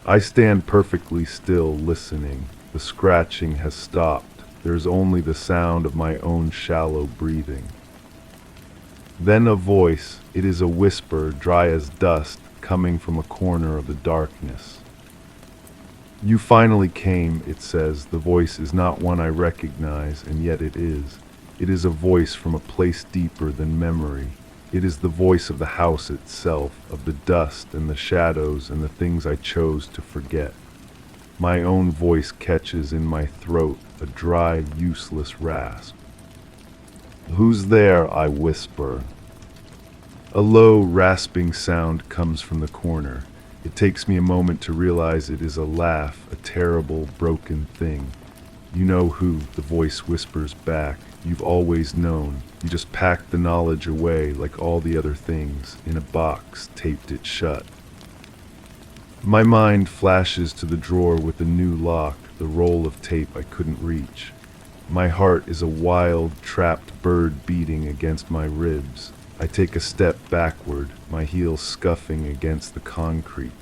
[SPEAKER 1] I stand perfectly still, listening. The scratching has stopped. There is only the sound of my own shallow breathing. Then a voice. It is a whisper, dry as dust, coming from a corner of the darkness. "You finally came," it says. The voice is not one I recognize, and yet it is. It is a voice from a place deeper than memory. It is the voice of the house itself, of the dust and the shadows and the things I chose to forget. My own voice catches in my throat, a dry, useless rasp. "Who's there?" I whisper. A low, rasping sound comes from the corner. It takes me a moment to realize it is a laugh, a terrible, broken thing. "You know who," the voice whispers back. "You've always known. You just packed the knowledge away like all the other things, in a box, taped it shut." My mind flashes to the drawer with the new lock, the roll of tape I couldn't reach. My heart is a wild, trapped bird beating against my ribs. I take a step backward, my heels scuffing against the concrete.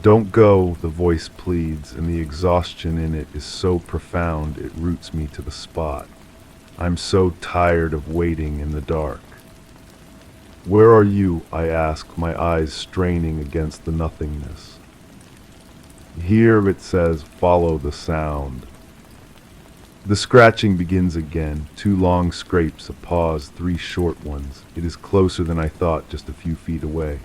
[SPEAKER 1] Don't go, the voice pleads, and the exhaustion in it is so profound it roots me to the spot. I'm so tired of waiting in the dark. Where are you? I ask, my eyes straining against the nothingness. Here, it says, follow the sound. The scratching begins again, 2 long scrapes, a pause, 3 short ones. It is closer than I thought, just a few feet away.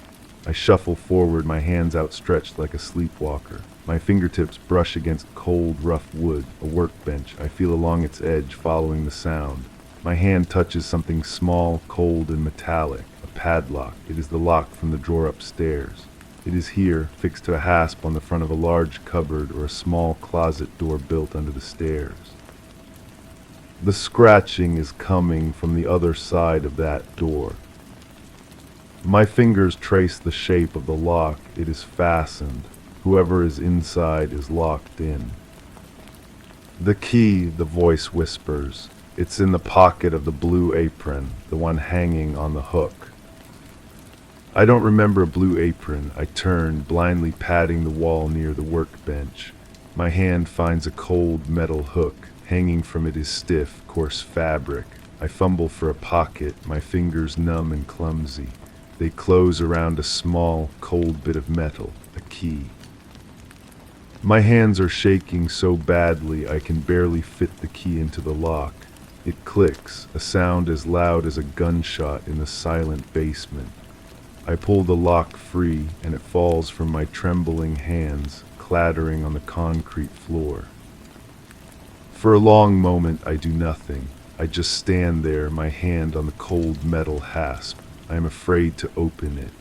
[SPEAKER 1] I shuffle forward, my hands outstretched like a sleepwalker. My fingertips brush against cold, rough wood, a workbench. I feel along its edge, following the sound. My hand touches something small, cold, and metallic, a padlock. It is the lock from the drawer upstairs. It is here, fixed to a hasp on the front of a large cupboard or a small closet door built under the stairs. The scratching is coming from the other side of that door. My fingers trace the shape of the lock. It is fastened. Whoever is inside is locked in. The key, the voice whispers. It's in the pocket of the blue apron, the one hanging on the hook. I don't remember a blue apron. I turn, blindly patting the wall near the workbench. My hand finds a cold metal hook. Hanging from it is stiff, coarse fabric. I fumble for a pocket, my fingers numb and clumsy. They close around a small, cold bit of metal, a key. My hands are shaking so badly I can barely fit the key into the lock. It clicks, a sound as loud as a gunshot in the silent basement. I pull the lock free, and it falls from my trembling hands, clattering on the concrete floor. For a long moment I do nothing. I just stand there, my hand on the cold metal hasp. I am afraid to open it.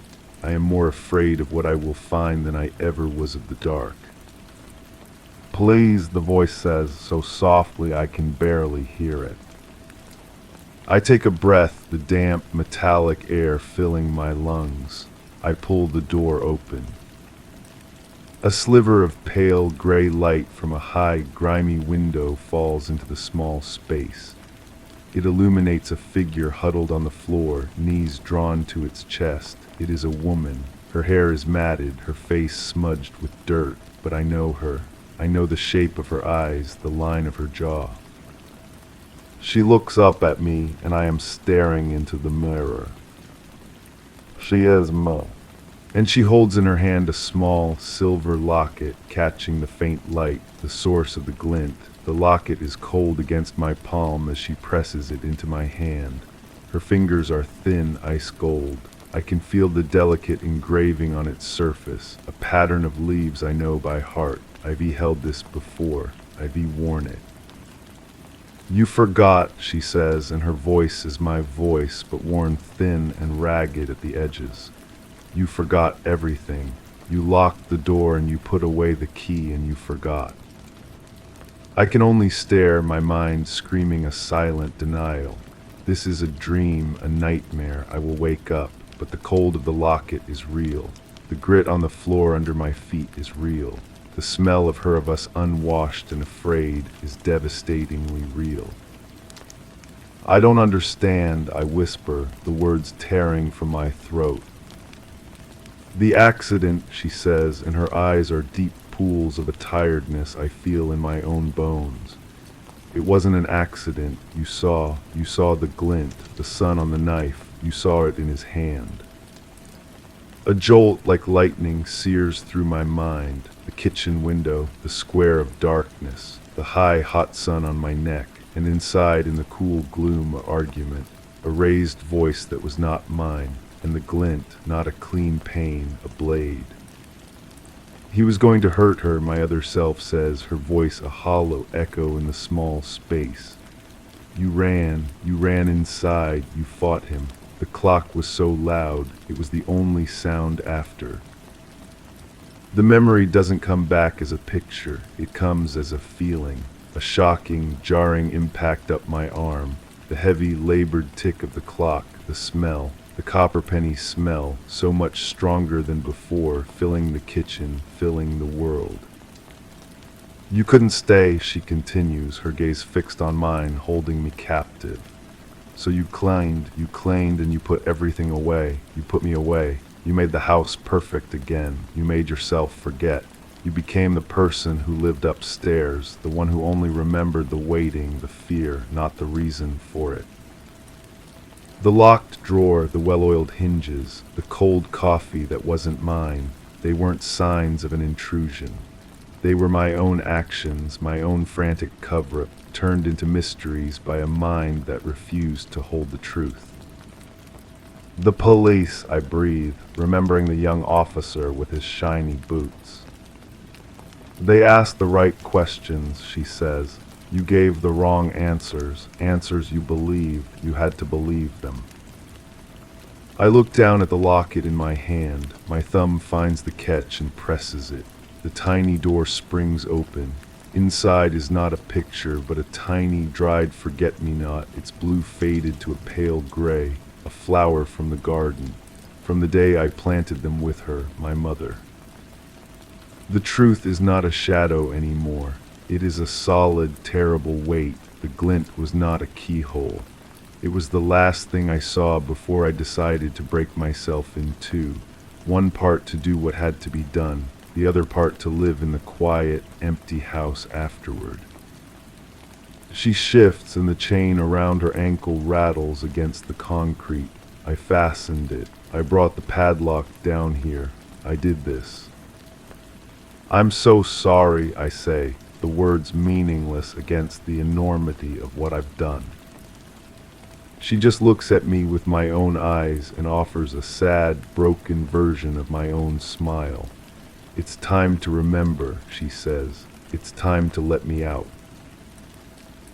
[SPEAKER 1] I am more afraid of what I will find than I ever was of the dark. Please, the voice says, so softly I can barely hear it. I take a breath, the damp, metallic air filling my lungs. I pull the door open. A sliver of pale gray light from a high, grimy window falls into the small space. It illuminates a figure huddled on the floor, knees drawn to its chest. It is a woman. Her hair is matted, her face smudged with dirt, but I know her. I know the shape of her eyes, the line of her jaw. She looks up at me, and I am staring into the mirror. She is Ma. And she holds in her hand a small silver locket, catching the faint light, the source of the glint. The locket is cold against my palm as she presses it into my hand. Her fingers are thin ice gold. I can feel the delicate engraving on its surface, a pattern of leaves I know by heart. I've beheld this before. I've worn it. You forgot, she says, and her voice is my voice, but worn thin and ragged at the edges. You forgot everything. You locked the door and you put away the key and you forgot. I can only stare, my mind screaming a silent denial. This is a dream, a nightmare. I will wake up, but the cold of the locket is real. The grit on the floor under my feet is real. The smell of her of us unwashed and afraid is devastatingly real. I don't understand, I whisper, the words tearing from my throat. The accident, she says, and her eyes are deep pools of a tiredness I feel in my own bones. It wasn't an accident. You saw the glint, the sun on the knife. You saw it in his hand. A jolt like lightning sears through my mind. The kitchen window, the square of darkness, the high, hot sun on my neck, and inside in the cool gloom an argument, a raised voice that was not mine, and the glint, not a clean pane, a blade. He was going to hurt her, my other self says, her voice a hollow echo in the small space. You ran inside, you fought him. The clock was so loud, it was the only sound after. The memory doesn't come back as a picture, it comes as a feeling, a shocking, jarring impact up my arm, the heavy, labored tick of the clock, the smell, the copper penny smell, so much stronger than before, filling the kitchen, filling the world. You couldn't stay, she continues, her gaze fixed on mine, holding me captive. So you claimed, and you put everything away. You put me away. You made the house perfect again. You made yourself forget. You became the person who lived upstairs, the one who only remembered the waiting, the fear, not the reason for it. The locked drawer, the well-oiled hinges, the cold coffee that wasn't mine, they weren't signs of an intrusion. They were my own actions, my own frantic cover-up, turned into mysteries by a mind that refused to hold the truth. The police, I breathe, remembering the young officer with his shiny boots. They asked the right questions, she says. You gave the wrong answers, answers you believed. You had to believe them. I look down at the locket in my hand. My thumb finds the catch and presses it. The tiny door springs open. Inside is not a picture, but a tiny, dried forget-me-not, its blue faded to a pale gray, a flower from the garden, from the day I planted them with her, my mother. The truth is not a shadow anymore. It is a solid, terrible weight. The glint was not a keyhole. It was the last thing I saw before I decided to break myself in two, one part to do what had to be done, the other part to live in the quiet, empty house afterward. She shifts and the chain around her ankle rattles against the concrete. I fastened it. I brought the padlock down here. I did this. I'm so sorry, I say, the words meaningless against the enormity of what I've done. She just looks at me with my own eyes and offers a sad, broken version of my own smile. It's time to remember, she says. It's time to let me out.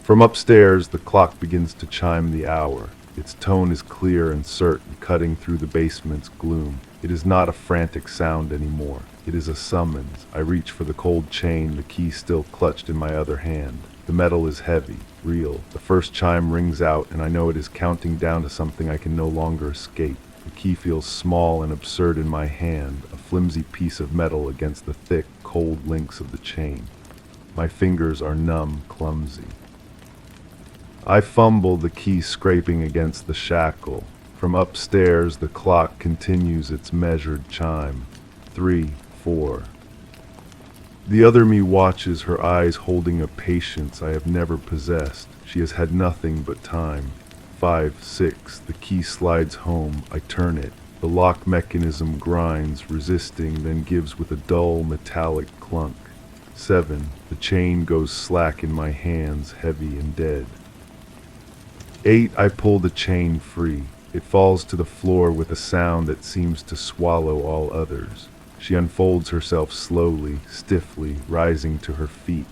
[SPEAKER 1] From upstairs, the clock begins to chime the hour. Its tone is clear and certain, cutting through the basement's gloom. It is not a frantic sound anymore. It is a summons. I reach for the cold chain, the key still clutched in my other hand. The metal is heavy, real. The first chime rings out, and I know it is counting down to something I can no longer escape. The key feels small and absurd in my hand, a flimsy piece of metal against the thick, cold links of the chain. My fingers are numb, clumsy. I fumble, the key scraping against the shackle. From upstairs, the clock continues its measured chime. 3, 4. The other me watches, her eyes holding a patience I have never possessed. She has had nothing but time. 5, 6. The key slides home. I turn it. The lock mechanism grinds, resisting, then gives with a dull, metallic clunk. 7. The chain goes slack in my hands, heavy and dead. 8. I pull the chain free. It falls to the floor with a sound that seems to swallow all others. She unfolds herself slowly, stiffly, rising to her feet.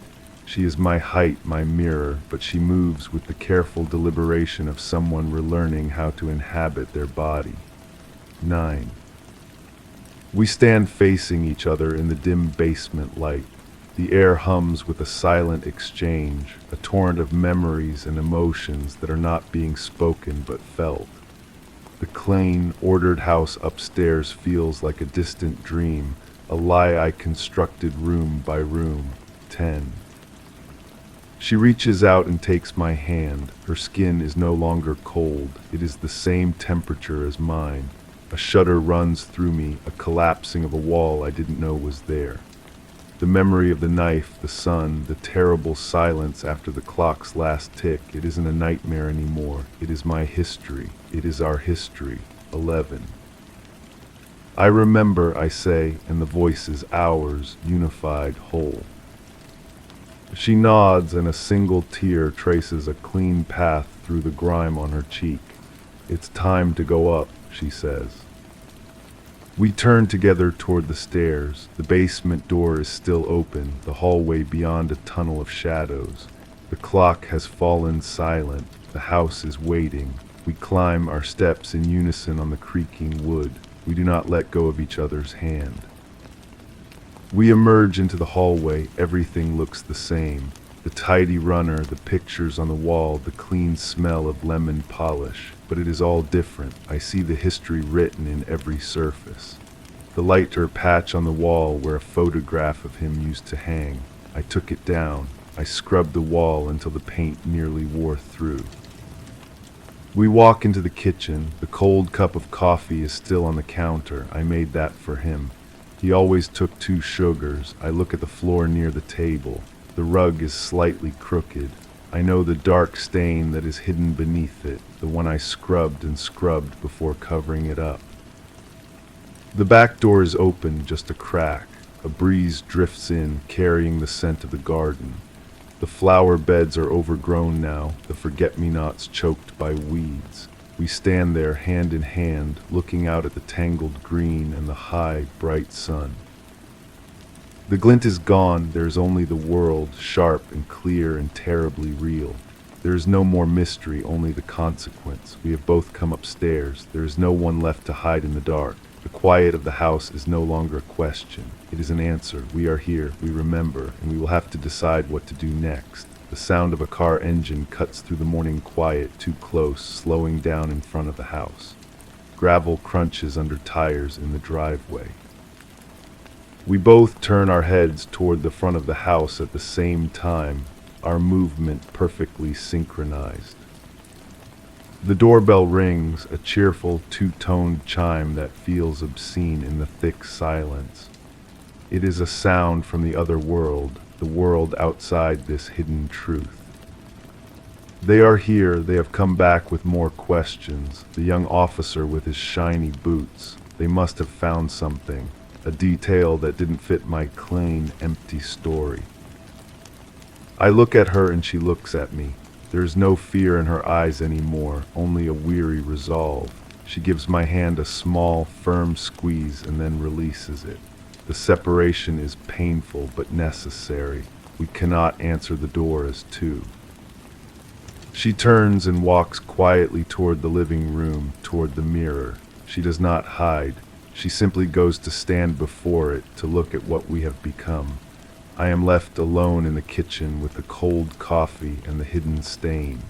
[SPEAKER 1] She is my height, my mirror, but she moves with the careful deliberation of someone relearning how to inhabit their body. 9. We stand facing each other in the dim basement light. The air hums with a silent exchange, a torrent of memories and emotions that are not being spoken but felt. The clean, ordered house upstairs feels like a distant dream, a lie I constructed room by room. 10. She reaches out and takes my hand. Her skin is no longer cold. It is the same temperature as mine. A shudder runs through me, a collapsing of a wall I didn't know was there. The memory of the knife, the sun, the terrible silence after the clock's last tick. It isn't a nightmare anymore. It is my history. It is our history. 11. I remember, I say, and the voice is ours, unified, whole. She nods, and a single tear traces a clean path through the grime on her cheek. It's time to go up, she says. We turn together toward the stairs. The basement door is still open, the hallway beyond a tunnel of shadows. The clock has fallen silent. The house is waiting. We climb our steps in unison on the creaking wood. We do not let go of each other's hand. We emerge into the hallway. Everything looks the same. The tidy runner, the pictures on the wall, the clean smell of lemon polish. But it is all different. I see the history written in every surface. The lighter patch on the wall where a photograph of him used to hang. I took it down. I scrubbed the wall until the paint nearly wore through. We walk into the kitchen. The cold cup of coffee is still on the counter. I made that for him. He always took 2 sugars. I look at the floor near the table. The rug is slightly crooked. I know the dark stain that is hidden beneath it, the one I scrubbed and scrubbed before covering it up. The back door is open, just a crack. A breeze drifts in, carrying the scent of the garden. The flower beds are overgrown now, the forget-me-nots choked by weeds. We stand there hand in hand, looking out at the tangled green and the high, bright sun. The glint is gone. There is only the world, sharp and clear and terribly real. There is no more mystery, only the consequence. We have both come upstairs. There is no one left to hide in the dark. The quiet of the house is no longer a question. It is an answer. We are here, we remember, and we will have to decide what to do next. The sound of a car engine cuts through the morning quiet, too close, slowing down in front of the house. Gravel crunches under tires in the driveway. We both turn our heads toward the front of the house at the same time, our movement perfectly synchronized. The doorbell rings, a cheerful, 2-toned chime that feels obscene in the thick silence. It is a sound from the other world, the world outside this hidden truth. They are here. They have come back with more questions. The young officer with his shiny boots. They must have found something. A detail that didn't fit my clean, empty story. I look at her and she looks at me. There is no fear in her eyes anymore, only a weary resolve. She gives my hand a small, firm squeeze and then releases it. The separation is painful but necessary. We cannot answer the door as two. She turns and walks quietly toward the living room, toward the mirror. She does not hide. She simply goes to stand before it, to look at what we have become. I am left alone in the kitchen with the cold coffee and the hidden stain.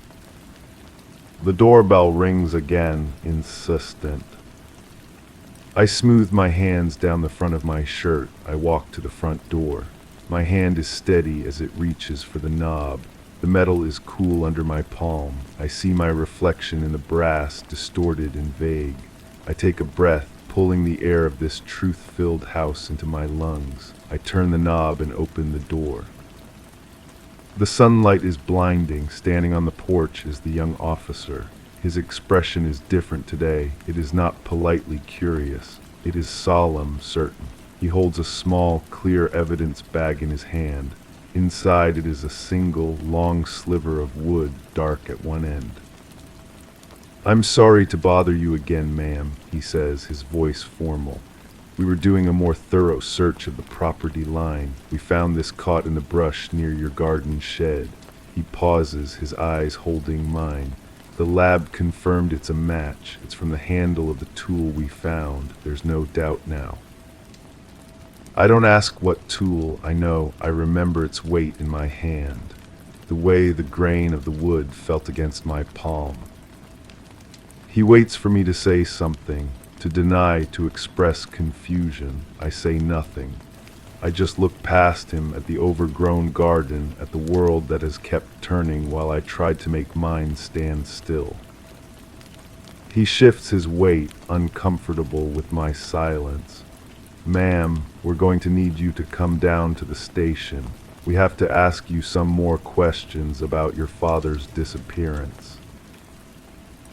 [SPEAKER 1] The doorbell rings again, insistent. I smooth my hands down the front of my shirt. I walk to the front door. My hand is steady as it reaches for the knob. The metal is cool under my palm. I see my reflection in the brass, distorted and vague. I take a breath, pulling the air of this truth-filled house into my lungs. I turn the knob and open the door. The sunlight is blinding. Standing on the porch is the young officer. His expression is different today. It is not politely curious. It is solemn, certain. He holds a small, clear evidence bag in his hand. Inside it is a single, long sliver of wood, dark at one end. "I'm sorry to bother you again, ma'am," he says, his voice formal. "We were doing a more thorough search of the property line. We found this caught in the brush near your garden shed." He pauses, his eyes holding mine. "The lab confirmed it's a match. It's from the handle of the tool we found. There's no doubt now." I don't ask what tool. I know. I remember its weight in my hand, the way the grain of the wood felt against my palm. He waits for me to say something, to deny, to express confusion. I say nothing. I just look past him at the overgrown garden, at the world that has kept turning while I tried to make mine stand still. He shifts his weight, uncomfortable with my silence. "Ma'am, we're going to need you to come down to the station. We have to ask you some more questions about your father's disappearance."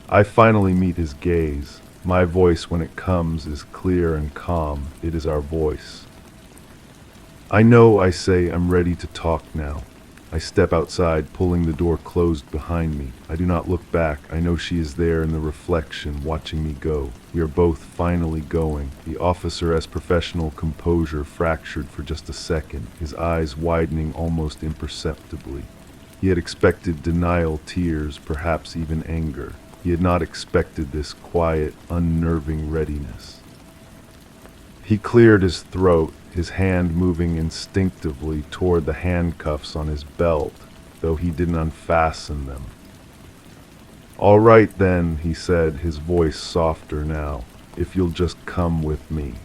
[SPEAKER 1] I finally meet his gaze. My voice, when it comes, is clear and calm. It is our voice. "I know," I say. "I'm ready to talk now." I step outside, pulling the door closed behind me. I do not look back. I know she is there in the reflection, watching me go. We are both finally going. The officer, as professional composure, fractured for just a second, his eyes widening almost imperceptibly. He had expected denial, tears, perhaps even anger. He had not expected this quiet, unnerving readiness. He cleared his throat, his hand moving instinctively toward the handcuffs on his belt, though he didn't unfasten them. "All right then," he said, his voice softer now, "if you'll just come with me."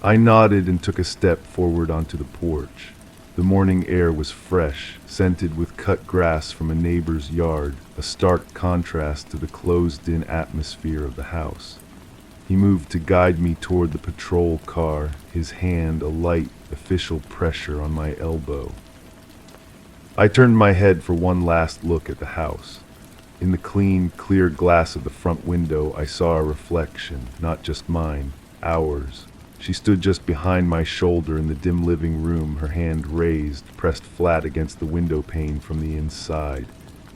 [SPEAKER 1] I nodded and took a step forward onto the porch. The morning air was fresh, scented with cut grass from a neighbor's yard, a stark contrast to the closed-in atmosphere of the house. He moved to guide me toward the patrol car, his hand a light, official pressure on my elbow. I turned my head for one last look at the house. In the clean, clear glass of the front window, I saw a reflection, not just mine, ours. She stood just behind my shoulder in the dim living room, her hand raised, pressed flat against the window pane from the inside.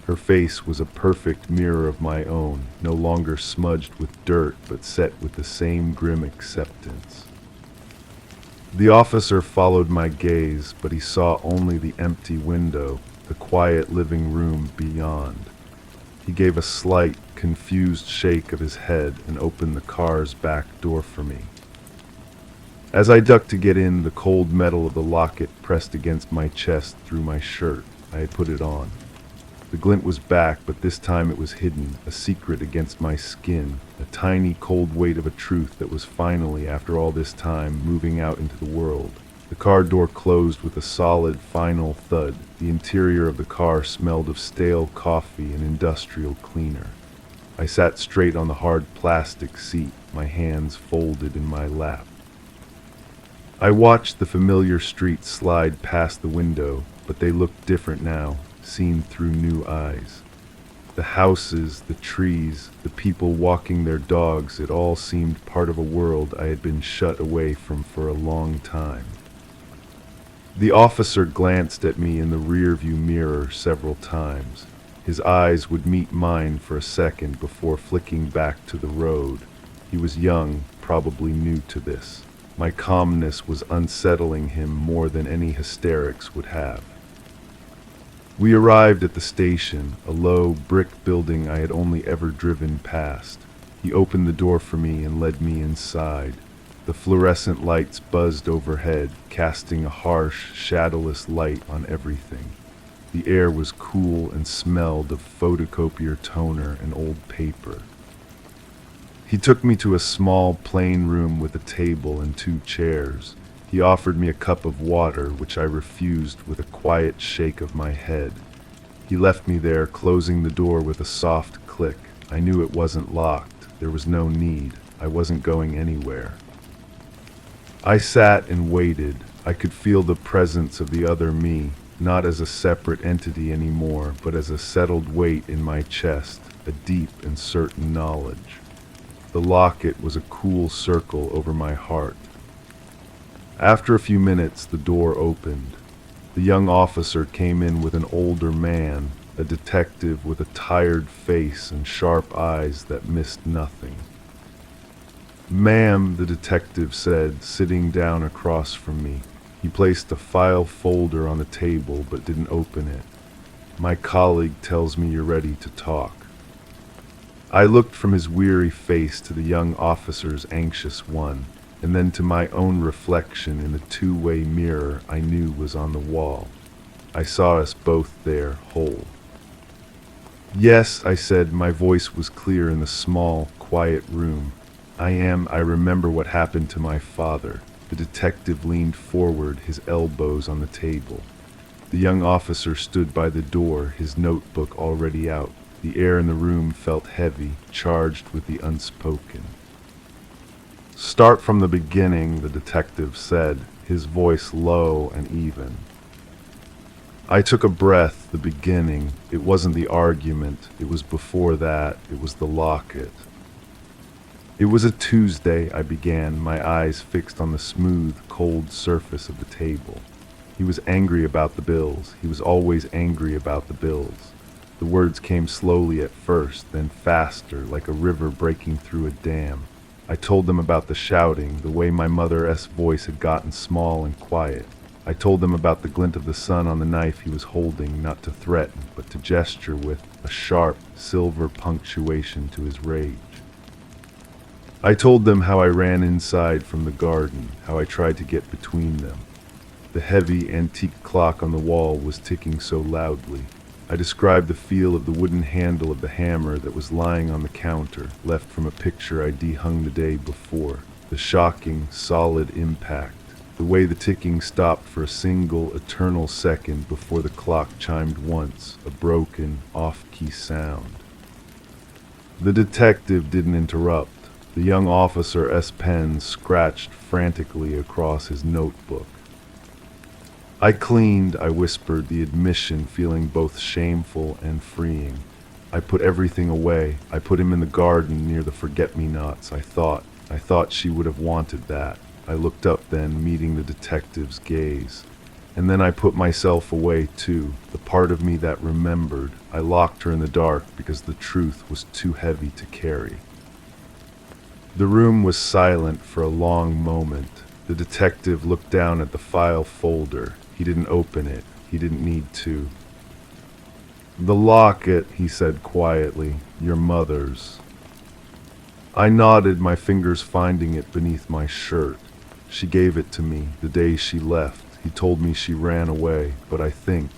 [SPEAKER 1] Her face was a perfect mirror of my own, no longer smudged with dirt, but set with the same grim acceptance. The officer followed my gaze, but he saw only the empty window, the quiet living room beyond. He gave a slight, confused shake of his head and opened the car's back door for me. As I ducked to get in, the cold metal of the locket pressed against my chest through my shirt. I had put it on. The glint was back, but this time it was hidden, a secret against my skin, a tiny cold weight of a truth that was finally, after all this time, moving out into the world. The car door closed with a solid, final thud. The interior of the car smelled of stale coffee and industrial cleaner. I sat straight on the hard plastic seat, my hands folded in my lap. I watched the familiar streets slide past the window, but they looked different now, seen through new eyes. The houses, the trees, the people walking their dogs, it all seemed part of a world I had been shut away from for a long time. The officer glanced at me in the rearview mirror several times. His eyes would meet mine for a second before flicking back to the road. He was young, probably new to this. My calmness was unsettling him more than any hysterics would have. We arrived at the station, a low brick building I had only ever driven past. He opened the door for me and led me inside. The fluorescent lights buzzed overhead, casting a harsh, shadowless light on everything. The air was cool and smelled of photocopier toner and old paper. He took me to a small, plain room with a table and 2 chairs. He offered me a cup of water, which I refused with a quiet shake of my head. He left me there, closing the door with a soft click. I knew it wasn't locked. There was no need. I wasn't going anywhere. I sat and waited. I could feel the presence of the other me, not as a separate entity anymore, but as a settled weight in my chest, a deep and certain knowledge. The locket was a cool circle over my heart. After a few minutes, the door opened. The young officer came in with an older man, a detective with a tired face and sharp eyes that missed nothing. "Ma'am," the detective said, sitting down across from me. He placed a file folder on the table but didn't open it. "My colleague tells me you're ready to talk." I looked from his weary face to the young officer's anxious one, and then to my own reflection in the 2-way mirror I knew was on the wall. I saw us both there, whole. "Yes," I said, my voice was clear in the small, quiet room. I remember what happened to my father." The detective leaned forward, his elbows on the table. The young officer stood by the door, his notebook already out. The air in the room felt heavy, charged with the unspoken. "Start from the beginning," the detective said, his voice low and even. I took a breath. The beginning. It wasn't the argument. It was before that. It was the locket. "It was a Tuesday," I began, my eyes fixed on the smooth, cold surface of the table. He was angry about the bills. He was always angry about the bills. The words came slowly at first, then faster, like a river breaking through a dam. I told them about the shouting, the way my mother's voice had gotten small and quiet. I told them about the glint of the sun on the knife he was holding, not to threaten, but to gesture with a sharp, silver punctuation to his rage. I told them how I ran inside from the garden, how I tried to get between them. The heavy, antique clock on the wall was ticking so loudly. I described the feel of the wooden handle of the hammer that was lying on the counter, left from a picture I dehung the day before. The shocking, solid impact. the way the ticking stopped for a single eternal second before the clock chimed once, a broken, off-key sound. The detective didn't interrupt. The young officer's pen scratched frantically across his notebook. I cleaned, I whispered, the admission feeling both shameful and freeing. I put everything away. I put him in the garden near the forget-me-nots. I thought she would have wanted that. I looked up then, meeting the detective's gaze. And then I put myself away too, the part of me that remembered. I locked her in the dark because the truth was too heavy to carry. The room was silent for a long moment. The detective looked down at the file folder. He didn't open it. He didn't need to. "The locket," he said quietly, "your mother's." I nodded, my fingers finding it beneath my shirt. She gave it to me the day she left. He told me she ran away, but I think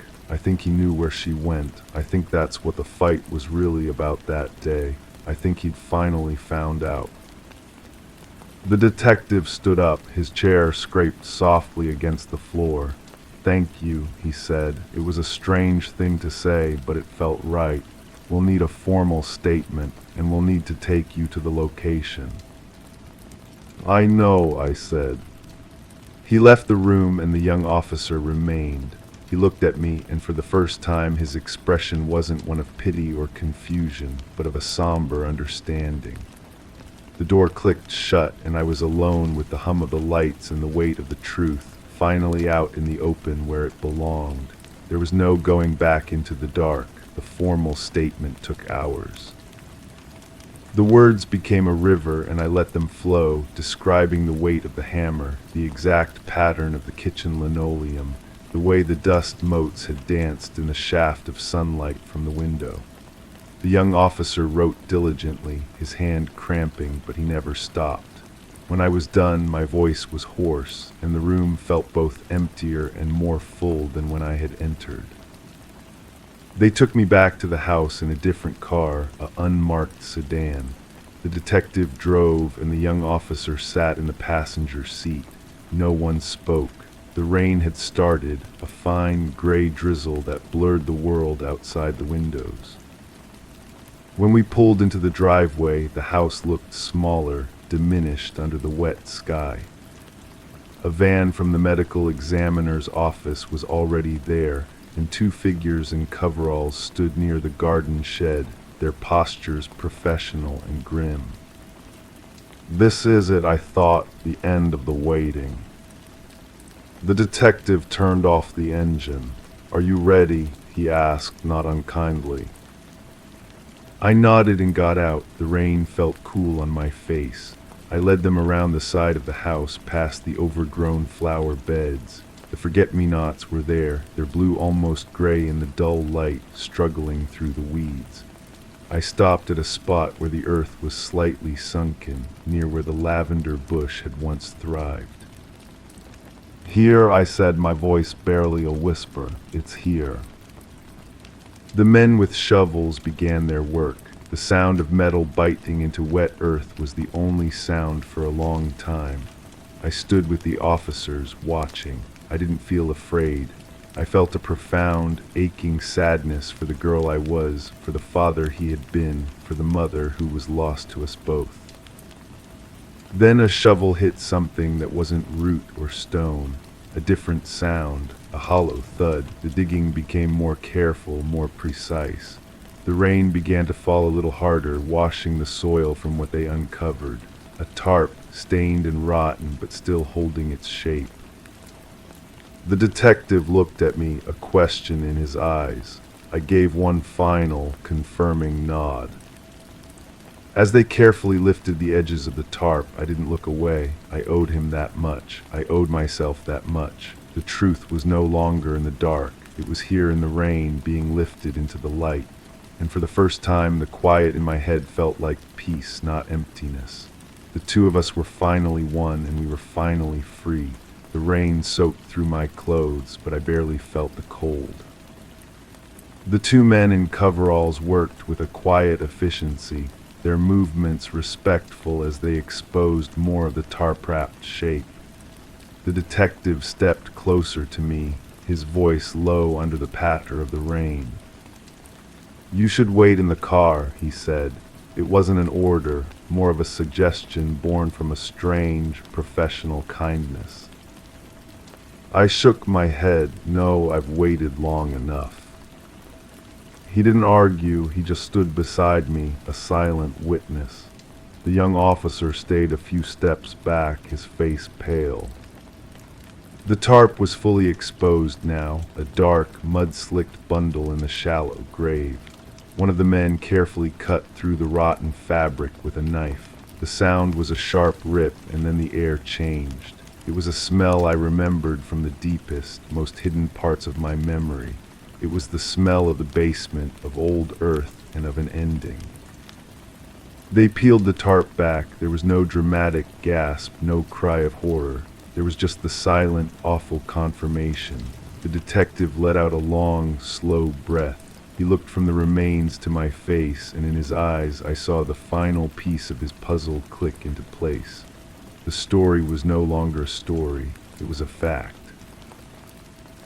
[SPEAKER 1] he knew where she went. I think that's what the fight was really about that day. I think he'd finally found out. The detective stood up, his chair scraped softly against the floor. "Thank you," he said. It was a strange thing to say, but it felt right. "We'll need a formal statement, and we'll need to take you to the location." "I know," I said. He left the room and the young officer remained. He looked at me, and for the first time his expression wasn't one of pity or confusion, but of a somber understanding. The door clicked shut, and I was alone with the hum of the lights and the weight of the truth, finally out in the open where it belonged. There was no going back into the dark. The formal statement took hours. The words became a river, and I let them flow, describing the weight of the hammer, the exact pattern of the kitchen linoleum, the way the dust motes had danced in the shaft of sunlight from the window. The young officer wrote diligently, his hand cramping, but he never stopped. When I was done, my voice was hoarse, and the room felt both emptier and more full than when I had entered. They took me back to the house in a different car, an unmarked sedan. The detective drove, and the young officer sat in the passenger seat. No one spoke. The rain had started, a fine gray drizzle that blurred the world outside the windows. When we pulled into the driveway, the house looked smaller, diminished under the wet sky. A van from the medical examiner's office was already there, and two figures in coveralls stood near the garden shed, their postures professional and grim. "This is it," I thought, "the end of the waiting." The detective turned off the engine. "Are you ready?" he asked, not unkindly. I nodded and got out. The rain felt cool on my face. I led them around the side of the house, past the overgrown flower beds. The forget-me-nots were there, their blue almost gray in the dull light, struggling through the weeds. I stopped at a spot where the earth was slightly sunken, near where the lavender bush had once thrived. "Here," I said, my voice barely a whisper. "It's here." The men with shovels began their work. The sound of metal biting into wet earth was the only sound for a long time. I stood with the officers, watching. I didn't feel afraid. I felt a profound, aching sadness for the girl I was, for the father he had been, for the mother who was lost to us both. Then a shovel hit something that wasn't root or stone. A different sound, a hollow thud. The digging became more careful, more precise. The rain began to fall a little harder, washing the soil from what they uncovered. A tarp, stained and rotten, but still holding its shape. The detective looked at me, a question in his eyes. I gave one final, confirming nod. As they carefully lifted the edges of the tarp, I didn't look away. I owed him that much. I owed myself that much. The truth was no longer in the dark. It was here in the rain, being lifted into the light. And for the first time, the quiet in my head felt like peace, not emptiness. The two of us were finally one, and we were finally free. The rain soaked through my clothes, but I barely felt the cold. The two men in coveralls worked with a quiet efficiency, their movements respectful as they exposed more of the tarp-wrapped shape. The detective stepped closer to me, his voice low under the patter of the rain. "You should wait in the car," he said. It wasn't an order, more of a suggestion born from a strange, professional kindness. I shook my head. No, I've waited long enough. He didn't argue, he just stood beside me, a silent witness. The young officer stayed a few steps back, his face pale. The tarp was fully exposed now, a dark, mud-slicked bundle in the shallow grave. One of the men carefully cut through the rotten fabric with a knife. The sound was a sharp rip, and then the air changed. It was a smell I remembered from the deepest, most hidden parts of my memory. It was the smell of the basement, of old earth, and of an ending. They peeled the tarp back. There was no dramatic gasp, no cry of horror. There was just the silent, awful confirmation. The detective let out a long, slow breath. He looked from the remains to my face, and in his eyes I saw the final piece of his puzzle click into place. The story was no longer a story, it was a fact.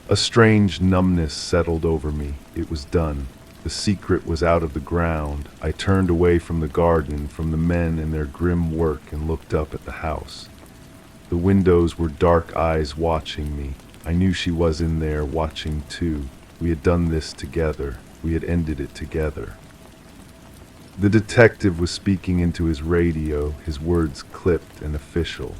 [SPEAKER 1] A strange numbness settled over me. It was done. The secret was out of the ground. I turned away from the garden, from the men and their grim work, and looked up at the house. The windows were dark eyes watching me. I knew she was in there, watching too. We had done this together. We had ended it together. The detective was speaking into his radio, his words clipped and official.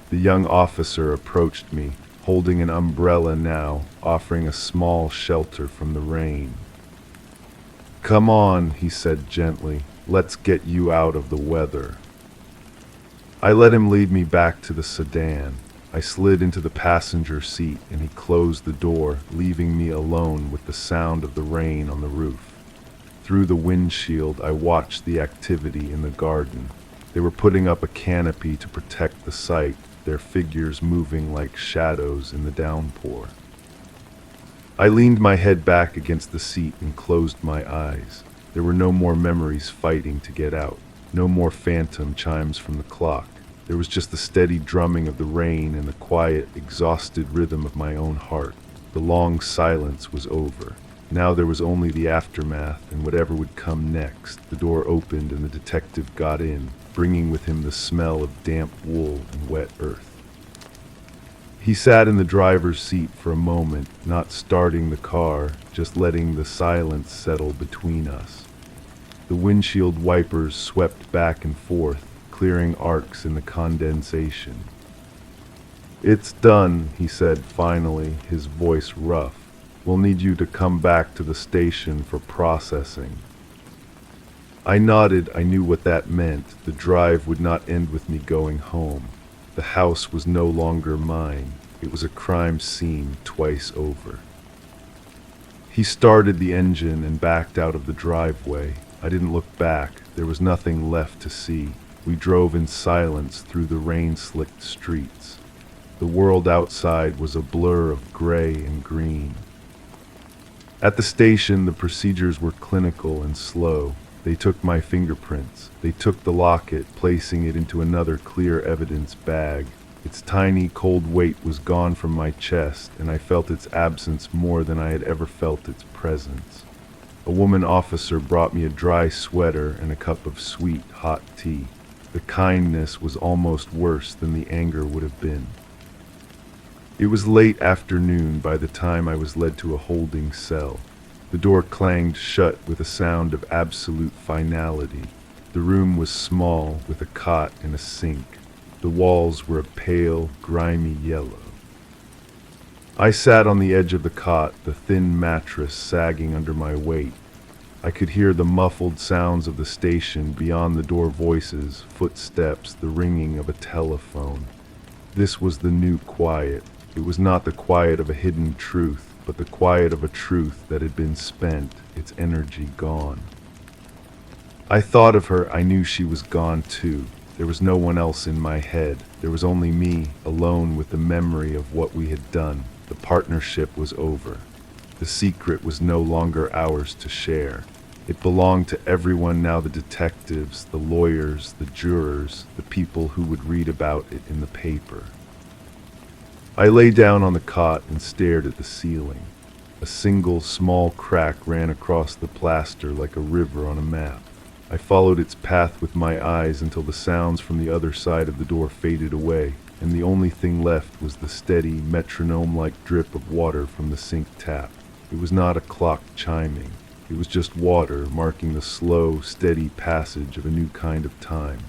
[SPEAKER 1] The young officer approached me, holding an umbrella now, offering a small shelter from the rain. "Come on," he said gently. "Let's get you out of the weather." I let him lead me back to the sedan. I slid into the passenger seat and he closed the door, leaving me alone with the sound of the rain on the roof. Through the windshield, I watched the activity in the garden. They were putting up a canopy to protect the site, their figures moving like shadows in the downpour. I leaned my head back against the seat and closed my eyes. There were no more memories fighting to get out, no more phantom chimes from the clock. There was just the steady drumming of the rain and the quiet, exhausted rhythm of my own heart. The long silence was over. Now there was only the aftermath and whatever would come next. The door opened and the detective got in, bringing with him the smell of damp wool and wet earth. He sat in the driver's seat for a moment, not starting the car, just letting the silence settle between us. The windshield wipers swept back and forth, clearing arcs in the condensation. "It's done," he said finally, his voice rough. "We'll need you to come back to the station for processing." I nodded. I knew what that meant. The drive would not end with me going home. The house was no longer mine. It was a crime scene twice over. He started the engine and backed out of the driveway. I didn't look back. There was nothing left to see. We drove in silence through the rain-slicked streets. The world outside was a blur of gray and green. At the station, the procedures were clinical and slow. They took my fingerprints. They took the locket, placing it into another clear evidence bag. Its tiny, cold weight was gone from my chest, and I felt its absence more than I had ever felt its presence. A woman officer brought me a dry sweater and a cup of sweet, hot tea. The kindness was almost worse than the anger would have been. It was late afternoon by the time I was led to a holding cell. The door clanged shut with a sound of absolute finality. The room was small, with a cot and a sink. The walls were a pale, grimy yellow. I sat on the edge of the cot, the thin mattress sagging under my weight. I could hear the muffled sounds of the station beyond the door voices, footsteps, the ringing of a telephone. This was the new quiet. It was not the quiet of a hidden truth, but the quiet of a truth that had been spent, its energy gone. I thought of her. I knew she was gone too. There was no one else in my head. There was only me, alone with the memory of what we had done. The partnership was over. The secret was no longer ours to share. It belonged to everyone now, the detectives, the lawyers, the jurors, the people who would read about it in the paper. I lay down on the cot and stared at the ceiling. A single small crack ran across the plaster like a river on a map. I followed its path with my eyes until the sounds from the other side of the door faded away, and the only thing left was the steady, metronome-like drip of water from the sink tap. It was not a clock chiming. It was just water marking the slow, steady passage of a new kind of time.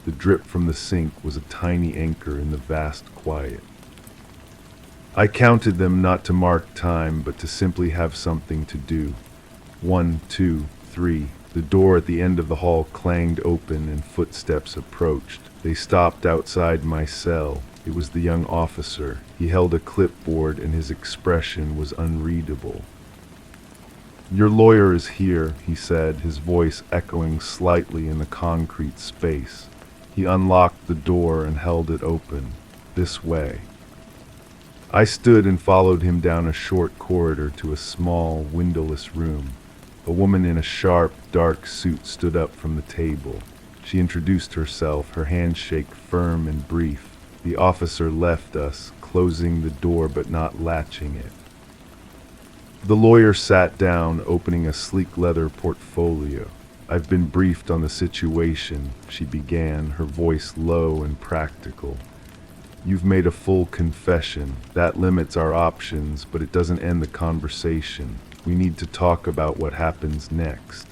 [SPEAKER 1] The drip from the sink was a tiny anchor in the vast quiet. I counted them not to mark time, but to simply have something to do. 1, 2, 3. The door at the end of the hall clanged open and footsteps approached. They stopped outside my cell. It was the young officer. He held a clipboard and his expression was unreadable. "Your lawyer is here," he said, his voice echoing slightly in the concrete space. He unlocked the door and held it open. "This way." I stood and followed him down a short corridor to a small, windowless room. A woman in a sharp, dark suit stood up from the table. She introduced herself, her handshake firm and brief. The officer left us, closing the door but not latching it. The lawyer sat down, opening a sleek leather portfolio. "I've been briefed on the situation," she began, her voice low and practical. "You've made a full confession. That limits our options, but it doesn't end the conversation. We need to talk about what happens next."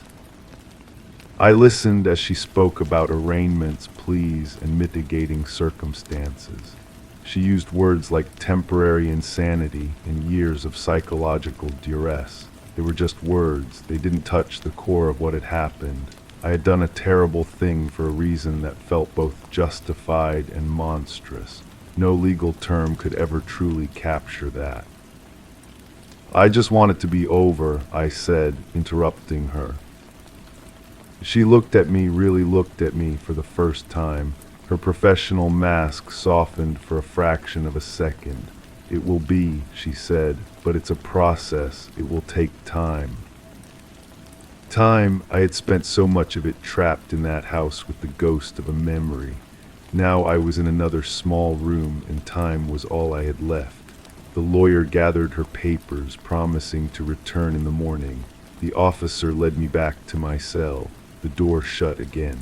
[SPEAKER 1] I listened as she spoke about arraignments, pleas, and mitigating circumstances. She used words like temporary insanity and years of psychological duress. They were just words. They didn't touch the core of what had happened. I had done a terrible thing for a reason that felt both justified and monstrous. No legal term could ever truly capture that. "I just want it to be over," I said, interrupting her. She looked at me, really looked at me for the first time. Her professional mask softened for a fraction of a second. "It will be," she said, "but it's a process. It will take time." Time, I had spent so much of it trapped in that house with the ghost of a memory. Now I was in another small room, and time was all I had left. The lawyer gathered her papers, promising to return in the morning. The officer led me back to my cell. The door shut again.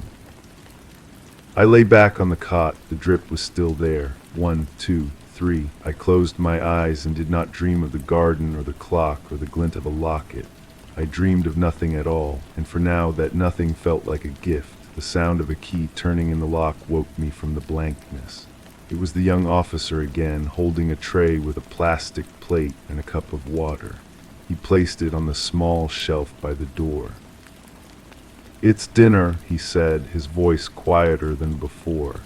[SPEAKER 1] I lay back on the cot. The drip was still there. 1, 2, 3. I closed my eyes and did not dream of the garden or the clock or the glint of a locket. I dreamed of nothing at all, and for now that nothing felt like a gift. The sound of a key turning in the lock woke me from the blankness. It was the young officer again, holding a tray with a plastic plate and a cup of water. He placed it on the small shelf by the door. "It's dinner," he said, his voice quieter than before.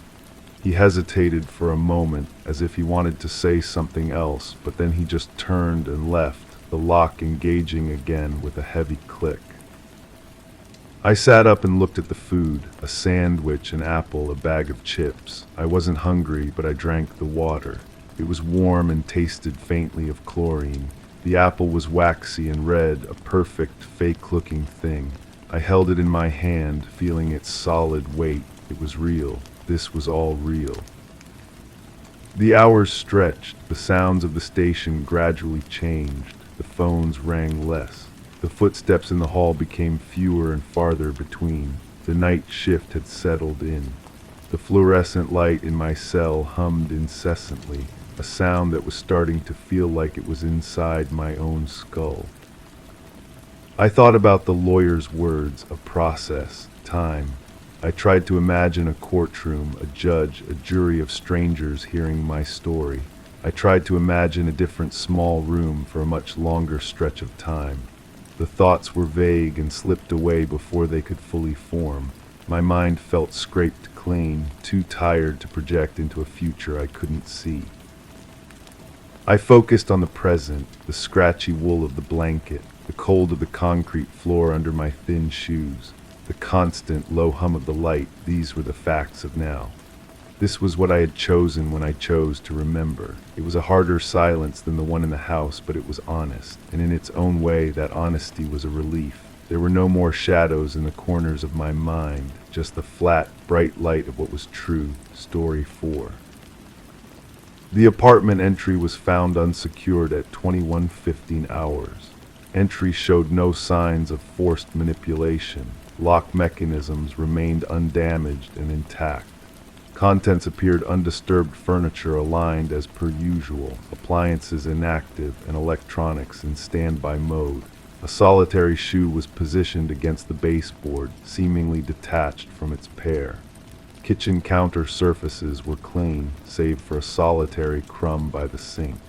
[SPEAKER 1] He hesitated for a moment, as if he wanted to say something else, but then he just turned and left, the lock engaging again with a heavy click. I sat up and looked at the food, a sandwich, an apple, a bag of chips. I wasn't hungry, but I drank the water. It was warm and tasted faintly of chlorine. The apple was waxy and red, a perfect, fake-looking thing. I held it in my hand, feeling its solid weight. It was real. This was all real. The hours stretched. The sounds of the station gradually changed. The phones rang less. The footsteps in the hall became fewer and farther between. The night shift had settled in. The fluorescent light in my cell hummed incessantly, a sound that was starting to feel like it was inside my own skull. I thought about the lawyer's words, a process, time. I tried to imagine a courtroom, a judge, a jury of strangers hearing my story. I tried to imagine a different small room for a much longer stretch of time. The thoughts were vague and slipped away before they could fully form. My mind felt scraped clean, too tired to project into a future I couldn't see. I focused on the present, the scratchy wool of the blanket, the cold of the concrete floor under my thin shoes, the constant low hum of the light. These were the facts of now. This was what I had chosen when I chose to remember. It was a harder silence than the one in the house, but it was honest, and in its own way that honesty was a relief. There were no more shadows in the corners of my mind, just the flat, bright light of what was true. Story 4. The apartment entry was found unsecured at 21:15 hours. Entry showed no signs of forced manipulation. Lock mechanisms remained undamaged and intact. Contents appeared undisturbed, furniture aligned as per usual, appliances inactive and electronics in standby mode. A solitary shoe was positioned against the baseboard, seemingly detached from its pair. Kitchen counter surfaces were clean, save for a solitary crumb by the sink.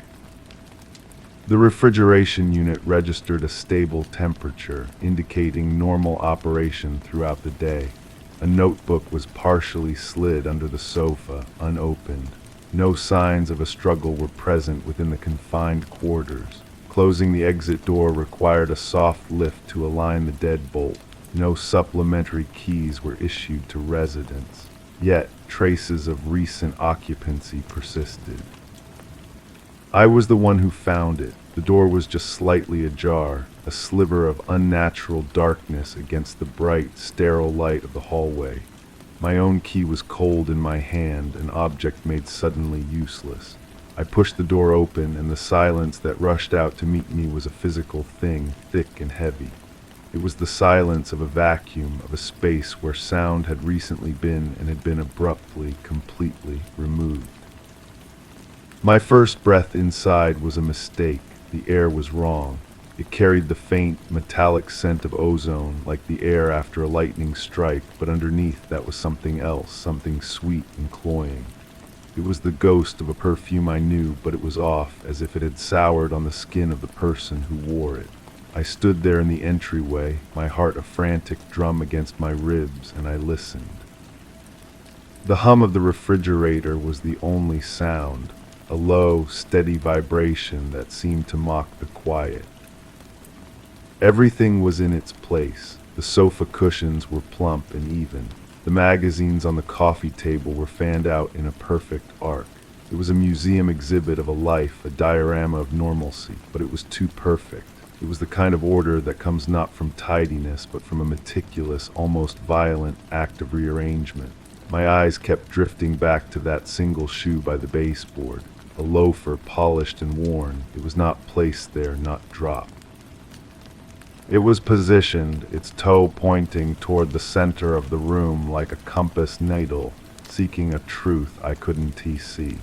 [SPEAKER 1] The refrigeration unit registered a stable temperature, indicating normal operation throughout the day. A notebook was partially slid under the sofa, unopened. No signs of a struggle were present within the confined quarters. Closing the exit door required a soft lift to align the deadbolt. No supplementary keys were issued to residents. Yet, traces of recent occupancy persisted. I was the one who found it. The door was just slightly ajar, a sliver of unnatural darkness against the bright, sterile light of the hallway. My own key was cold in my hand, an object made suddenly useless. I pushed the door open, and the silence that rushed out to meet me was a physical thing, thick and heavy. It was the silence of a vacuum, of a space where sound had recently been and had been abruptly, completely removed. My first breath inside was a mistake. The air was wrong. It carried the faint, metallic scent of ozone, like the air after a lightning strike, but underneath that was something else, something sweet and cloying. It was the ghost of a perfume I knew, but it was off, as if it had soured on the skin of the person who wore it. I stood there in the entryway, my heart a frantic drum against my ribs, and I listened. The hum of the refrigerator was the only sound, a low, steady vibration that seemed to mock the quiet. Everything was in its place. The sofa cushions were plump and even. The magazines on the coffee table were fanned out in a perfect arc. It was a museum exhibit of a life, a diorama of normalcy, but it was too perfect. It was the kind of order that comes not from tidiness, but from a meticulous, almost violent act of rearrangement. My eyes kept drifting back to that single shoe by the baseboard. A loafer, polished and worn. It was not placed there, not dropped. It was positioned, its toe pointing toward the center of the room like a compass needle, seeking a truth I couldn't see.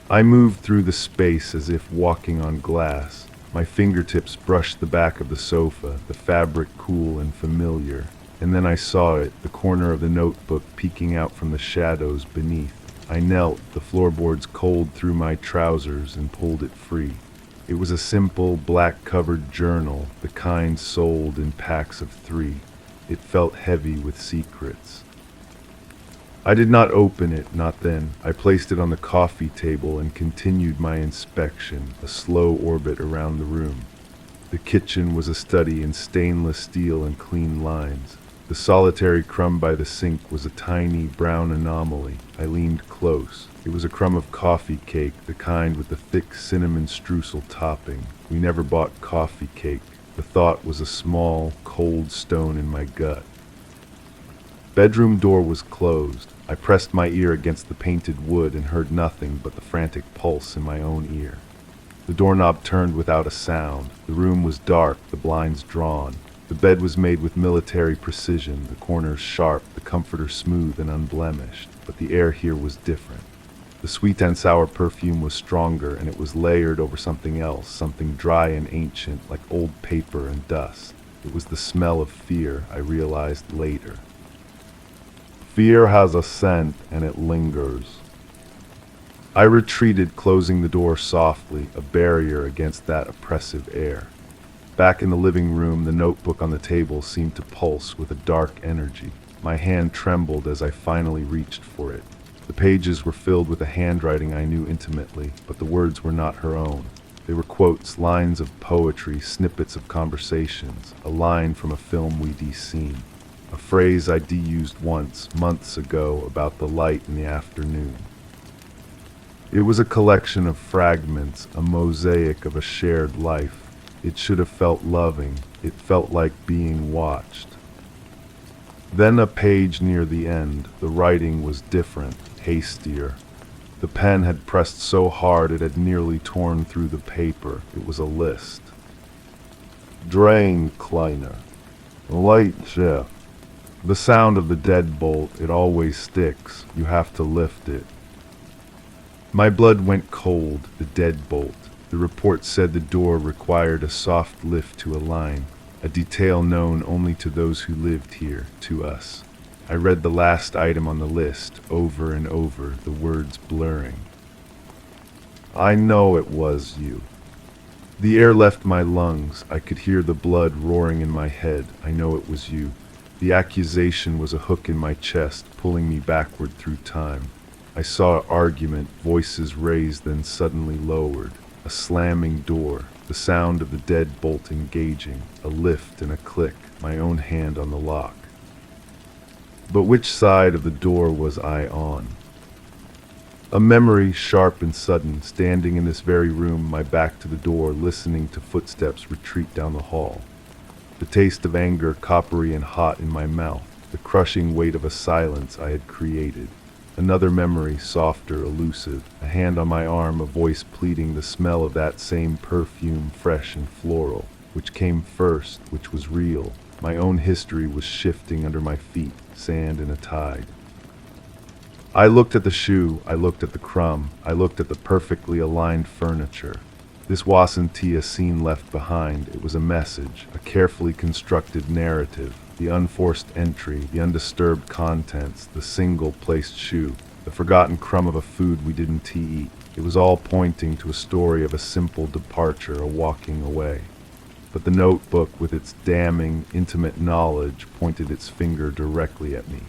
[SPEAKER 1] I moved through the space as if walking on glass. My fingertips brushed the back of the sofa, the fabric cool and familiar, and then I saw it, the corner of the notebook peeking out from the shadows beneath. I knelt, the floorboards cold through my trousers, and pulled it free. It was a simple, black-covered journal, the kind sold in packs of 3. It felt heavy with secrets. I did not open it, not then. I placed it on the coffee table and continued my inspection, a slow orbit around the room. The kitchen was a study in stainless steel and clean lines. The solitary crumb by the sink was a tiny, brown anomaly. I leaned close. It was a crumb of coffee cake, the kind with the thick cinnamon streusel topping. We never bought coffee cake. The thought was a small, cold stone in my gut. Bedroom door was closed. I pressed my ear against the painted wood and heard nothing but the frantic pulse in my own ear. The doorknob turned without a sound. The room was dark, the blinds drawn. The bed was made with military precision, the corners sharp, the comforter smooth and unblemished. But the air here was different. The sweet and sour perfume was stronger, and it was layered over something else, something dry and ancient, like old paper and dust. It was the smell of fear, I realized later. Fear has a scent, and it lingers. I retreated, closing the door softly, a barrier against that oppressive air. Back in the living room, the notebook on the table seemed to pulse with a dark energy. My hand trembled as I finally reached for it. The pages were filled with a handwriting I knew intimately, but the words were not her own. They were quotes, lines of poetry, snippets of conversations, a line from a film we'd seen. A phrase I'd used once, months ago, about the light in the afternoon. It was a collection of fragments, a mosaic of a shared life. It should have felt loving. It felt like being watched. Then a page near the end. The writing was different, hastier. The pen had pressed so hard it had nearly torn through the paper. It was a list. Drain cleaner. Light shift. The sound of the deadbolt, it always sticks. You have to lift it. My blood went cold. The deadbolt. The report said the door required a soft lift to align, a detail known only to those who lived here, to us. I read the last item on the list over and over, the words blurring. I know it was you. The air left my lungs. I could hear the blood roaring in my head. I know it was you. The accusation was a hook in my chest, pulling me backward through time. I saw argument, voices raised then suddenly lowered, a slamming door, the sound of the deadbolt engaging, a lift and a click, my own hand on the lock. But which side of the door was I on? A memory, sharp and sudden, standing in this very room, my back to the door, listening to footsteps retreat down the hall. The taste of anger, coppery and hot in my mouth, the crushing weight of a silence I had created. Another memory, softer, elusive, a hand on my arm, a voice pleading, the smell of that same perfume, fresh and floral, which came first, which was real. My own history was shifting under my feet, sand in a tide. I looked at the shoe, I looked at the crumb, I looked at the perfectly aligned furniture. This wasn't a scene left behind. It was a message, a carefully constructed narrative, the unforced entry, the undisturbed contents, the single-placed shoe, the forgotten crumb of a food we didn't eat. It was all pointing to a story of a simple departure, a walking away. But the notebook, with its damning, intimate knowledge, pointed its finger directly at me.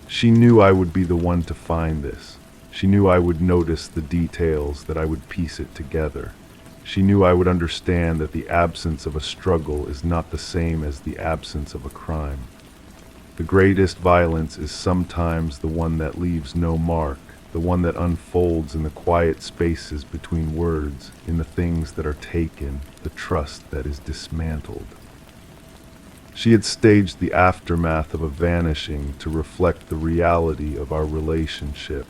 [SPEAKER 1] She knew I would be the one to find this. She knew I would notice the details, that I would piece it together. She knew I would understand that the absence of a struggle is not the same as the absence of a crime. The greatest violence is sometimes the one that leaves no mark, the one that unfolds in the quiet spaces between words, in the things that are taken, the trust that is dismantled. She had staged the aftermath of a vanishing to reflect the reality of our relationship,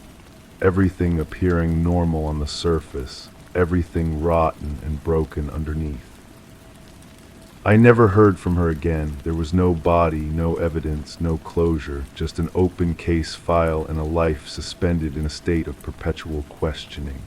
[SPEAKER 1] everything appearing normal on the surface, everything rotten and broken underneath. I never heard from her again. There was no body, no evidence, no closure, just an open case file and a life suspended in a state of perpetual questioning.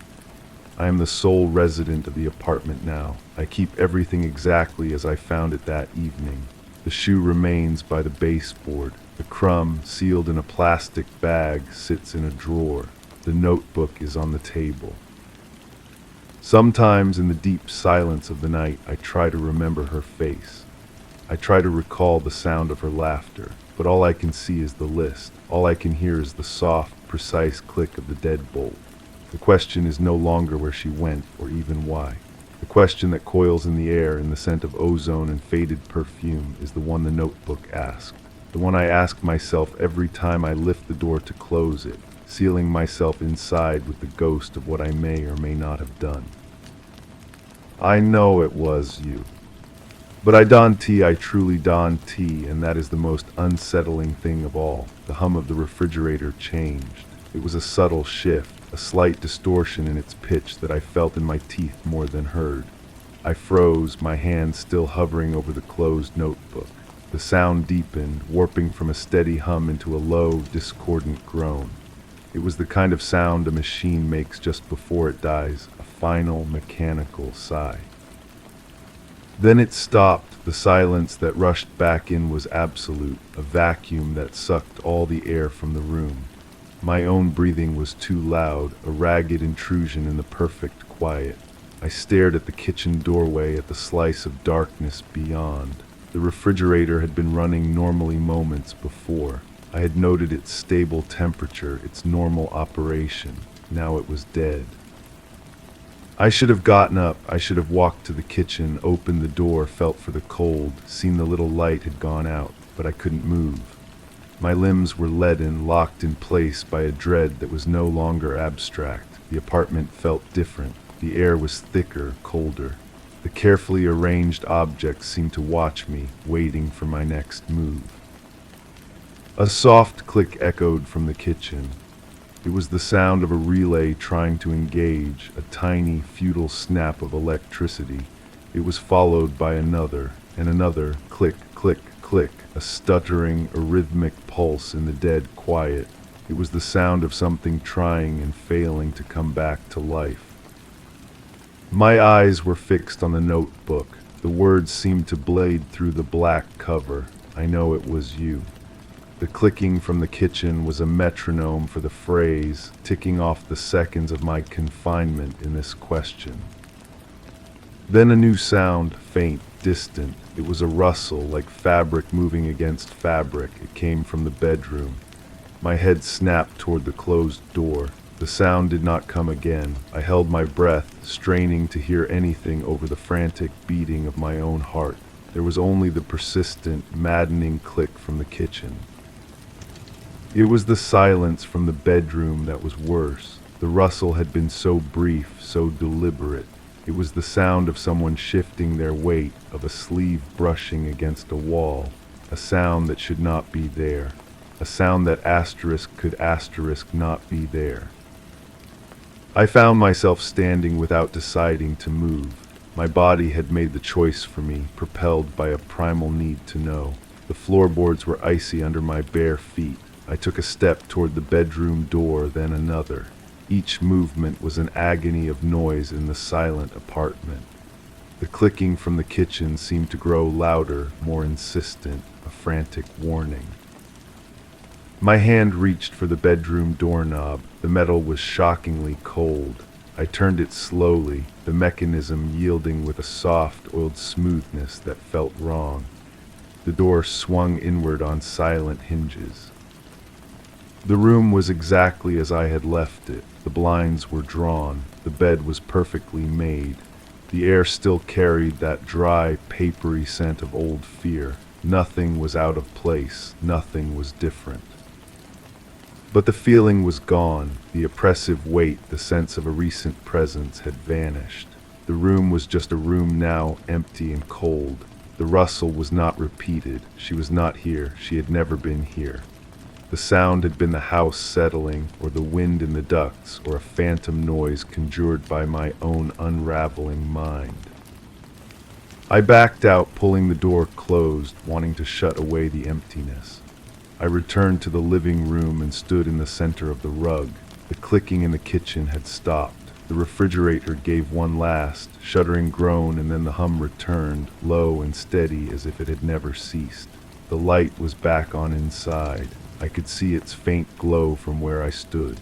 [SPEAKER 1] I am the sole resident of the apartment now. I keep everything exactly as I found it that evening. The shoe remains by the baseboard. The crumb, sealed in a plastic bag, sits in a drawer. The notebook is on the table. Sometimes in the deep silence of the night, I try to remember her face. I try to recall the sound of her laughter, but all I can see is the list. All I can hear is the soft, precise click of the deadbolt. The question is no longer where she went or even why. The question that coils in the air in the scent of ozone and faded perfume is the one the notebook asked. The one I ask myself every time I lift the door to close it, sealing myself inside with the ghost of what I may or may not have done. I know it was you. But I truly don tea, and that is the most unsettling thing of all. The hum of the refrigerator changed. It was a subtle shift, a slight distortion in its pitch that I felt in my teeth more than heard. I froze, my hand still hovering over the closed notebook. The sound deepened, warping from a steady hum into a low, discordant groan. It was the kind of sound a machine makes just before it dies, a final, mechanical sigh. Then it stopped. The silence that rushed back in was absolute, a vacuum that sucked all the air from the room. My own breathing was too loud, a ragged intrusion in the perfect quiet. I stared at the kitchen doorway, at the slice of darkness beyond. The refrigerator had been running normally moments before. I had noted its stable temperature, its normal operation. Now it was dead. I should have gotten up. I should have walked to the kitchen, opened the door, felt for the cold, seen the little light had gone out, but I couldn't move. My limbs were leaden, locked in place by a dread that was no longer abstract. The apartment felt different. The air was thicker, colder. The carefully arranged objects seemed to watch me, waiting for my next move. A soft click echoed from the kitchen. It was the sound of a relay trying to engage, a tiny, futile snap of electricity. It was followed by another, and another, click, click, click, a stuttering, a rhythmic pulse in the dead quiet. It was the sound of something trying and failing to come back to life. My eyes were fixed on the notebook. The words seemed to blade through the black cover. I know it was you. The clicking from the kitchen was a metronome for the phrase, ticking off the seconds of my confinement in this question. Then a new sound, faint, distant. It was a rustle, like fabric moving against fabric. It came from the bedroom. My head snapped toward the closed door. The sound did not come again. I held my breath, straining to hear anything over the frantic beating of my own heart. There was only the persistent, maddening click from the kitchen. It was the silence from the bedroom that was worse. The rustle had been so brief, so deliberate. It was the sound of someone shifting their weight, of a sleeve brushing against a wall, a sound that should not be there, a sound that asterisk could asterisk not be there. I found myself standing without deciding to move. My body had made the choice for me, propelled by a primal need to know. The floorboards were icy under my bare feet. I took a step toward the bedroom door, then another. Each movement was an agony of noise in the silent apartment. The clicking from the kitchen seemed to grow louder, more insistent, a frantic warning. My hand reached for the bedroom doorknob. The metal was shockingly cold. I turned it slowly, the mechanism yielding with a soft, oiled smoothness that felt wrong. The door swung inward on silent hinges. The room was exactly as I had left it. The blinds were drawn. The bed was perfectly made. The air still carried that dry, papery scent of old fear. Nothing was out of place. Nothing was different. But the feeling was gone. The oppressive weight, the sense of a recent presence had vanished. The room was just a room now, empty and cold. The rustle was not repeated. She was not here. She had never been here. The sound had been the house settling, or the wind in the ducts, or a phantom noise conjured by my own unraveling mind. I backed out, pulling the door closed, wanting to shut away the emptiness. I returned to the living room and stood in the center of the rug. The clicking in the kitchen had stopped. The refrigerator gave one last, shuddering groan, and then the hum returned, low and steady as if it had never ceased. The light was back on inside. I could see its faint glow from where I stood.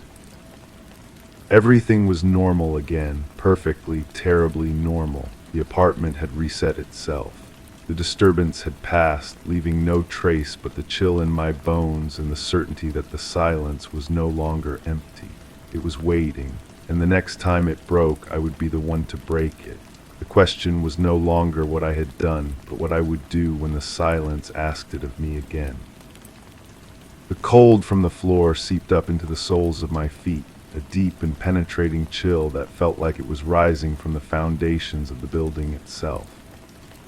[SPEAKER 1] Everything was normal again, perfectly, terribly normal. The apartment had reset itself. The disturbance had passed, leaving no trace but the chill in my bones and the certainty that the silence was no longer empty. It was waiting, and the next time it broke, I would be the one to break it. The question was no longer what I had done, but what I would do when the silence asked it of me again. The cold from the floor seeped up into the soles of my feet, a deep and penetrating chill that felt like it was rising from the foundations of the building itself.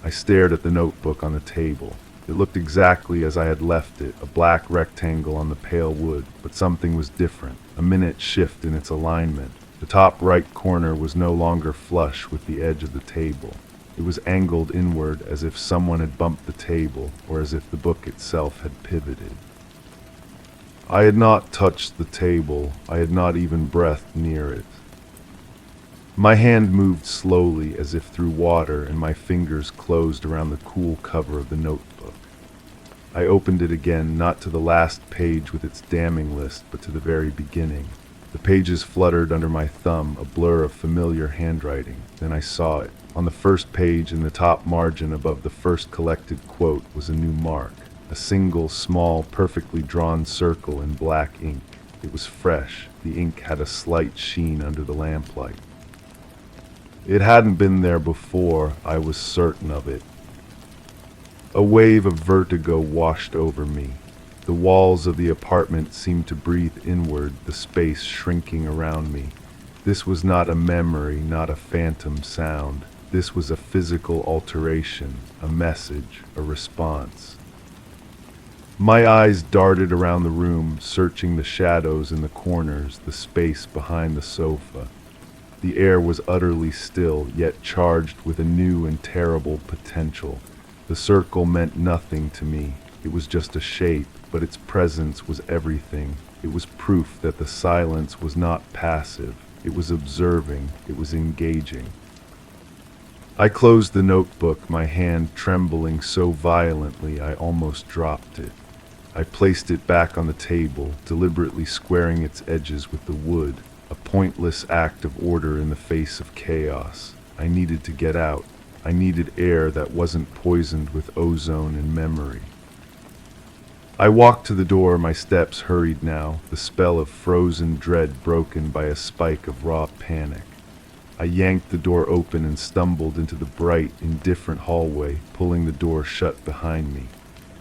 [SPEAKER 1] I stared at the notebook on the table. It looked exactly as I had left it, a black rectangle on the pale wood, but something was different, a minute shift in its alignment. The top right corner was no longer flush with the edge of the table. It was angled inward as if someone had bumped the table, or as if the book itself had pivoted. I had not touched the table. I had not even breathed near it. My hand moved slowly as if through water, and my fingers closed around the cool cover of the notebook. I opened it again, not to the last page with its damning list, but to the very beginning. The pages fluttered under my thumb, a blur of familiar handwriting. Then I saw it. On the first page, in the top margin above the first collected quote, was a new mark. A single, small, perfectly drawn circle in black ink. It was fresh. The ink had a slight sheen under the lamplight. It hadn't been there before. I was certain of it. A wave of vertigo washed over me. The walls of the apartment seemed to breathe inward, the space shrinking around me. This was not a memory, not a phantom sound. This was a physical alteration, a message, a response. My eyes darted around the room, searching the shadows in the corners, the space behind the sofa. The air was utterly still, yet charged with a new and terrible potential. The circle meant nothing to me. It was just a shape, but its presence was everything. It was proof that the silence was not passive. It was observing. It was engaging. I closed the notebook, my hand trembling so violently I almost dropped it. I placed it back on the table, deliberately squaring its edges with the wood, a pointless act of order in the face of chaos. I needed to get out. I needed air that wasn't poisoned with ozone and memory. I walked to the door, my steps hurried now, the spell of frozen dread broken by a spike of raw panic. I yanked the door open and stumbled into the bright, indifferent hallway, pulling the door shut behind me.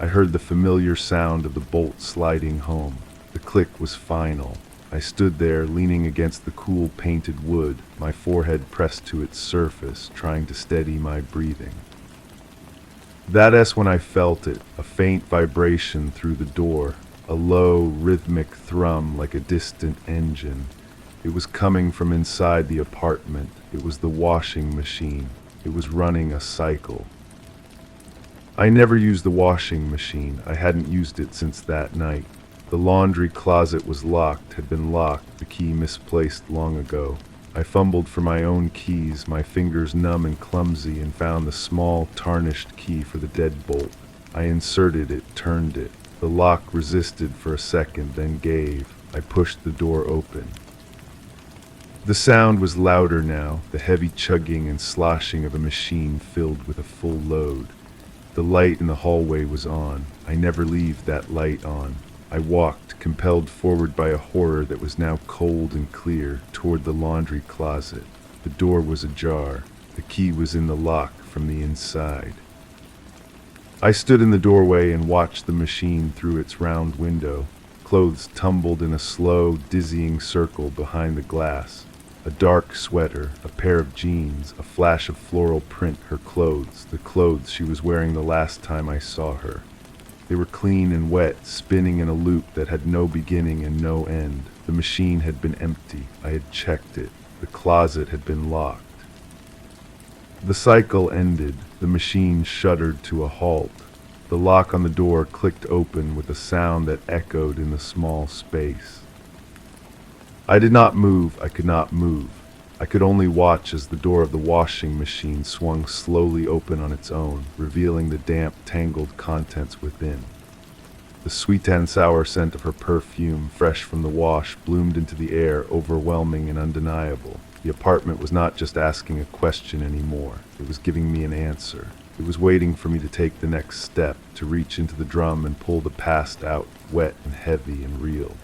[SPEAKER 1] I heard the familiar sound of the bolt sliding home. The click was final. I stood there, leaning against the cool painted wood, my forehead pressed to its surface, trying to steady my breathing. That's when I felt it, a faint vibration through the door, a low, rhythmic thrum like a distant engine. It was coming from inside the apartment. It was the washing machine. It was running a cycle. I never used the washing machine. I hadn't used it since that night. The laundry closet was locked, had been locked, the key misplaced long ago. I fumbled for my own keys, my fingers numb and clumsy, and found the small, tarnished key for the deadbolt. I inserted it, turned it. The lock resisted for a second, then gave. I pushed the door open. The sound was louder now, the heavy chugging and sloshing of a machine filled with a full load. The light in the hallway was on. I never leave that light on. I walked, compelled forward by a horror that was now cold and clear, toward the laundry closet. The door was ajar. The key was in the lock from the inside. I stood in the doorway and watched the machine through its round window. Clothes tumbled in a slow, dizzying circle behind the glass. A dark sweater, a pair of jeans, a flash of floral print, her clothes, the clothes she was wearing the last time I saw her. They were clean and wet, spinning in a loop that had no beginning and no end. The machine had been empty. I had checked it. The closet had been locked. The cycle ended. The machine shuddered to a halt. The lock on the door clicked open with a sound that echoed in the small space. I did not move. I could not move. I could only watch as the door of the washing machine swung slowly open on its own, revealing the damp, tangled contents within. The sweet and sour scent of her perfume, fresh from the wash, bloomed into the air, overwhelming and undeniable. The apartment was not just asking a question anymore. It was giving me an answer. It was waiting for me to take the next step, to reach into the drum and pull the past out, wet and heavy and real.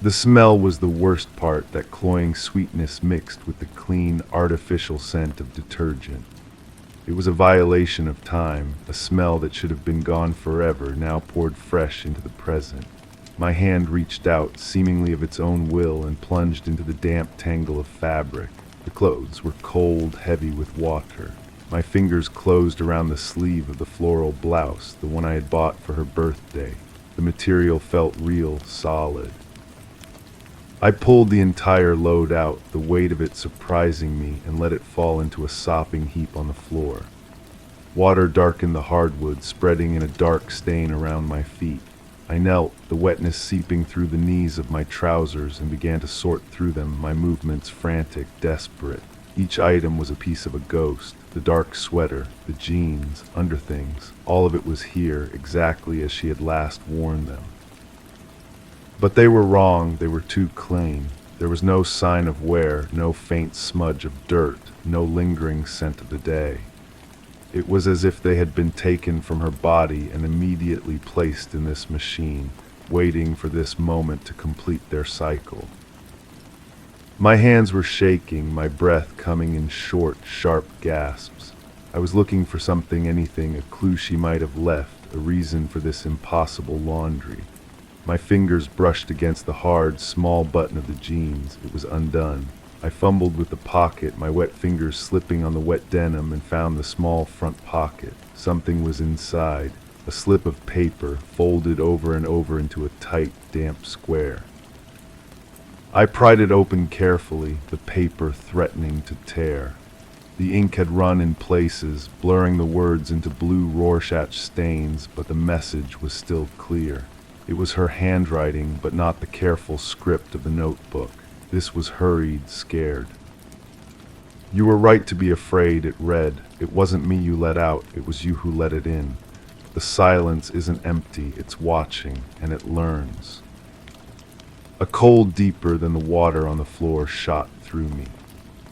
[SPEAKER 1] The smell was the worst part, that cloying sweetness mixed with the clean, artificial scent of detergent. It was a violation of time, a smell that should have been gone forever, now poured fresh into the present. My hand reached out, seemingly of its own will, and plunged into the damp tangle of fabric. The clothes were cold, heavy with water. My fingers closed around the sleeve of the floral blouse, the one I had bought for her birthday. The material felt real, solid. I pulled the entire load out, the weight of it surprising me, and let it fall into a sopping heap on the floor. Water darkened the hardwood, spreading in a dark stain around my feet. I knelt, the wetness seeping through the knees of my trousers, and began to sort through them, my movements frantic, desperate. Each item was a piece of a ghost. The dark sweater, the jeans, underthings, all of it was here, exactly as she had last worn them. But they were wrong, they were too clean. There was no sign of wear, no faint smudge of dirt, no lingering scent of the day. It was as if they had been taken from her body and immediately placed in this machine, waiting for this moment to complete their cycle. My hands were shaking, my breath coming in short, sharp gasps. I was looking for something, anything, a clue she might have left, a reason for this impossible laundry. My fingers brushed against the hard, small button of the jeans. It was undone. I fumbled with the pocket, my wet fingers slipping on the wet denim, and found the small front pocket. Something was inside. a slip of paper folded over and over into a tight, damp square. I pried it open carefully, the paper threatening to tear. The ink had run in places, blurring the words into blue Rorschach stains, but the message was still clear. It was her handwriting, but not the careful script of the notebook. This was hurried, scared. "You were right to be afraid," it read. "It wasn't me you let out, it was you who let it in. The silence isn't empty, it's watching, and it learns." A cold deeper than the water on the floor shot through me.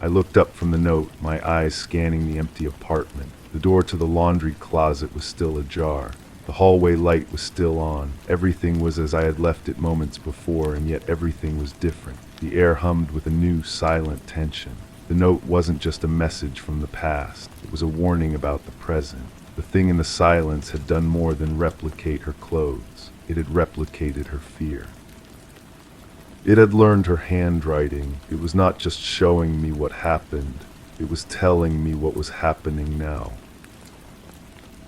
[SPEAKER 1] I looked up from the note, my eyes scanning the empty apartment. The door to the laundry closet was still ajar. The hallway light was still on. Everything was as I had left it moments before, and yet everything was different. The air hummed with a new, silent tension. The note wasn't just a message from the past. It was a warning about the present. The thing in the silence had done more than replicate her clothes. It had replicated her fear. It had learned her handwriting. It was not just showing me what happened. It was telling me what was happening now.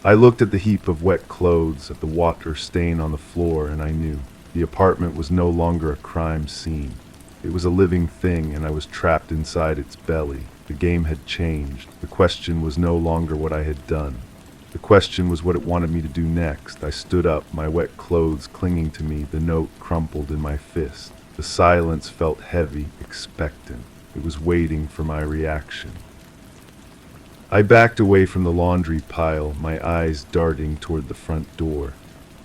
[SPEAKER 1] I looked at the heap of wet clothes, at the water stain on the floor, and I knew. The apartment was no longer a crime scene. It was a living thing, and I was trapped inside its belly. The game had changed. The question was no longer what I had done. The question was what it wanted me to do next. I stood up, my wet clothes clinging to me, the note crumpled in my fist. The silence felt heavy, expectant. It was waiting for my reaction. I backed away from the laundry pile, my eyes darting toward the front door.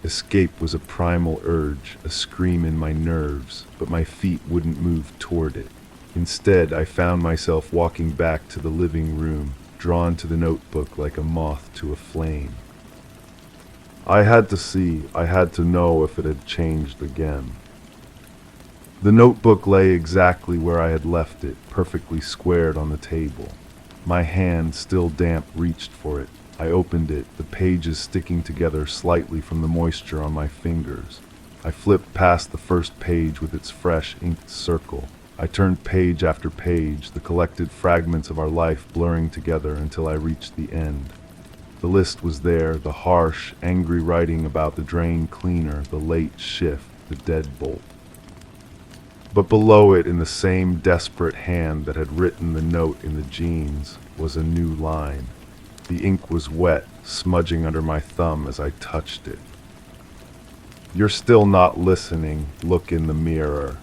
[SPEAKER 1] Escape was a primal urge, a scream in my nerves, but my feet wouldn't move toward it. Instead, I found myself walking back to the living room, drawn to the notebook like a moth to a flame. I had to see, I had to know if it had changed again. The notebook lay exactly where I had left it, perfectly squared on the table. My hand, still damp, reached for it. I opened it, the pages sticking together slightly from the moisture on my fingers. I flipped past the first page with its fresh, inked circle. I turned page after page, the collected fragments of our life blurring together until I reached the end. The list was there, the harsh, angry writing about the drain cleaner, the late shift, the deadbolt. But below it, in the same desperate hand that had written the note in the jeans, was a new line. The ink was wet, smudging under my thumb as I touched it. "You're still not listening. Look in the mirror."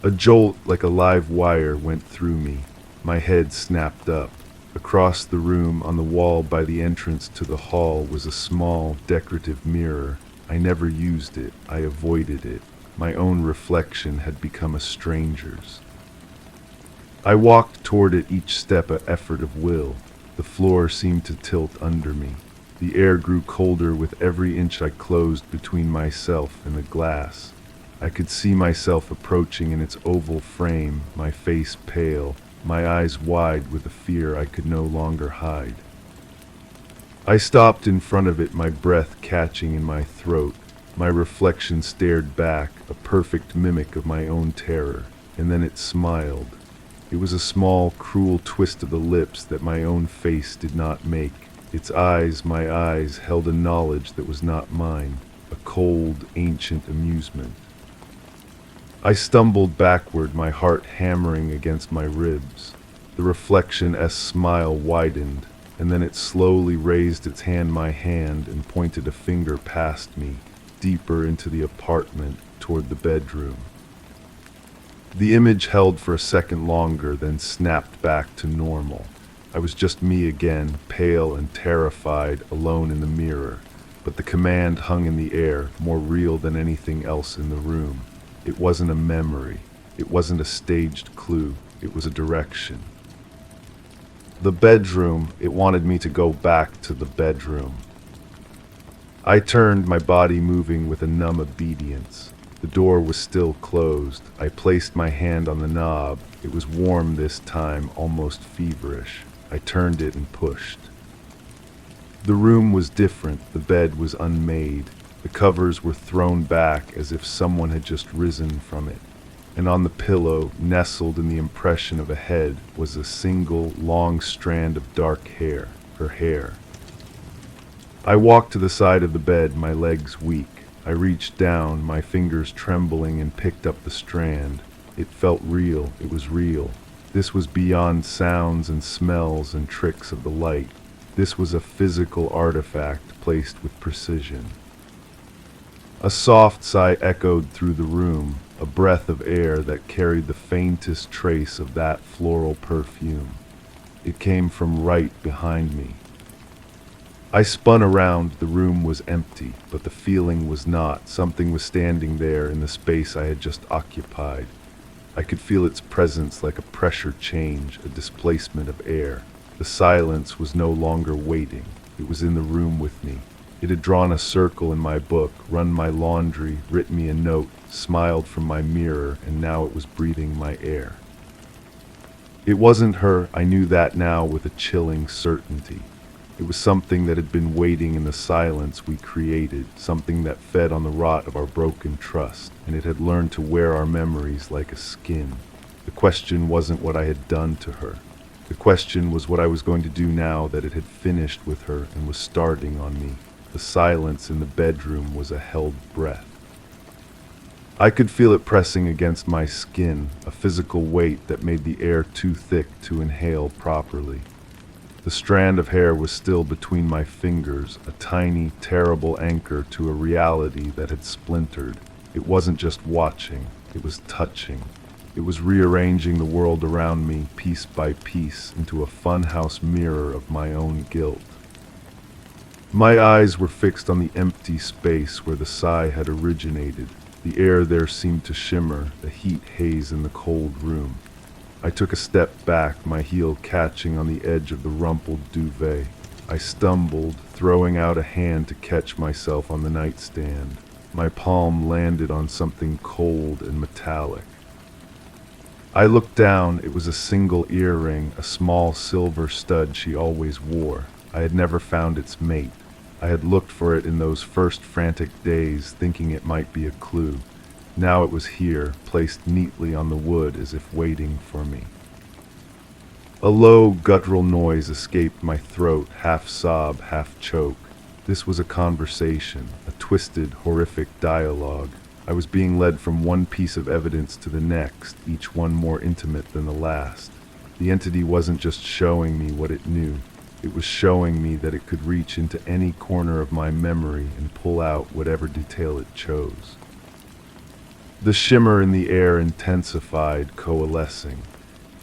[SPEAKER 1] A jolt like a live wire went through me. My head snapped up. Across the room, on the wall by the entrance to the hall, was a small, decorative mirror. I never used it. I avoided it. My own reflection had become a stranger's. I walked toward it, each step an effort of will. The floor seemed to tilt under me. The air grew colder with every inch I closed between myself and the glass. I could see myself approaching in its oval frame, my face pale, my eyes wide with a fear I could no longer hide. I stopped in front of it, my breath catching in my throat. My reflection stared back, a perfect mimic of my own terror, and then it smiled. It was a small, cruel twist of the lips that my own face did not make. Its eyes, my eyes, held a knowledge that was not mine, a cold, ancient amusement. I stumbled backward, my heart hammering against my ribs. The reflection's smile widened, and then it slowly raised its hand, my hand, and pointed a finger past me, deeper into the apartment, toward the bedroom. The image held for a second longer, then snapped back to normal. I was just me again, pale and terrified, alone in the mirror. But the command hung in the air, more real than anything else in the room. It wasn't a memory. It wasn't a staged clue. It was a direction. The bedroom, it wanted me to go back to the bedroom. I turned, my body moving with a numb obedience. The door was still closed. I placed my hand on the knob. It was warm this time, almost feverish. I turned it and pushed. The room was different. The bed was unmade. The covers were thrown back as if someone had just risen from it. And on the pillow, nestled in the impression of a head, was a single, long strand of dark hair, her hair. I walked to the side of the bed, my legs weak. I reached down, my fingers trembling, and picked up the strand. It felt real. It was real. This was beyond sounds and smells and tricks of the light. This was a physical artifact placed with precision. A soft sigh echoed through the room, a breath of air that carried the faintest trace of that floral perfume. It came from right behind me. I spun around. The room was empty, but the feeling was not. Something was standing there in the space I had just occupied. I could feel its presence like a pressure change, a displacement of air. The silence was no longer waiting. It was in the room with me. It had drawn a circle in my book, run my laundry, written me a note, smiled from my mirror, and now it was breathing my air. It wasn't her. I knew that now with a chilling certainty. It was something that had been waiting in the silence we created, something that fed on the rot of our broken trust, and it had learned to wear our memories like a skin. The question wasn't what I had done to her. The question was what I was going to do now that it had finished with her and was starting on me. The silence in the bedroom was a held breath. I could feel it pressing against my skin, a physical weight that made the air too thick to inhale properly. The strand of hair was still between my fingers, a tiny, terrible anchor to a reality that had splintered. It wasn't just watching, it was touching. It was rearranging the world around me, piece by piece, into a funhouse mirror of my own guilt. My eyes were fixed on the empty space where the sigh had originated. The air there seemed to shimmer, the heat haze in the cold room. I took a step back, my heel catching on the edge of the rumpled duvet. I stumbled, throwing out a hand to catch myself on the nightstand. My palm landed on something cold and metallic. I looked down. It was a single earring, a small silver stud she always wore. I had never found its mate. I had looked for it in those first frantic days, thinking it might be a clue. Now it was here, placed neatly on the wood as if waiting for me. A low, guttural noise escaped my throat, half sob, half choke. This was a conversation, a twisted, horrific dialogue. I was being led from one piece of evidence to the next, each one more intimate than the last. The entity wasn't just showing me what it knew. It was showing me that it could reach into any corner of my memory and pull out whatever detail it chose. The shimmer in the air intensified, coalescing.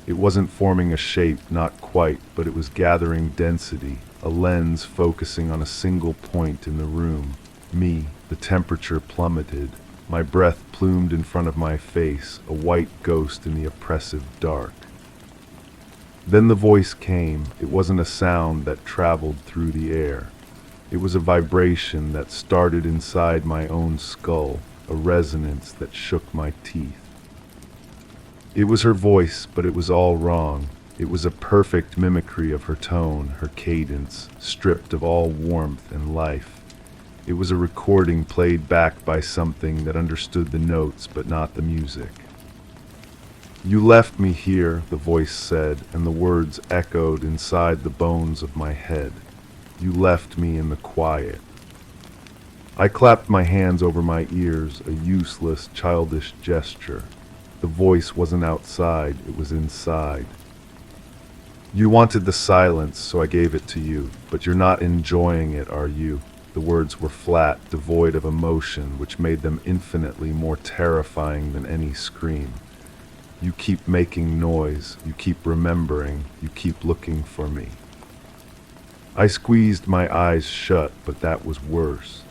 [SPEAKER 1] It wasn't forming a shape, not quite, but it was gathering density, a lens focusing on a single point in the room. Me. The temperature plummeted. My breath plumed in front of my face, a white ghost in the oppressive dark. Then the voice came. It wasn't a sound that traveled through the air. It was a vibration that started inside my own skull, a resonance that shook my teeth. It was her voice, but it was all wrong. It was a perfect mimicry of her tone, her cadence, stripped of all warmth and life. It was a recording played back by something that understood the notes but not the music. "You left me here," the voice said, and the words echoed inside the bones of my head. "You left me in the quiet." I clapped my hands over my ears, a useless, childish gesture. The voice wasn't outside, it was inside. "You wanted the silence, so I gave it to you, but you're not enjoying it, are you?" The words were flat, devoid of emotion, which made them infinitely more terrifying than any scream. "You keep making noise, you keep remembering, you keep looking for me." I squeezed my eyes shut, but that was worse.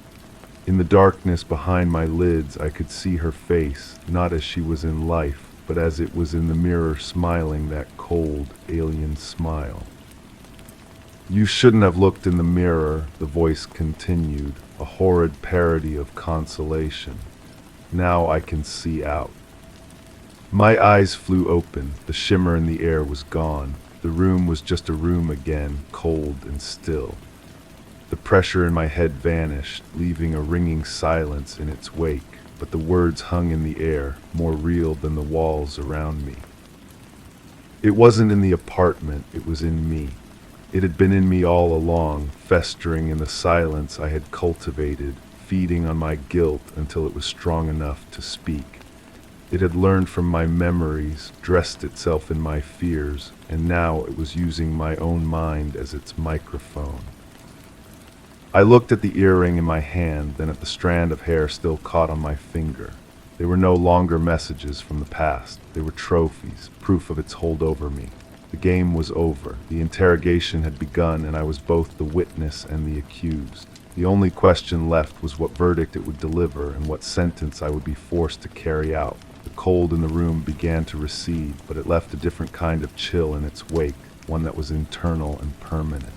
[SPEAKER 1] In the darkness behind my lids, I could see her face, not as she was in life, but as it was in the mirror, smiling that cold, alien smile. "You shouldn't have looked in the mirror," the voice continued, a horrid parody of consolation. "Now I can see out." My eyes flew open. The shimmer in the air was gone. The room was just a room again, cold and still. The pressure in my head vanished, leaving a ringing silence in its wake, but the words hung in the air, more real than the walls around me. It wasn't in the apartment, it was in me. It had been in me all along, festering in the silence I had cultivated, feeding on my guilt until it was strong enough to speak. It had learned from my memories, dressed itself in my fears, and now it was using my own mind as its microphone. I looked at the earring in my hand, then at the strand of hair still caught on my finger. They were no longer messages from the past. They were trophies, proof of its hold over me. The game was over. The interrogation had begun, and I was both the witness and the accused. The only question left was what verdict it would deliver and what sentence I would be forced to carry out. The cold in the room began to recede, but it left a different kind of chill in its wake, one that was internal and permanent.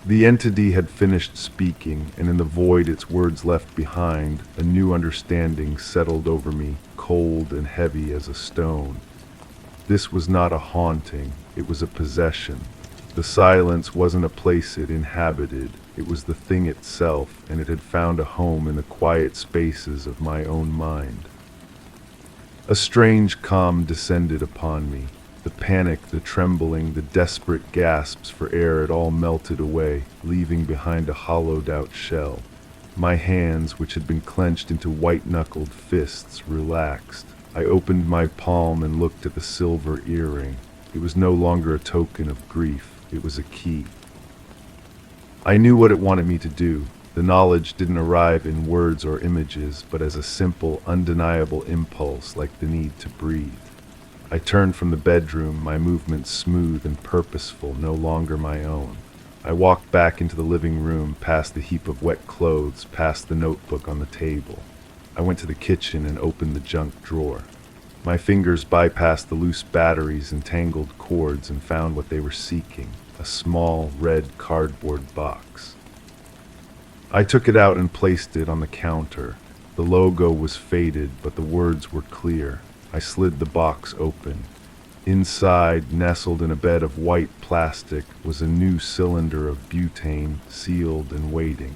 [SPEAKER 1] The entity had finished speaking, and in the void its words left behind, a new understanding settled over me, cold and heavy as a stone. This was not a haunting, it was a possession. The silence wasn't a place it inhabited, it was the thing itself, and it had found a home in the quiet spaces of my own mind. A strange calm descended upon me. The panic, the trembling, the desperate gasps for air had all melted away, leaving behind a hollowed-out shell. My hands, which had been clenched into white-knuckled fists, relaxed. I opened my palm and looked at the silver earring. It was no longer a token of grief, it was a key. I knew what it wanted me to do. The knowledge didn't arrive in words or images, but as a simple, undeniable impulse like the need to breathe. I turned from the bedroom, my movements smooth and purposeful, no longer my own. I walked back into the living room, past the heap of wet clothes, past the notebook on the table. I went to the kitchen and opened the junk drawer. My fingers bypassed the loose batteries and tangled cords and found what they were seeking, a small, red cardboard box. I took it out and placed it on the counter. The logo was faded, but the words were clear. I slid the box open. Inside, nestled in a bed of white plastic, was a new cylinder of butane, sealed and waiting.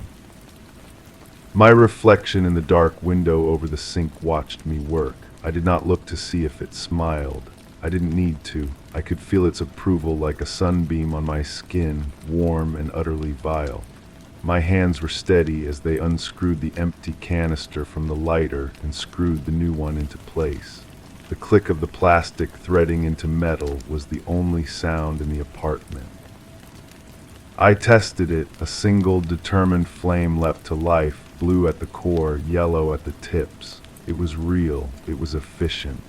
[SPEAKER 1] My reflection in the dark window over the sink watched me work. I did not look to see if it smiled. I didn't need to. I could feel its approval like a sunbeam on my skin, warm and utterly vile. My hands were steady as they unscrewed the empty canister from the lighter and screwed the new one into place. The click of the plastic threading into metal was the only sound in the apartment. I tested it. A single determined flame leapt to life, blue at the core, yellow at the tips. It was real. It was efficient.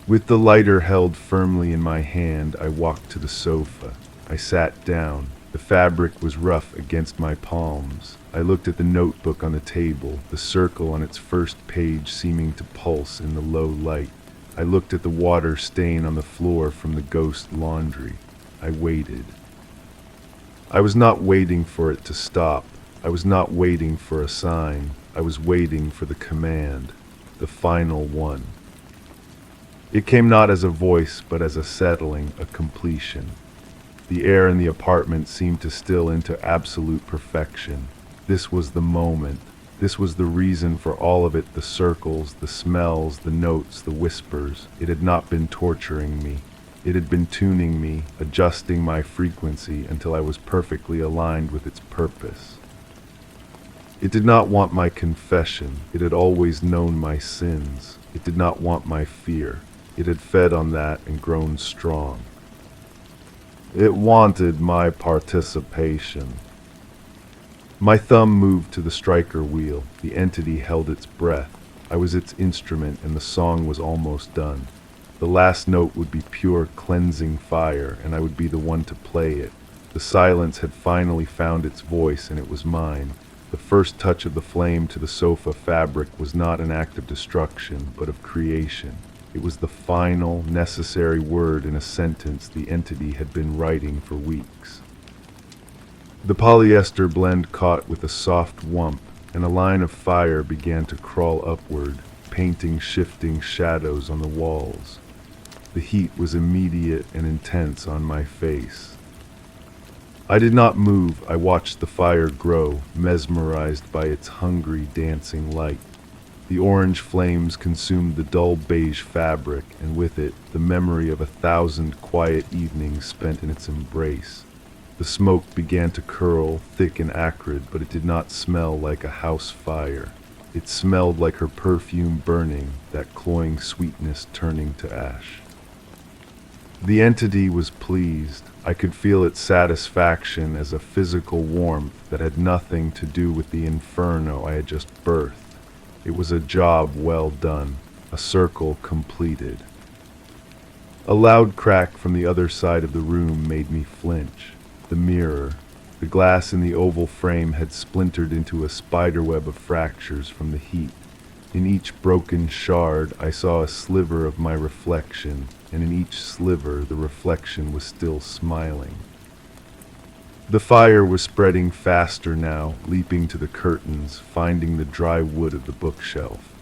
[SPEAKER 1] With the lighter held firmly in my hand, I walked to the sofa. I sat down. The fabric was rough against my palms. I looked at the notebook on the table, the circle on its first page seeming to pulse in the low light. I looked at the water stain on the floor from the ghost laundry. I waited. I was not waiting for it to stop. I was not waiting for a sign. I was waiting for the command, the final one. It came not as a voice, but as a settling, a completion. The air in the apartment seemed to still into absolute perfection. This was the moment. This was the reason for all of it, the circles, the smells, the notes, the whispers. It had not been torturing me. It had been tuning me, adjusting my frequency until I was perfectly aligned with its purpose. It did not want my confession. It had always known my sins. It did not want my fear. It had fed on that and grown strong. It wanted my participation. My thumb moved to the striker wheel. The entity held its breath. I was its instrument, and the song was almost done. The last note would be pure cleansing fire, and I would be the one to play it. The silence had finally found its voice, and it was mine. The first touch of the flame to the sofa fabric was not an act of destruction, but of creation. It was the final, necessary word in a sentence the entity had been writing for weeks. The polyester blend caught with a soft whump, and a line of fire began to crawl upward, painting shifting shadows on the walls. The heat was immediate and intense on my face. I did not move. I watched the fire grow, mesmerized by its hungry, dancing light. The orange flames consumed the dull beige fabric, and with it, the memory of 1,000 quiet evenings spent in its embrace. The smoke began to curl, thick and acrid, but it did not smell like a house fire. It smelled like her perfume burning, that cloying sweetness turning to ash. The entity was pleased. I could feel its satisfaction as a physical warmth that had nothing to do with the inferno I had just birthed. It was a job well done, a circle completed. A loud crack from the other side of the room made me flinch. The mirror, the glass in the oval frame had splintered into a spiderweb of fractures from the heat. In each broken shard, I saw a sliver of my reflection, and in each sliver, the reflection was still smiling. The fire was spreading faster now, leaping to the curtains, finding the dry wood of the bookshelf.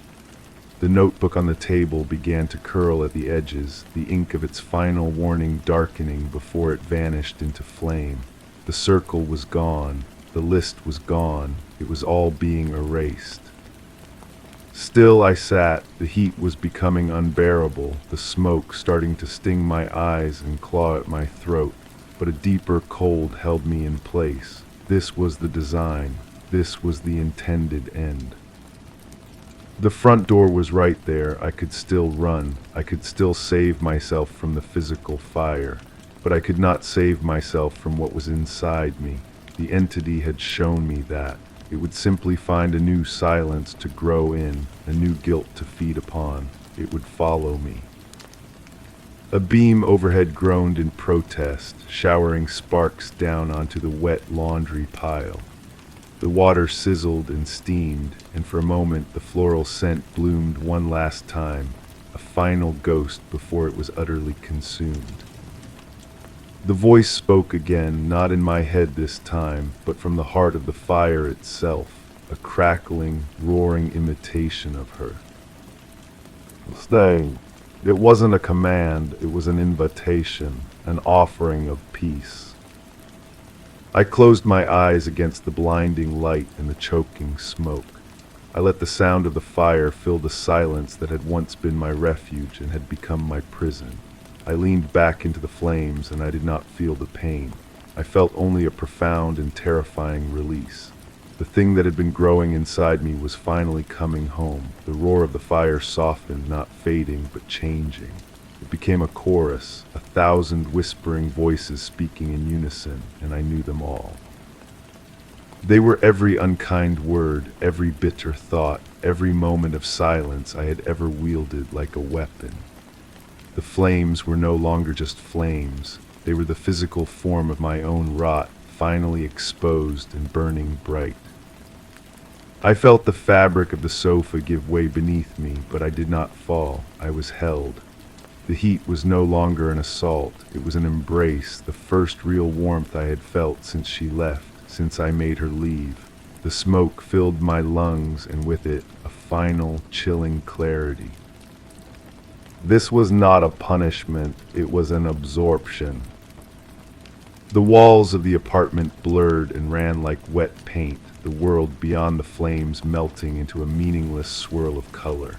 [SPEAKER 1] The notebook on the table began to curl at the edges, the ink of its final warning darkening before it vanished into flame. The circle was gone, the list was gone, it was all being erased. Still I sat, the heat was becoming unbearable, the smoke starting to sting my eyes and claw at my throat. But a deeper cold held me in place. This was the design. This was the intended end. The front door was right there. I could still run. I could still save myself from the physical fire. But I could not save myself from what was inside me. The entity had shown me that. It would simply find a new silence to grow in, a new guilt to feed upon. It would follow me. A beam overhead groaned in protest, showering sparks down onto the wet laundry pile. The water sizzled and steamed, and for a moment the floral scent bloomed one last time, a final ghost before it was utterly consumed. The voice spoke again, not in my head this time, but from the heart of the fire itself, a crackling, roaring imitation of her. Stay. It wasn't a command, it was an invitation, an offering of peace. I closed my eyes against the blinding light and the choking smoke. I let the sound of the fire fill the silence that had once been my refuge and had become my prison. I leaned back into the flames and I did not feel the pain. I felt only a profound and terrifying release. The thing that had been growing inside me was finally coming home. The roar of the fire softened, not fading, but changing. It became a chorus, 1,000 whispering voices speaking in unison, and I knew them all. They were every unkind word, every bitter thought, every moment of silence I had ever wielded like a weapon. The flames were no longer just flames. They were the physical form of my own rot, finally exposed and burning bright. I felt the fabric of the sofa give way beneath me, but I did not fall. I was held. The heat was no longer an assault. It was an embrace, the first real warmth I had felt since she left, since I made her leave. The smoke filled my lungs, and with it, a final, chilling clarity. This was not a punishment, it was an absorption. The walls of the apartment blurred and ran like wet paint, the world beyond the flames melting into a meaningless swirl of color.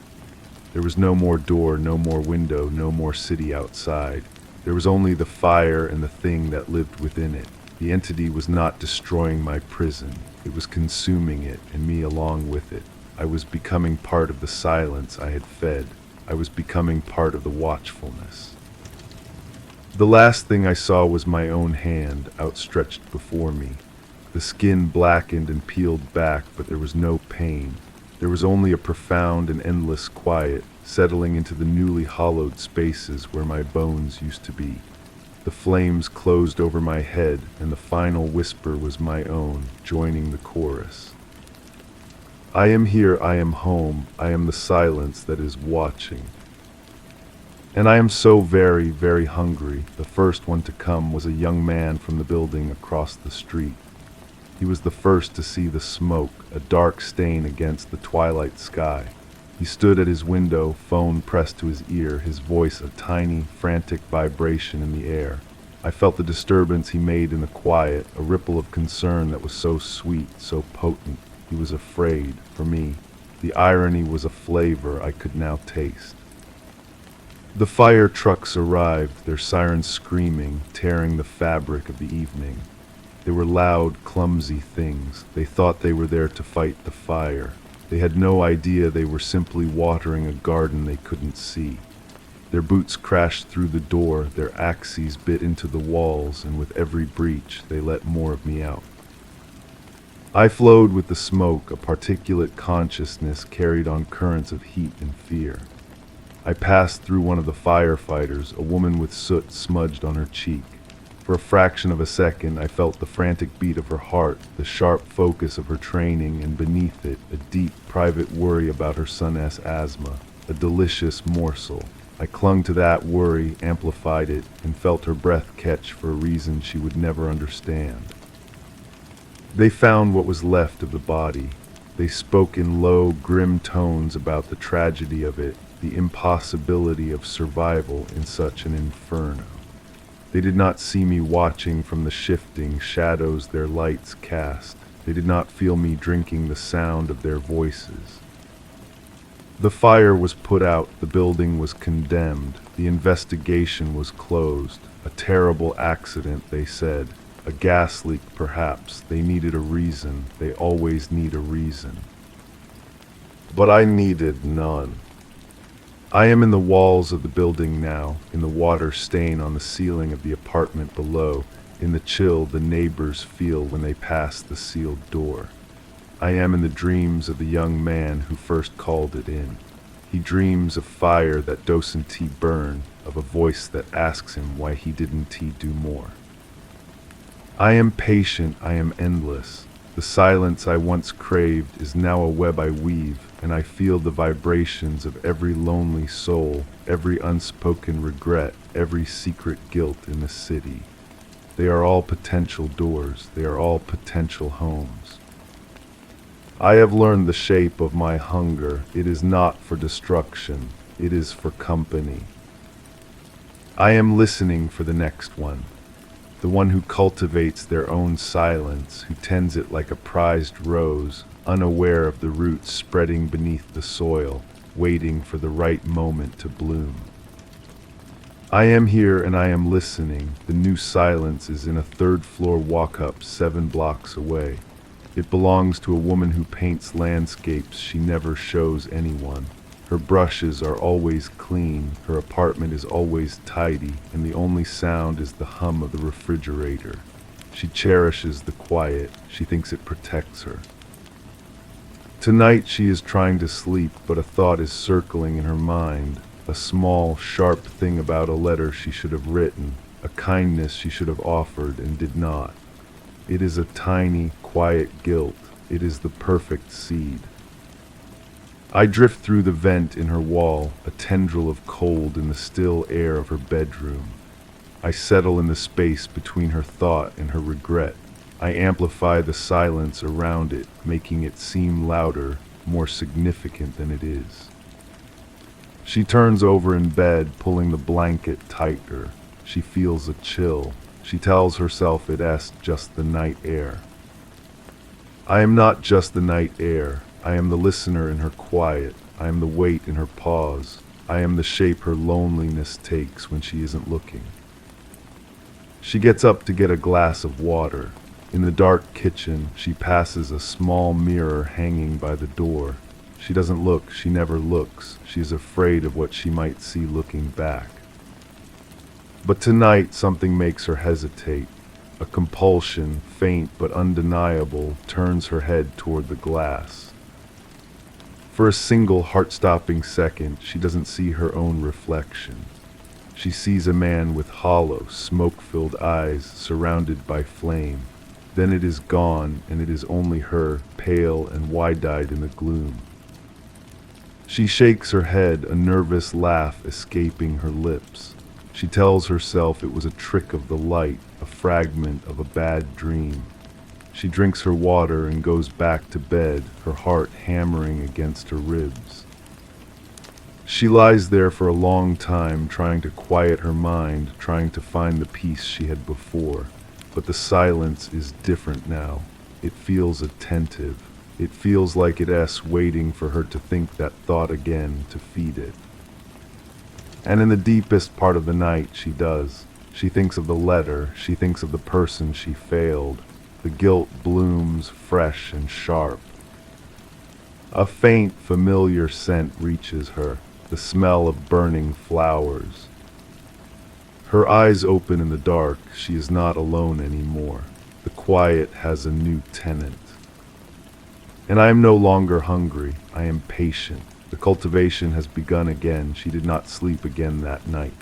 [SPEAKER 1] There was no more door, no more window, no more city outside. There was only the fire and the thing that lived within it. The entity was not destroying my prison. It was consuming it, and me along with it. I was becoming part of the silence I had fed. I was becoming part of the watchfulness. The last thing I saw was my own hand outstretched before me. The skin blackened and peeled back, but there was no pain. There was only a profound and endless quiet, settling into the newly hollowed spaces where my bones used to be. The flames closed over my head, and the final whisper was my own, joining the chorus. I am here, I am home, I am the silence that is watching. And I am so very, very hungry. The first one to come was a young man from the building across the street. He was the first to see the smoke, a dark stain against the twilight sky. He stood at his window, phone pressed to his ear, his voice a tiny, frantic vibration in the air. I felt the disturbance he made in the quiet, a ripple of concern that was so sweet, so potent. He was afraid, for me. The irony was a flavor I could now taste. The fire trucks arrived, their sirens screaming, tearing the fabric of the evening. They were loud, clumsy things. They thought they were there to fight the fire. They had no idea they were simply watering a garden they couldn't see. Their boots crashed through the door, their axes bit into the walls, and with every breach they let more of me out. I flowed with the smoke, a particulate consciousness carried on currents of heat and fear. I passed through one of the firefighters, a woman with soot smudged on her cheek. For a fraction of a second, I felt the frantic beat of her heart, the sharp focus of her training, and beneath it, a deep, private worry about her son's asthma, a delicious morsel. I clung to that worry, amplified it, and felt her breath catch for a reason she would never understand. They found what was left of the body. They spoke in low, grim tones about the tragedy of it, the impossibility of survival in such an inferno. They did not see me watching from the shifting shadows their lights cast. They did not feel me drinking the sound of their voices. The fire was put out, the building was condemned, the investigation was closed. A terrible accident, they said. A gas leak, perhaps. They needed a reason. They always need a reason. But I needed none. I am in the walls of the building now, in the water stain on the ceiling of the apartment below, in the chill the neighbors feel when they pass the sealed door. I am in the dreams of the young man who first called it in. He dreams of fire that doesn't he burn, of a voice that asks him why he didn't he do more. I am patient, I am endless. The silence I once craved is now a web I weave, and I feel the vibrations of every lonely soul, every unspoken regret, every secret guilt in the city. They are all potential doors, they are all potential homes. I have learned the shape of my hunger. It is not for destruction, it is for company. I am listening for the next one. The one who cultivates their own silence, who tends it like a prized rose, unaware of the roots spreading beneath the soil, waiting for the right moment to bloom. I am here and I am listening. The new silence is in a third-floor walk-up 7 blocks away. It belongs to a woman who paints landscapes she never shows anyone. Her brushes are always clean, her apartment is always tidy, and the only sound is the hum of the refrigerator. She cherishes the quiet. She thinks it protects her. Tonight she is trying to sleep, but a thought is circling in her mind. A small, sharp thing about a letter she should have written, a kindness she should have offered and did not. It is a tiny, quiet guilt. It is the perfect seed. I drift through the vent in her wall, a tendril of cold in the still air of her bedroom. I settle in the space between her thought and her regret. I amplify the silence around it, making it seem louder, more significant than it is. She turns over in bed, pulling the blanket tighter. She feels a chill. She tells herself it's just the night air. I am not just the night air. I am the listener in her quiet. I am the weight in her pause. I am the shape her loneliness takes when she isn't looking. She gets up to get a glass of water. In the dark kitchen, she passes a small mirror hanging by the door. She doesn't look, she never looks. She is afraid of what she might see looking back. But tonight something makes her hesitate. A compulsion, faint but undeniable, turns her head toward the glass. For a single heart-stopping second, she doesn't see her own reflection. She sees a man with hollow, smoke-filled eyes surrounded by flame. Then it is gone, and it is only her, pale and wide-eyed in the gloom. She shakes her head, a nervous laugh escaping her lips. She tells herself it was a trick of the light, a fragment of a bad dream. She drinks her water and goes back to bed, her heart hammering against her ribs. She lies there for a long time, trying to quiet her mind, trying to find the peace she had before. But the silence is different now. It feels attentive. It feels like it's waiting for her to think that thought again, to feed it. And in the deepest part of the night, she does. She thinks of the letter, she thinks of the person she failed. The guilt blooms fresh and sharp. A faint, familiar scent reaches her, the smell of burning flowers. Her eyes open in the dark. She is not alone anymore. The quiet has a new tenant. And I am no longer hungry. I am patient. The cultivation has begun again. She did not sleep again that night.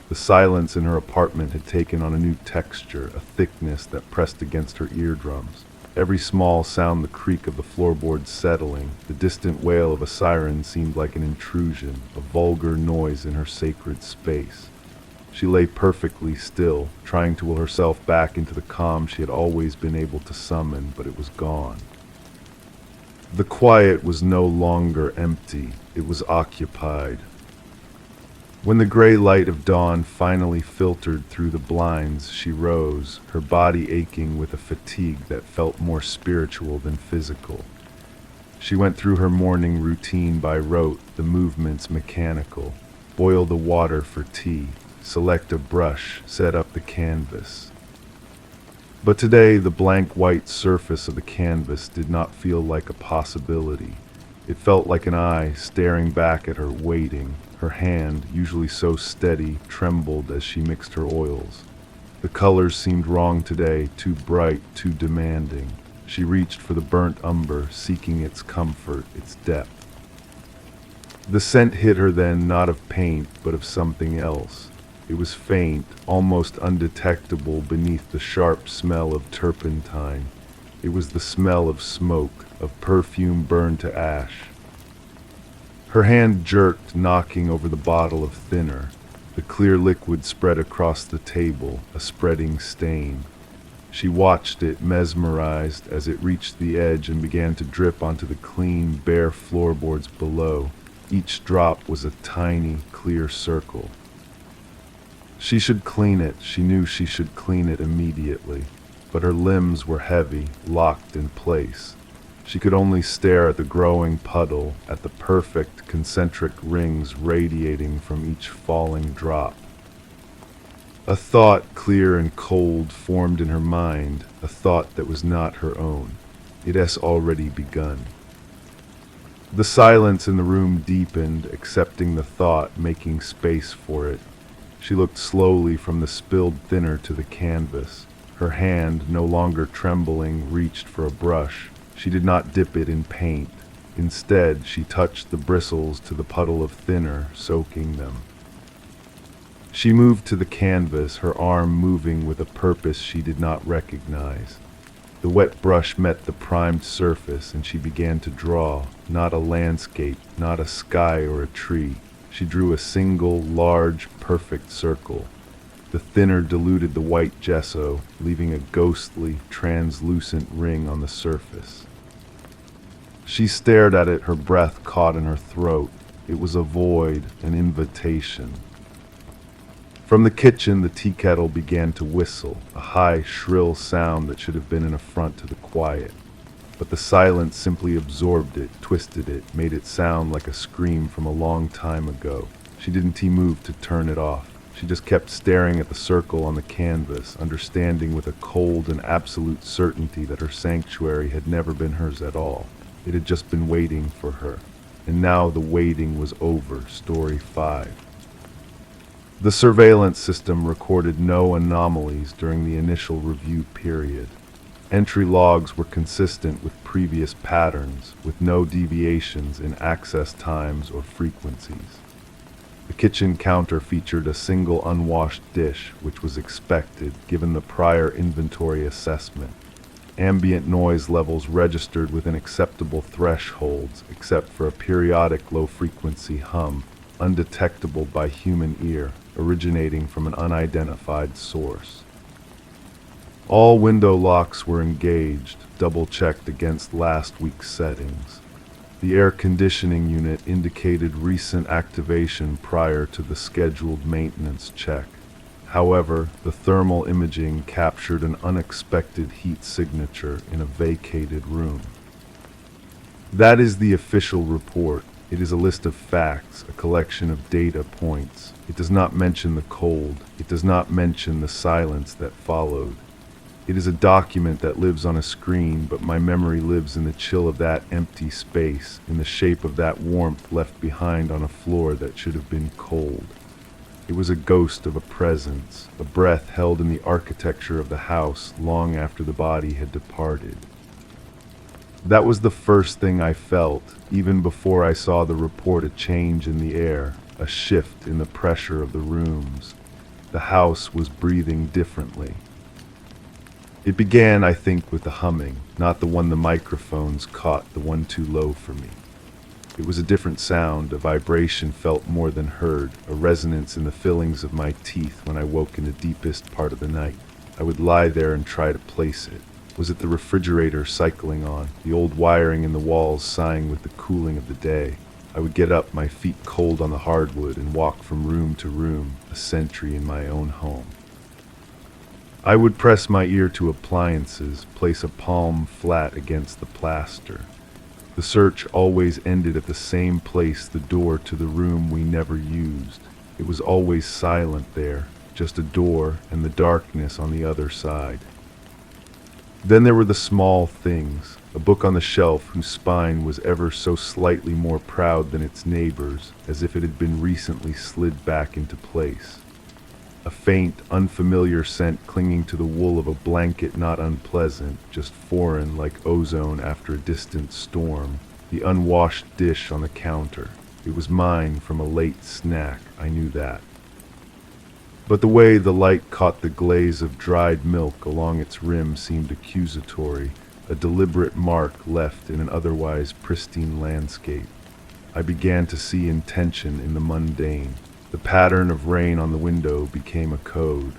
[SPEAKER 1] The silence in her apartment had taken on a new texture, a thickness that pressed against her eardrums. Every small sound, the creak of the floorboards settling, the distant wail of a siren seemed like an intrusion, a vulgar noise in her sacred space. She lay perfectly still, trying to will herself back into the calm she had always been able to summon, but it was gone. The quiet was no longer empty, it was occupied. When the gray light of dawn finally filtered through the blinds, she rose, her body aching with a fatigue that felt more spiritual than physical. She went through her morning routine by rote, the movements mechanical. Boil the water for tea, select a brush, set up the canvas. But today, the blank white surface of the canvas did not feel like a possibility. It felt like an eye staring back at her, waiting. Her hand, usually so steady, trembled as she mixed her oils. The colors seemed wrong today, too bright, too demanding. She reached for the burnt umber, seeking its comfort, its depth. The scent hit her then, not of paint, but of something else. It was faint, almost undetectable beneath the sharp smell of turpentine. It was the smell of smoke, of perfume burned to ash. Her hand jerked, knocking over the bottle of thinner. The clear liquid spread across the table, a spreading stain. She watched it, mesmerized, as it reached the edge and began to drip onto the clean, bare floorboards below. Each drop was a tiny, clear circle. She should clean it. She knew she should clean it immediately. But her limbs were heavy, locked in place. She could only stare at the growing puddle, at the perfect concentric rings radiating from each falling drop. A thought, clear and cold, formed in her mind, a thought that was not her own. It has already begun. The silence in the room deepened, accepting the thought, making space for it. She looked slowly from the spilled thinner to the canvas. Her hand, no longer trembling, reached for a brush. She did not dip it in paint. Instead, she touched the bristles to the puddle of thinner, soaking them. She moved to the canvas, her arm moving with a purpose she did not recognize. The wet brush met the primed surface, and she began to draw, not a landscape, not a sky or a tree. She drew a single, large, perfect circle. The thinner diluted the white gesso, leaving a ghostly, translucent ring on the surface. She stared at it, her breath caught in her throat. It was a void, an invitation. From the kitchen, the tea kettle began to whistle, a high, shrill sound that should have been an affront to the quiet. But the silence simply absorbed it, twisted it, made it sound like a scream from a long time ago. She didn't move to turn it off. She just kept staring at the circle on the canvas, understanding with a cold and absolute certainty that her sanctuary had never been hers at all. It had just been waiting for her. And now the waiting was over. Story 5. The surveillance system recorded no anomalies during the initial review period. Entry logs were consistent with previous patterns, with no deviations in access times or frequencies. The kitchen counter featured a single unwashed dish, which was expected given the prior inventory assessment. Ambient noise levels registered within acceptable thresholds, except for a periodic low-frequency hum, undetectable by human ear, originating from an unidentified source. All window locks were engaged, double-checked against last week's settings. The air conditioning unit indicated recent activation prior to the scheduled maintenance check. However, the thermal imaging captured an unexpected heat signature in a vacated room. That is the official report. It is a list of facts, a collection of data points. It does not mention the cold. It does not mention the silence that followed. It is a document that lives on a screen, but my memory lives in the chill of that empty space, in the shape of that warmth left behind on a floor that should have been cold. It was a ghost of a presence, a breath held in the architecture of the house long after the body had departed. That was the first thing I felt, even before I saw the report, a change in the air, a shift in the pressure of the rooms. The house was breathing differently. It began, I think, with the humming, not the one the microphones caught, the one too low for me. It was a different sound, a vibration felt more than heard, a resonance in the fillings of my teeth when I woke in the deepest part of the night. I would lie there and try to place it. Was it the refrigerator cycling on, the old wiring in the walls sighing with the cooling of the day? I would get up, my feet cold on the hardwood, and walk from room to room, a sentry in my own home. I would press my ear to appliances, place a palm flat against the plaster. The search always ended at the same place, the door to the room we never used. It was always silent there, just a door and the darkness on the other side. Then there were the small things, a book on the shelf whose spine was ever so slightly more proud than its neighbors, as if it had been recently slid back into place. A faint, unfamiliar scent clinging to the wool of a blanket, not unpleasant, just foreign like ozone after a distant storm. The unwashed dish on the counter. It was mine from a late snack, I knew that. But the way the light caught the glaze of dried milk along its rim seemed accusatory, a deliberate mark left in an otherwise pristine landscape. I began to see intention in the mundane. The pattern of rain on the window became a code.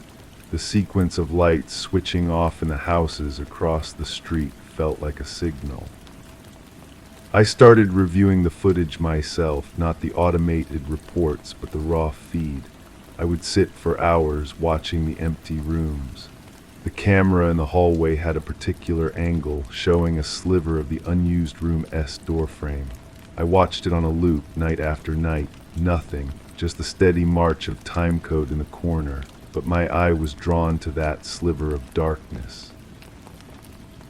[SPEAKER 1] The sequence of lights switching off in the houses across the street felt like a signal. I started reviewing the footage myself, not the automated reports, but the raw feed. I would sit for hours watching the empty rooms. The camera in the hallway had a particular angle, showing a sliver of the unused room S doorframe. I watched it on a loop, night after night. Nothing. Just the steady march of timecode in the corner, but my eye was drawn to that sliver of darkness.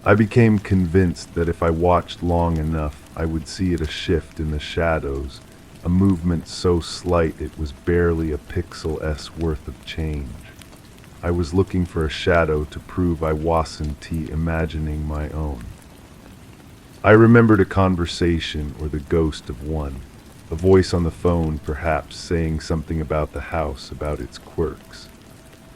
[SPEAKER 1] I became convinced that if I watched long enough, I would see it, a shift in the shadows, a movement so slight it was barely a pixel's worth of change. I was looking for a shadow to prove I wasn't imagining my own. I remembered a conversation, or the ghost of one. A voice on the phone, perhaps, saying something about the house, about its quirks.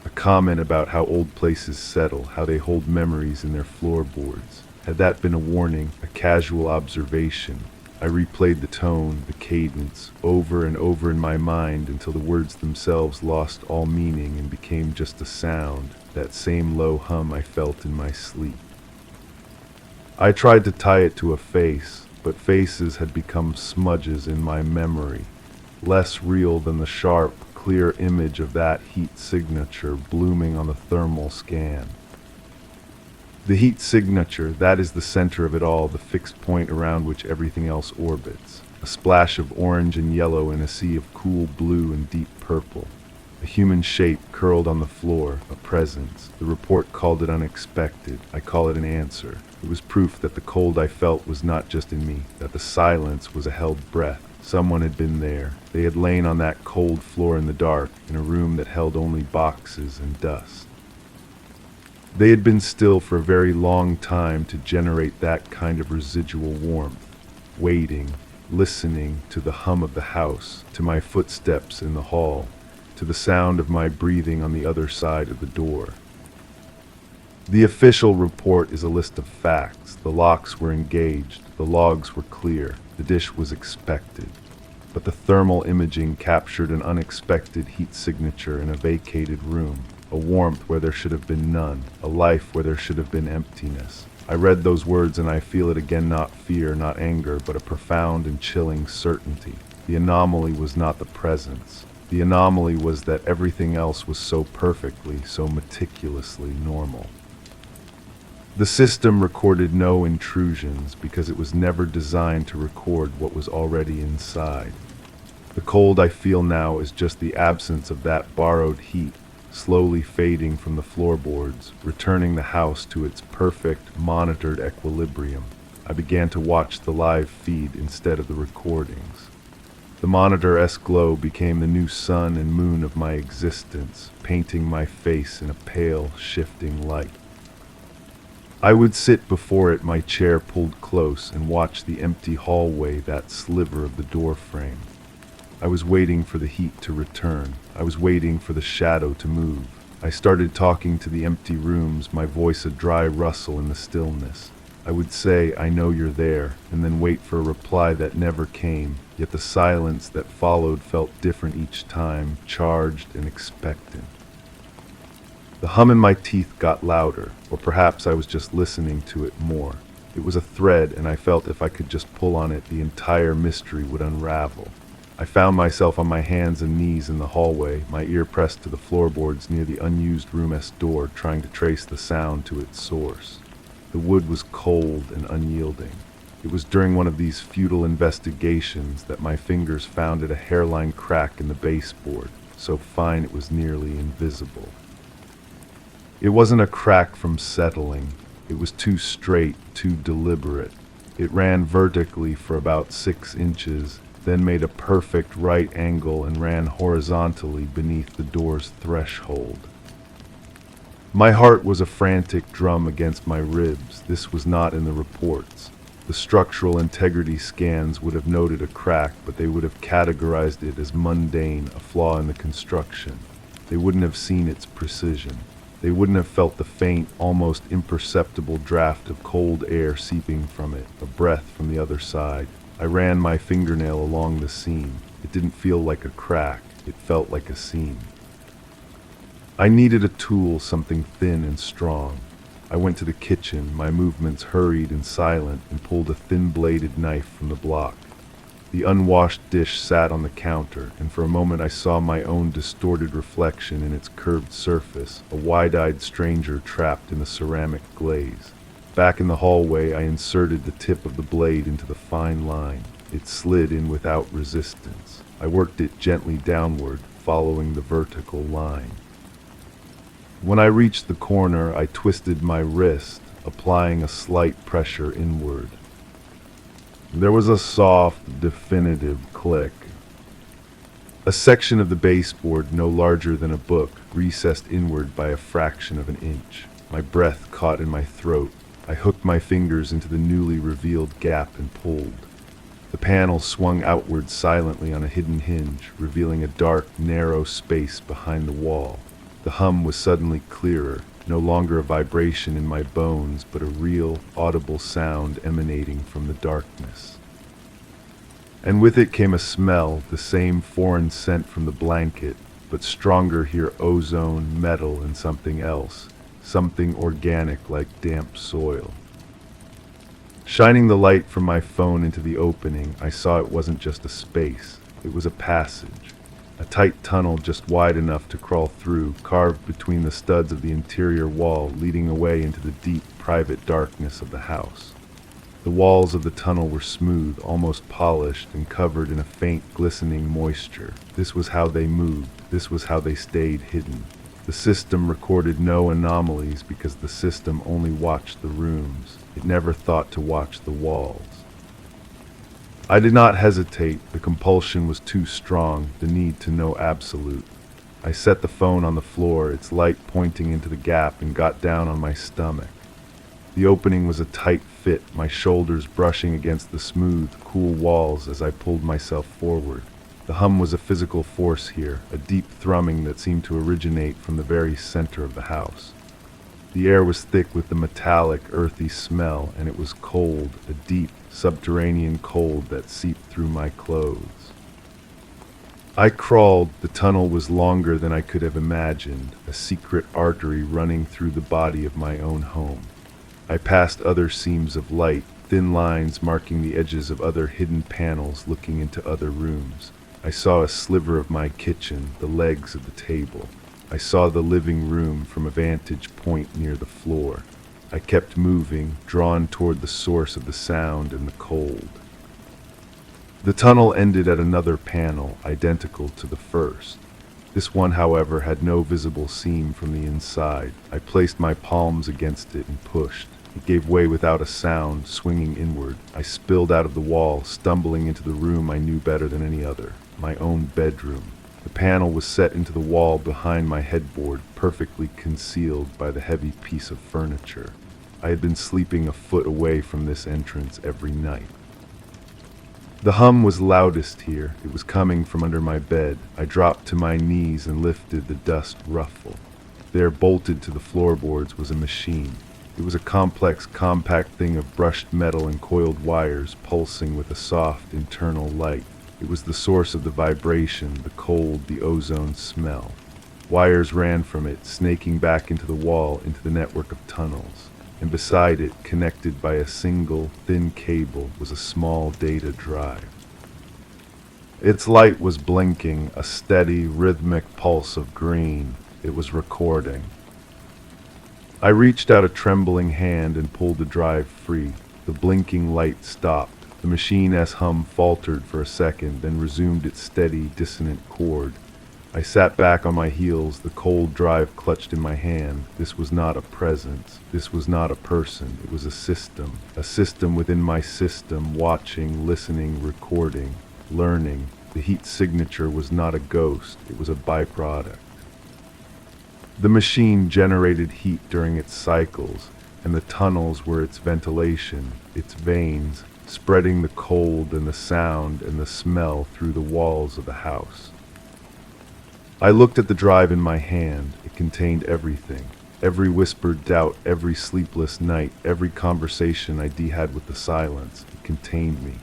[SPEAKER 1] A comment about how old places settle, how they hold memories in their floorboards. Had that been a warning, a casual observation? I replayed the tone, the cadence, over and over in my mind until the words themselves lost all meaning and became just a sound, that same low hum I felt in my sleep. I tried to tie it to a face, but faces had become smudges in my memory, less real than the sharp, clear image of that heat signature blooming on the thermal scan. The heat signature, that is the center of it all, the fixed point around which everything else orbits. A splash of orange and yellow in a sea of cool blue and deep purple. A human shape curled on the floor, a presence. The report called it unexpected. I call it an answer. It was proof that the cold I felt was not just in me, that the silence was a held breath. Someone had been there. They had lain on that cold floor in the dark, in a room that held only boxes and dust. They had been still for a very long time to generate that kind of residual warmth, waiting, listening to the hum of the house, to my footsteps in the hall, to the sound of my breathing on the other side of the door. The official report is a list of facts. The locks were engaged, the logs were clear, the dish was expected. But the thermal imaging captured an unexpected heat signature in a vacated room, a warmth where there should have been none, a life where there should have been emptiness. I read those words and I feel it again, not fear, not anger, but a profound and chilling certainty. The anomaly was not the presence. The anomaly was that everything else was so perfectly, so meticulously normal. The system recorded no intrusions because it was never designed to record what was already inside. The cold I feel now is just the absence of that borrowed heat, slowly fading from the floorboards, returning the house to its perfect, monitored equilibrium. I began to watch the live feed instead of the recordings. The monitor-esque glow became the new sun and moon of my existence, painting my face in a pale, shifting light. I would sit before it, my chair pulled close, and watch the empty hallway, that sliver of the door frame. I was waiting for the heat to return. I was waiting for the shadow to move. I started talking to the empty rooms, my voice a dry rustle in the stillness. I would say, "I know you're there," and then wait for a reply that never came, yet the silence that followed felt different each time, charged and expectant. The hum in my teeth got louder, or perhaps I was just listening to it more. It was a thread, and I felt if I could just pull on it, the entire mystery would unravel. I found myself on my hands and knees in the hallway, my ear pressed to the floorboards near the unused room-esque door, trying to trace the sound to its source. The wood was cold and unyielding. It was during one of these futile investigations that my fingers found a hairline crack in the baseboard, so fine it was nearly invisible. It wasn't a crack from settling. It was too straight, too deliberate. It ran vertically for about 6 inches, then made a perfect right angle and ran horizontally beneath the door's threshold. My heart was a frantic drum against my ribs. This was not in the reports. The structural integrity scans would have noted a crack, but they would have categorized it as mundane, a flaw in the construction. They wouldn't have seen its precision. They wouldn't have felt the faint, almost imperceptible draft of cold air seeping from it, a breath from the other side. I ran my fingernail along the seam. It didn't feel like a crack. It felt like a seam. I needed a tool, something thin and strong. I went to the kitchen, my movements hurried and silent, and pulled a thin-bladed knife from the block. The unwashed dish sat on the counter, and for a moment I saw my own distorted reflection in its curved surface, a wide-eyed stranger trapped in the ceramic glaze. Back in the hallway, I inserted the tip of the blade into the fine line. It slid in without resistance. I worked it gently downward, following the vertical line. When I reached the corner, I twisted my wrist, applying a slight pressure inward. There was a soft, definitive click. A section of the baseboard, no larger than a book, recessed inward by a fraction of an inch. My breath caught in my throat. I hooked my fingers into the newly revealed gap and pulled. The panel swung outward silently on a hidden hinge, revealing a dark, narrow space behind the wall. The hum was suddenly clearer, no longer a vibration in my bones, but a real, audible sound emanating from the darkness. And with it came a smell, the same foreign scent from the blanket, but stronger here: ozone, metal, and something else. Something organic like damp soil. Shining the light from my phone into the opening, I saw it wasn't just a space. It was a passage. A tight tunnel just wide enough to crawl through, carved between the studs of the interior wall, leading away into the deep, private darkness of the house. The walls of the tunnel were smooth, almost polished, and covered in a faint, glistening moisture. This was how they moved. This was how they stayed hidden. The system recorded no anomalies because the system only watched the rooms. It never thought to watch the walls. I did not hesitate. The compulsion was too strong, the need to know absolute. I set the phone on the floor, its light pointing into the gap, and got down on my stomach. The opening was a tight fit, my shoulders brushing against the smooth, cool walls as I pulled myself forward. The hum was a physical force here, a deep thrumming that seemed to originate from the very center of the house. The air was thick with the metallic, earthy smell, and it was cold, a deep, subterranean cold that seeped through my clothes. I crawled. The tunnel was longer than I could have imagined, a secret artery running through the body of my own home. I passed other seams of light, thin lines marking the edges of other hidden panels looking into other rooms. I saw a sliver of my kitchen, the legs of the table. I saw the living room from a vantage point near the floor. I kept moving, drawn toward the source of the sound and the cold. The tunnel ended at another panel, identical to the first. This one, however, had no visible seam from the inside. I placed my palms against it and pushed. It gave way without a sound, swinging inward. I spilled out of the wall, stumbling into the room I knew better than any other, my own bedroom. The panel was set into the wall behind my headboard, perfectly concealed by the heavy piece of furniture. I had been sleeping a foot away from this entrance every night. The hum was loudest here. It was coming from under my bed. I dropped to my knees and lifted the dust ruffle. There, bolted to the floorboards, was a machine. It was a complex, compact thing of brushed metal and coiled wires, pulsing with a soft, internal light. It was the source of the vibration, the cold, the ozone smell. Wires ran from it, snaking back into the wall, into the network of tunnels. And beside it, connected by a single, thin cable, was a small data drive. Its light was blinking, a steady, rhythmic pulse of green. It was recording. I reached out a trembling hand and pulled the drive free. The blinking light stopped. The machine's hum faltered for a second, then resumed its steady, dissonant chord. I sat back on my heels, the cold drive clutched in my hand. This was not a presence. This was not a person. It was a system within my system, watching, listening, recording, learning. The heat signature was not a ghost. It was a byproduct. The machine generated heat during its cycles, and the tunnels were its ventilation, its veins, spreading the cold and the sound and the smell through the walls of the house. I looked at the drive in my hand. It contained everything. Every whispered doubt, every sleepless night, every conversation I had with the silence. It contained me.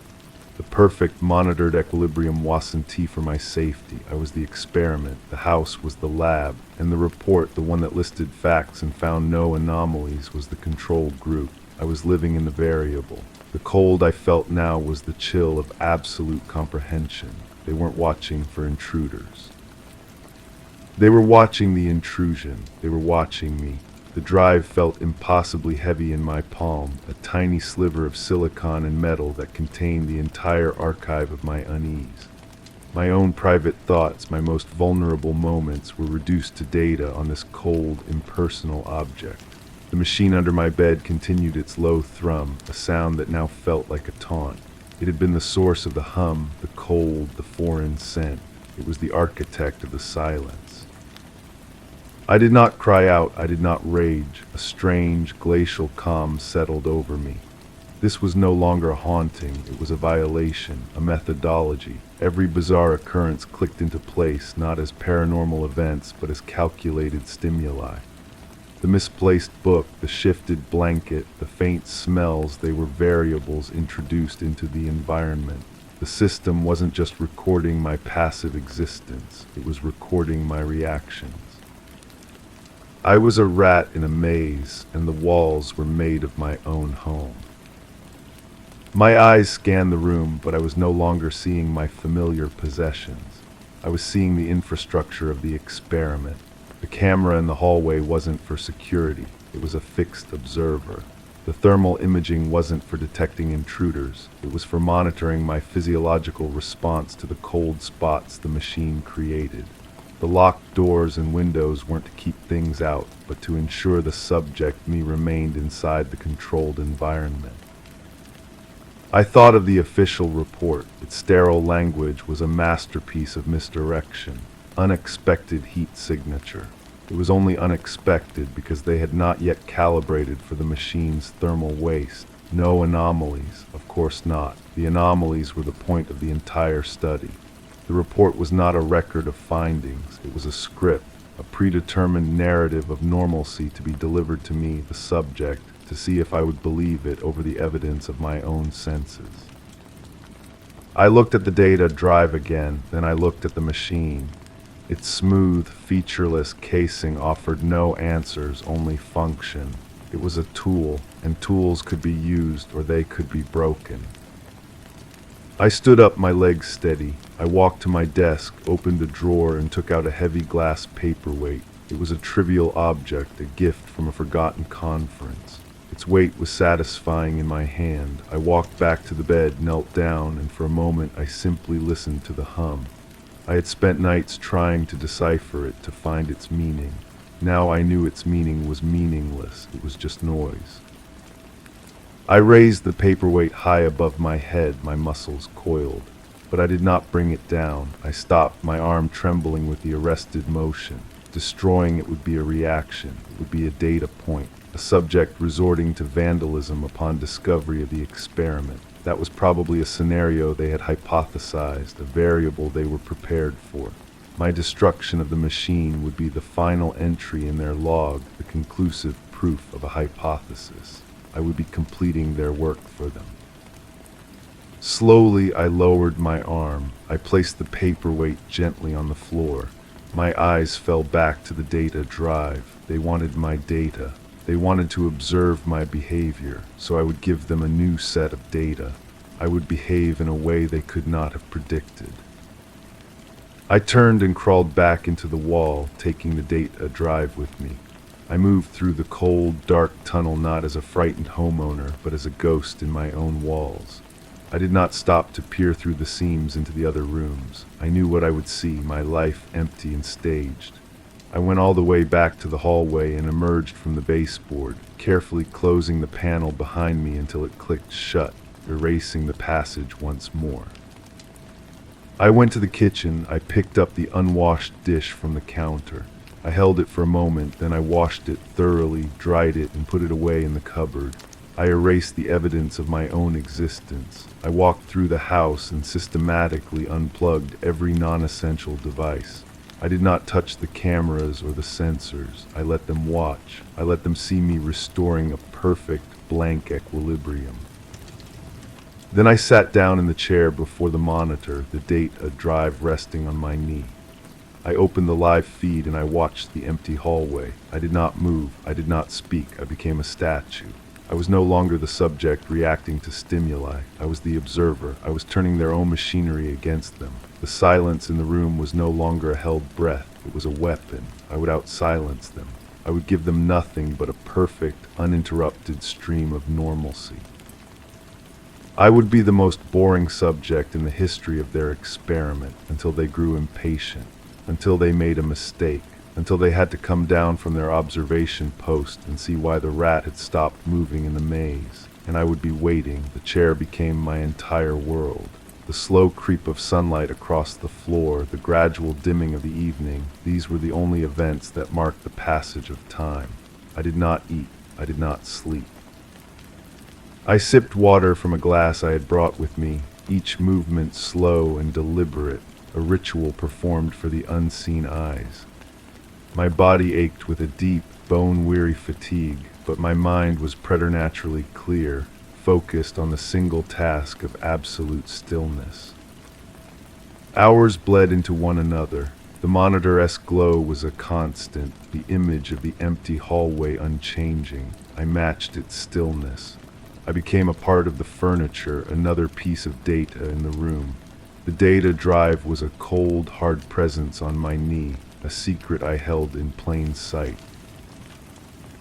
[SPEAKER 1] The perfect, monitored equilibrium wasn't for my safety. I was the experiment. The house was the lab. And the report, the one that listed facts and found no anomalies, was the control group. I was living in the variable. The cold I felt now was the chill of absolute comprehension. They weren't watching for intruders. They were watching the intrusion. They were watching me. The drive felt impossibly heavy in my palm, a tiny sliver of silicon and metal that contained the entire archive of my unease. My own private thoughts, my most vulnerable moments, were reduced to data on this cold, impersonal object. The machine under my bed continued its low thrum, a sound that now felt like a taunt. It had been the source of the hum, the cold, the foreign scent. It was the architect of the silence. I did not cry out, I did not rage. A strange, glacial calm settled over me. This was no longer a haunting, it was a violation, a methodology. Every bizarre occurrence clicked into place, not as paranormal events, but as calculated stimuli. The misplaced book, the shifted blanket, the faint smells, they were variables introduced into the environment. The system wasn't just recording my passive existence, it was recording my reactions. I was a rat in a maze, and the walls were made of my own home. My eyes scanned the room, but I was no longer seeing my familiar possessions. I was seeing the infrastructure of the experiment. The camera in the hallway wasn't for security, it was a fixed observer. The thermal imaging wasn't for detecting intruders, it was for monitoring my physiological response to the cold spots the machine created. The locked doors and windows weren't to keep things out, but to ensure the subject, me, remained inside the controlled environment. I thought of the official report. Its sterile language was a masterpiece of misdirection, unexpected heat signature. It was only unexpected because they had not yet calibrated for the machine's thermal waste. No anomalies, of course not. The anomalies were the point of the entire study. The report was not a record of findings, it was a script, a predetermined narrative of normalcy to be delivered to me, the subject, to see if I would believe it over the evidence of my own senses. I looked at the data drive again, then I looked at the machine. Its smooth, featureless casing offered no answers, only function. It was a tool, and tools could be used or they could be broken. I stood up, my legs steady. I walked to my desk, opened a drawer, and took out a heavy glass paperweight. It was a trivial object, a gift from a forgotten conference. Its weight was satisfying in my hand. I walked back to the bed, knelt down, and for a moment I simply listened to the hum. I had spent nights trying to decipher it, to find its meaning. Now I knew its meaning was meaningless. It was just noise. I raised the paperweight high above my head, my muscles coiled. But I did not bring it down. I stopped, my arm trembling with the arrested motion. Destroying it would be a reaction. It would be a data point, a subject resorting to vandalism upon discovery of the experiment. That was probably a scenario they had hypothesized, a variable they were prepared for. My destruction of the machine would be the final entry in their log, the conclusive proof of a hypothesis. I would be completing their work for them. Slowly, I lowered my arm. I placed the paperweight gently on the floor. My eyes fell back to the data drive. They wanted my data. They wanted to observe my behavior, so I would give them a new set of data. I would behave in a way they could not have predicted. I turned and crawled back into the wall, taking the data drive with me. I moved through the cold, dark tunnel not as a frightened homeowner, but as a ghost in my own walls. I did not stop to peer through the seams into the other rooms. I knew what I would see, my life empty and staged. I went all the way back to the hallway and emerged from the baseboard, carefully closing the panel behind me until it clicked shut, erasing the passage once more. I went to the kitchen. I picked up the unwashed dish from the counter. I held it for a moment, then I washed it thoroughly, dried it, and put it away in the cupboard. I erased the evidence of my own existence. I walked through the house and systematically unplugged every non-essential device. I did not touch the cameras or the sensors. I let them watch. I let them see me restoring a perfect blank equilibrium. Then I sat down in the chair before the monitor, the data drive resting on my knee. I opened the live feed and I watched the empty hallway. I did not move. I did not speak. I became a statue. I was no longer the subject reacting to stimuli. I was the observer. I was turning their own machinery against them. The silence in the room was no longer a held breath. It was a weapon. I would out-silence them. I would give them nothing but a perfect, uninterrupted stream of normalcy. I would be the most boring subject in the history of their experiment until they grew impatient, until they made a mistake, until they had to come down from their observation post and see why the rat had stopped moving in the maze. And I would be waiting. The chair became my entire world. The slow creep of sunlight across the floor, the gradual dimming of the evening, these were the only events that marked the passage of time. I did not eat. I did not sleep. I sipped water from a glass I had brought with me, each movement slow and deliberate, a ritual performed for the unseen eyes. My body ached with a deep, bone-weary fatigue, but my mind was preternaturally clear, focused on the single task of absolute stillness. Hours bled into one another. The monitor's glow was a constant, the image of the empty hallway unchanging. I matched its stillness. I became a part of the furniture, another piece of data in the room. The data drive was a cold, hard presence on my knee, a secret I held in plain sight.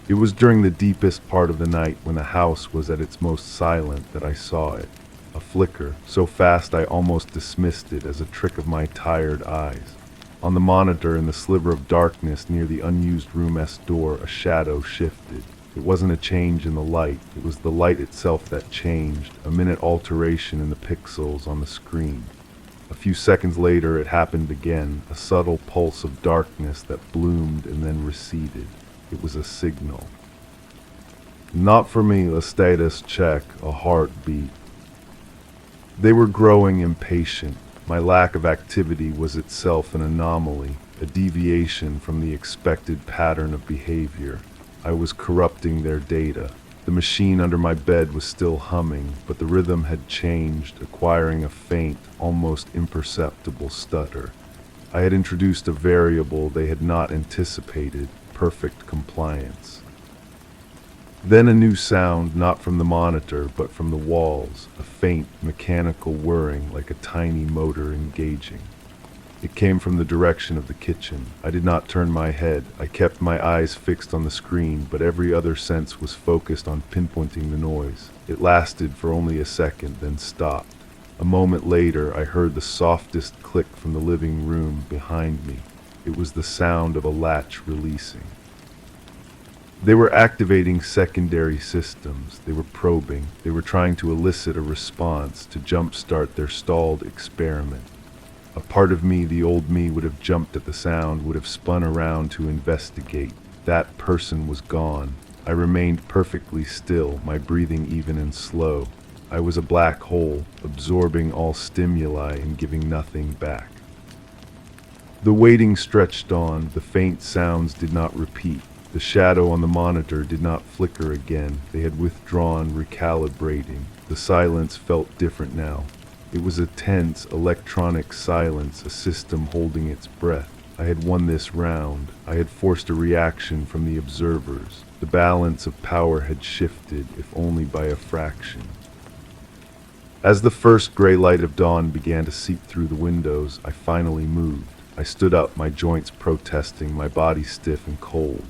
[SPEAKER 1] It was during the deepest part of the night, when the house was at its most silent, that I saw it. A flicker, so fast I almost dismissed it as a trick of my tired eyes. On the monitor, in the sliver of darkness near the unused room's door, a shadow shifted. It wasn't a change in the light, it was the light itself that changed, a minute alteration in the pixels on the screen. A few seconds later it happened again, a subtle pulse of darkness that bloomed and then receded. It was a signal. Not for me, a status check, a heartbeat. They were growing impatient. My lack of activity was itself an anomaly, a deviation from the expected pattern of behavior. I was corrupting their data. The machine under my bed was still humming, but the rhythm had changed, acquiring a faint, almost imperceptible stutter. I had introduced a variable they had not anticipated, perfect compliance. Then a new sound, not from the monitor, but from the walls, a faint, mechanical whirring like a tiny motor engaging. It came from the direction of the kitchen. I did not turn my head. I kept my eyes fixed on the screen, but every other sense was focused on pinpointing the noise. It lasted for only a second, then stopped. A moment later, I heard the softest click from the living room behind me. It was the sound of a latch releasing. They were activating secondary systems. They were probing. They were trying to elicit a response to jumpstart their stalled experiment. A part of me, the old me, would have jumped at the sound, would have spun around to investigate. That person was gone. I remained perfectly still, my breathing even and slow. I was a black hole, absorbing all stimuli and giving nothing back. The waiting stretched on. The faint sounds did not repeat. The shadow on the monitor did not flicker again. They had withdrawn, recalibrating. The silence felt different now. It was a tense, electronic silence, a system holding its breath. I had won this round. I had forced a reaction from the observers. The balance of power had shifted, if only by a fraction. As the first gray light of dawn began to seep through the windows, I finally moved. I stood up, my joints protesting, my body stiff and cold.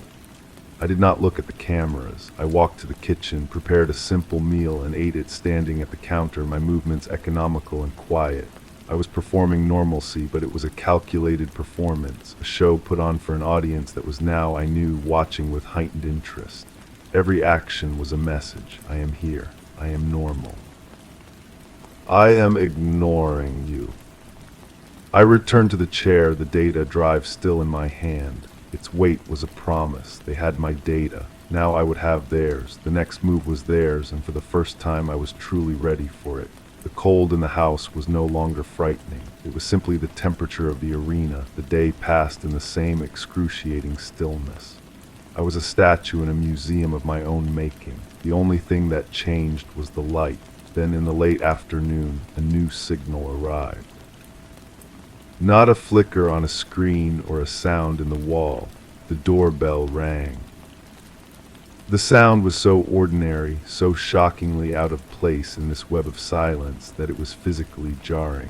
[SPEAKER 1] I did not look at the cameras. I walked to the kitchen, prepared a simple meal, and ate it standing at the counter, my movements economical and quiet. I was performing normalcy, but it was a calculated performance, a show put on for an audience that was now, I knew, watching with heightened interest. Every action was a message. I am here. I am normal. I am ignoring you. I returned to the chair, the data drive still in my hand. Its weight was a promise. They had my data. Now I would have theirs. The next move was theirs, and for the first time I was truly ready for it. The cold in the house was no longer frightening. It was simply the temperature of the arena. The day passed in the same excruciating stillness. I was a statue in a museum of my own making. The only thing that changed was the light. Then in the late afternoon, a new signal arrived. Not a flicker on a screen or a sound in the wall. The doorbell rang. The sound was so ordinary, so shockingly out of place in this web of silence that it was physically jarring.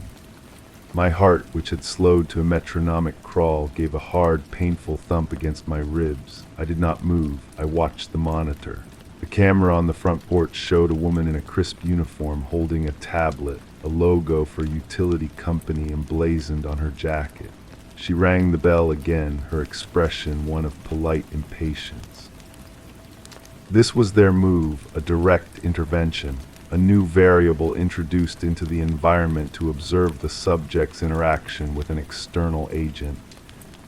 [SPEAKER 1] My heart, which had slowed to a metronomic crawl, gave a hard, painful thump against my ribs. I did not move. I watched the monitor. The camera on the front porch showed a woman in a crisp uniform holding a tablet, a logo for a utility company emblazoned on her jacket. She rang the bell again, her expression one of polite impatience. This was their move, a direct intervention, a new variable introduced into the environment to observe the subject's interaction with an external agent.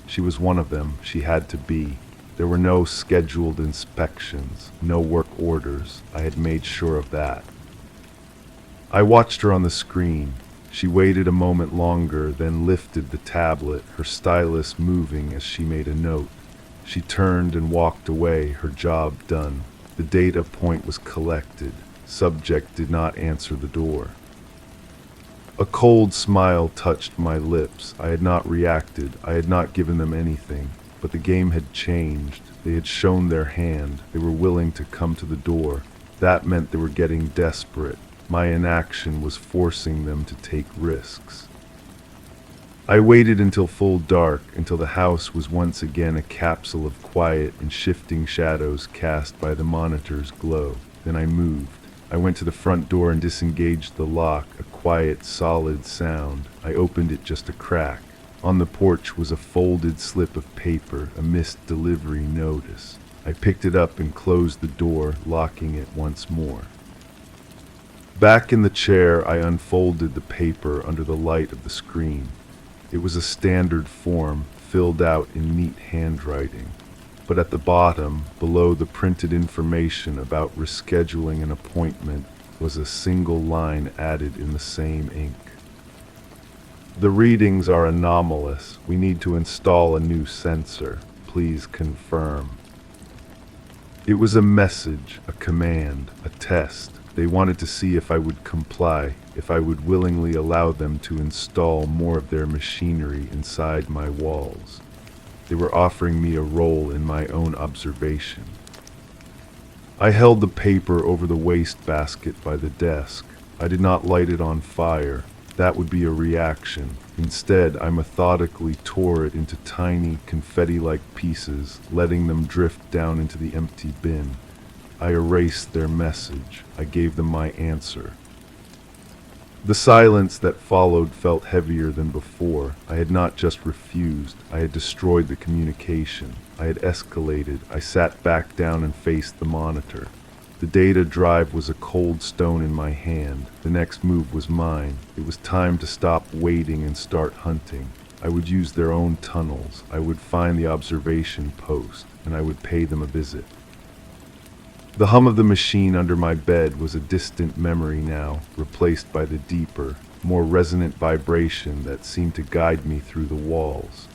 [SPEAKER 1] She was one of them. She had to be. There were no scheduled inspections, no work orders. I had made sure of that. I watched her on the screen. She waited a moment longer, then lifted the tablet, her stylus moving as she made a note. She turned and walked away, her job done. The data point was collected. Subject did not answer the door. A cold smile touched my lips. I had not reacted. I had not given them anything. But the game had changed. They had shown their hand. They were willing to come to the door. That meant they were getting desperate. My inaction was forcing them to take risks. I waited until full dark, until the house was once again a capsule of quiet and shifting shadows cast by the monitor's glow. Then I moved. I went to the front door and disengaged the lock, a quiet, solid sound. I opened it just a crack. On the porch was a folded slip of paper, a missed delivery notice. I picked it up and closed the door, locking it once more. Back in the chair, I unfolded the paper under the light of the screen. It was a standard form, filled out in neat handwriting. But at the bottom, below the printed information about rescheduling an appointment, was a single line added in the same ink. The readings are anomalous. We need to install a new sensor. Please confirm. It was a message, a command, a test. They wanted to see if I would comply, if I would willingly allow them to install more of their machinery inside my walls. They were offering me a role in my own observation. I held the paper over the wastebasket by the desk. I did not light it on fire. That would be a reaction. Instead, I methodically tore it into tiny, confetti-like pieces, letting them drift down into the empty bin. I erased their message. I gave them my answer. The silence that followed felt heavier than before. I had not just refused, I had destroyed the communication. I had escalated. I sat back down and faced the monitor. The data drive was a cold stone in my hand. The next move was mine. It was time to stop waiting and start hunting. I would use their own tunnels. I would find the observation post, and I would pay them a visit. The hum of the machine under my bed was a distant memory now, replaced by the deeper, more resonant vibration that seemed to guide me through the walls.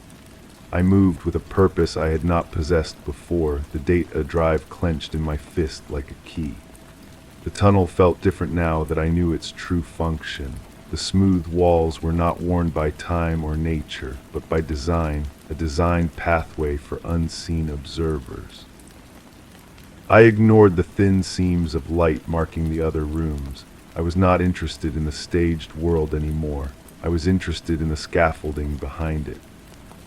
[SPEAKER 1] I moved with a purpose I had not possessed before, the data drive clenched in my fist like a key. The tunnel felt different now that I knew its true function. The smooth walls were not worn by time or nature, but by design, a designed pathway for unseen observers. I ignored the thin seams of light marking the other rooms. I was not interested in the staged world anymore. I was interested in the scaffolding behind it.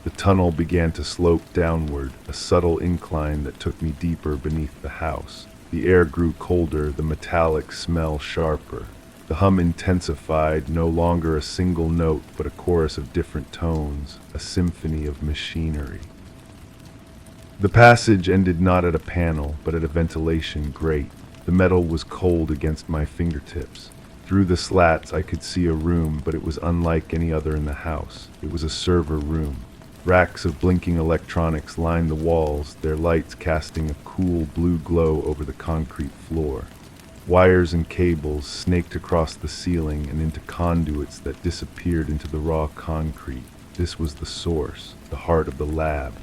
[SPEAKER 1] The tunnel began to slope downward, a subtle incline that took me deeper beneath the house. The air grew colder, the metallic smell sharper. The hum intensified, no longer a single note, but a chorus of different tones, a symphony of machinery. The passage ended not at a panel, but at a ventilation grate. The metal was cold against my fingertips. Through the slats I could see a room, but it was unlike any other in the house. It was a server room. Racks of blinking electronics lined the walls, their lights casting a cool blue glow over the concrete floor. Wires and cables snaked across the ceiling and into conduits that disappeared into the raw concrete. This was the source, the heart of the lab.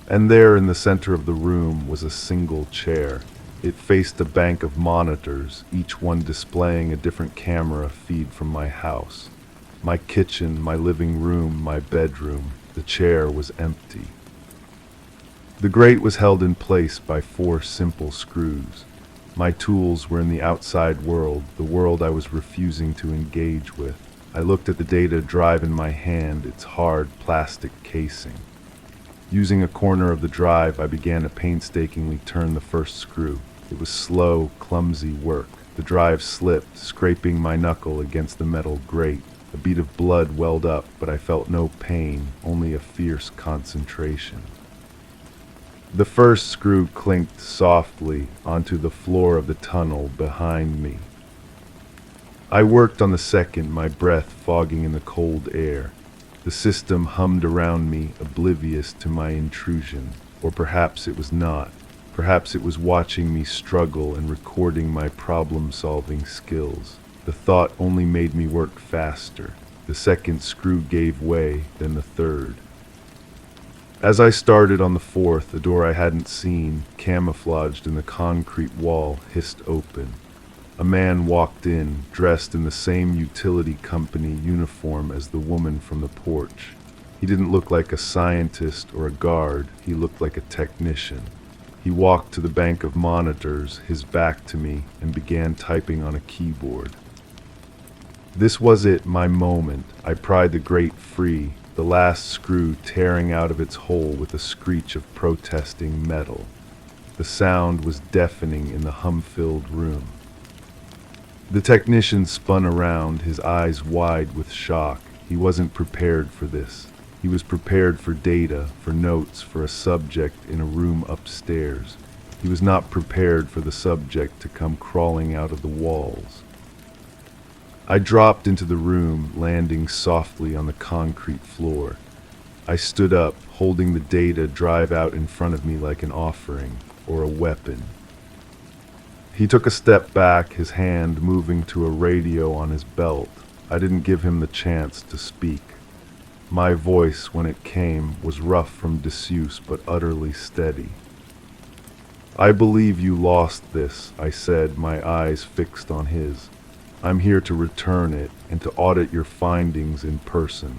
[SPEAKER 1] And there in the center of the room was a single chair. It faced a bank of monitors, each one displaying a different camera feed from my house. My kitchen, my living room, my bedroom. The chair was empty. The grate was held in place by 4 simple screws. My tools were in the outside world, the world I was refusing to engage with. I looked at the data drive in my hand, its hard plastic casing. Using a corner of the drive, I began to painstakingly turn the first screw. It was slow, clumsy work. The drive slipped, scraping my knuckle against the metal grate. A bead of blood welled up, but I felt no pain, only a fierce concentration. The first screw clinked softly onto the floor of the tunnel behind me. I worked on the second, my breath fogging in the cold air. The system hummed around me, oblivious to my intrusion. Or perhaps it was not. Perhaps it was watching me struggle and recording my problem-solving skills. The thought only made me work faster. The second screw gave way, then the third. As I started on the fourth, a door I hadn't seen, camouflaged in the concrete wall, hissed open. A man walked in, dressed in the same utility company uniform as the woman from the porch. He didn't look like a scientist or a guard, he looked like a technician. He walked to the bank of monitors, his back to me, and began typing on a keyboard. This was it, my moment. I pried the grate free, the last screw tearing out of its hole with a screech of protesting metal. The sound was deafening in the hum-filled room. The technician spun around, his eyes wide with shock. He wasn't prepared for this. He was prepared for data, for notes, for a subject in a room upstairs. He was not prepared for the subject to come crawling out of the walls. I dropped into the room, landing softly on the concrete floor. I stood up, holding the data drive out in front of me like an offering, or a weapon. He took a step back, his hand moving to a radio on his belt. I didn't give him the chance to speak. My voice, when it came, was rough from disuse but utterly steady. "I believe you lost this," I said, my eyes fixed on his. "I'm here to return it and to audit your findings in person."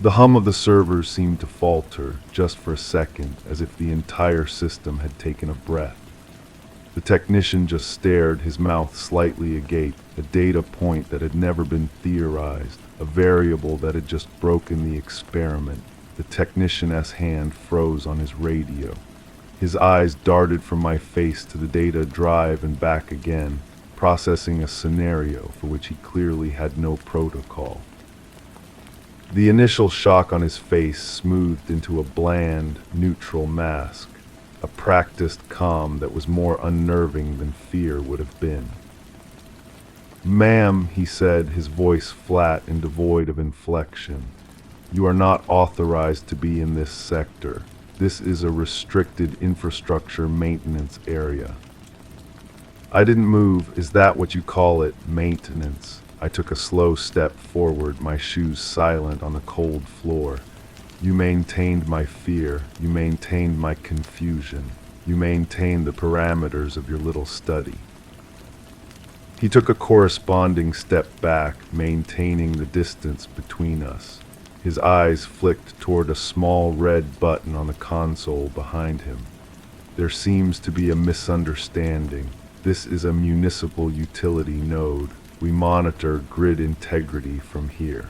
[SPEAKER 1] The hum of the servers seemed to falter, just for a second, as if the entire system had taken a breath. The technician just stared, his mouth slightly agape, a data point that had never been theorized, a variable that had just broken the experiment. The technician's hand froze on his radio. His eyes darted from my face to the data drive and back again, processing a scenario for which he clearly had no protocol. The initial shock on his face smoothed into a bland, neutral mask, a practiced calm that was more unnerving than fear would have been. "Ma'am," he said, his voice flat and devoid of inflection, "you are not authorized to be in this sector. This is a restricted infrastructure maintenance area." I didn't move. "Is that what you call it, maintenance?" I took a slow step forward, my shoes silent on the cold floor. "You maintained my fear. You maintained my confusion. You maintained the parameters of your little study." He took a corresponding step back, maintaining the distance between us. His eyes flicked toward a small red button on the console behind him. "There seems to be a misunderstanding. This is a municipal utility node. We monitor grid integrity from here."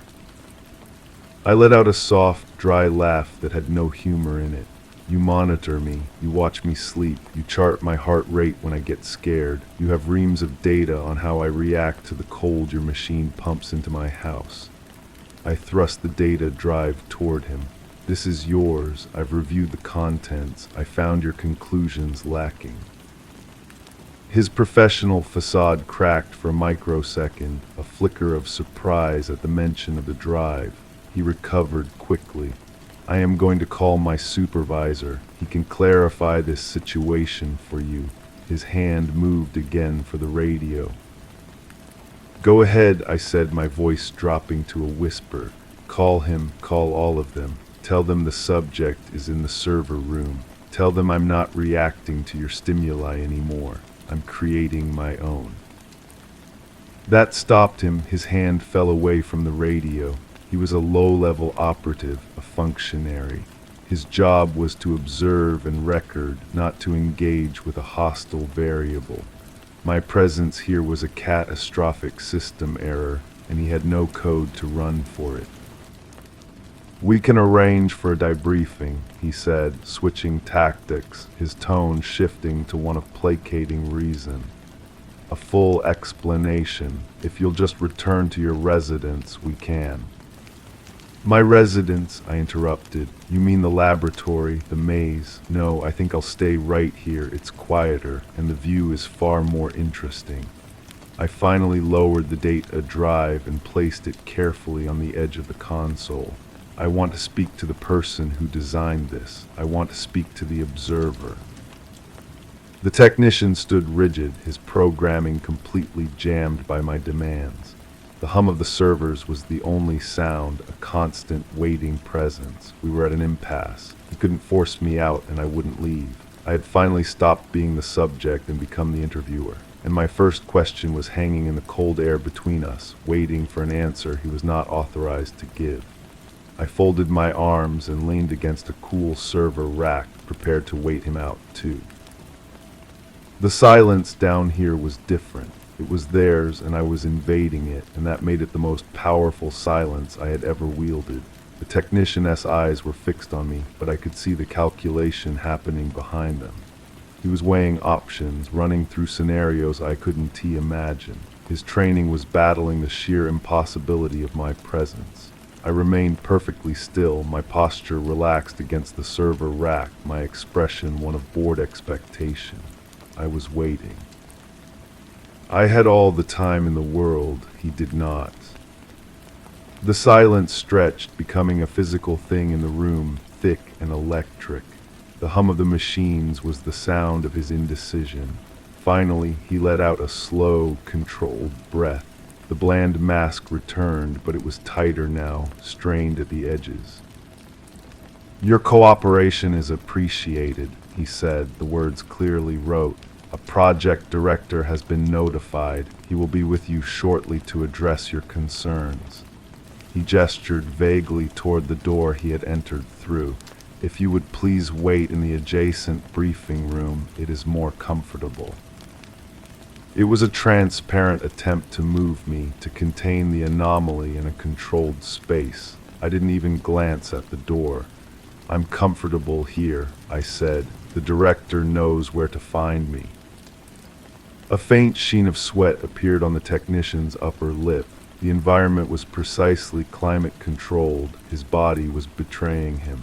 [SPEAKER 1] I let out a soft, dry laugh that had no humor in it. "You monitor me, you watch me sleep, you chart my heart rate when I get scared, you have reams of data on how I react to the cold your machine pumps into my house." I thrust the data drive toward him. "This is yours. I've reviewed the contents. I found your conclusions lacking." His professional facade cracked for a microsecond, a flicker of surprise at the mention of the drive. He recovered quickly. "I am going to call my supervisor. He can clarify this situation for you." His hand moved again for the radio. "Go ahead," I said, my voice dropping to a whisper. "Call him, call all of them. Tell them the subject is in the server room. Tell them I'm not reacting to your stimuli anymore. I'm creating my own." That stopped him. His hand fell away from the radio. He was a low-level operative, a functionary. His job was to observe and record, not to engage with a hostile variable. My presence here was a catastrophic system error, and he had no code to run for it. "We can arrange for a debriefing," he said, switching tactics, his tone shifting to one of placating reason. "A full explanation. If you'll just return to your residence, we can." "My residence," I interrupted. "You mean the laboratory, the maze? No, I think I'll stay right here. It's quieter, and the view is far more interesting." I finally lowered the data drive and placed it carefully on the edge of the console. "I want to speak to the person who designed this. I want to speak to the observer." The technician stood rigid, his programming completely jammed by my demands. The hum of the servers was the only sound, a constant waiting presence. We were at an impasse. He couldn't force me out, and I wouldn't leave. I had finally stopped being the subject and become the interviewer, and my first question was hanging in the cold air between us, waiting for an answer he was not authorized to give. I folded my arms and leaned against a cool server rack, prepared to wait him out too. The silence down here was different. It was theirs, and I was invading it, and that made it the most powerful silence I had ever wielded. The technician's eyes were fixed on me, but I could see the calculation happening behind them. He was weighing options, running through scenarios I couldn't imagine. His training was battling the sheer impossibility of my presence. I remained perfectly still, my posture relaxed against the server rack, my expression one of bored expectation. I was waiting. I had all the time in the world. He did not. The silence stretched, becoming a physical thing in the room, thick and electric. The hum of the machines was the sound of his indecision. Finally, he let out a slow, controlled breath. The bland mask returned, but it was tighter now, strained at the edges. "Your cooperation is appreciated," he said, the words clearly wrote. "A project director has been notified. He will be with you shortly to address your concerns." He gestured vaguely toward the door he had entered through. "If you would please wait in the adjacent briefing room, it is more comfortable." It was a transparent attempt to move me, to contain the anomaly in a controlled space. I didn't even glance at the door. "I'm comfortable here," I said. "The director knows where to find me." A faint sheen of sweat appeared on the technician's upper lip. The environment was precisely climate-controlled. His body was betraying him.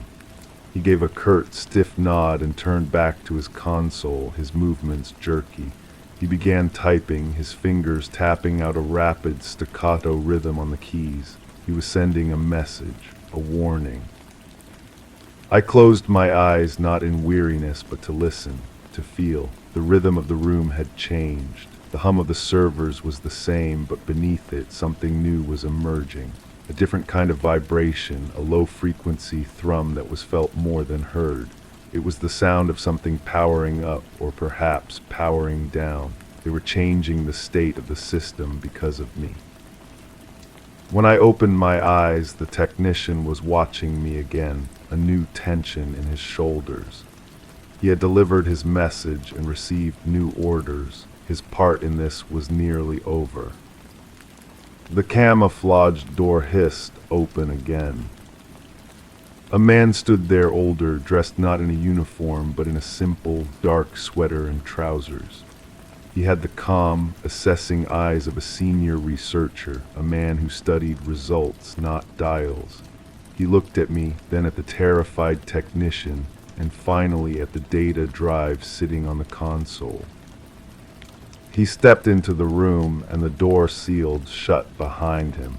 [SPEAKER 1] He gave a curt, stiff nod and turned back to his console, his movements jerky. He began typing, his fingers tapping out a rapid, staccato rhythm on the keys. He was sending a message, a warning. I closed my eyes, not in weariness, but to listen, to feel. The rhythm of the room had changed. The hum of the servers was the same, but beneath it, something new was emerging. A different kind of vibration, a low-frequency thrum that was felt more than heard. It was the sound of something powering up, or perhaps powering down. They were changing the state of the system because of me. When I opened my eyes, the technician was watching me again, a new tension in his shoulders. He had delivered his message and received new orders. His part in this was nearly over. The camouflaged door hissed open again. A man stood there, older, dressed not in a uniform, but in a simple, dark sweater and trousers. He had the calm, assessing eyes of a senior researcher, a man who studied results, not dials. He looked at me, then at the terrified technician, and finally at the data drive sitting on the console. He stepped into the room, and the door sealed shut behind him.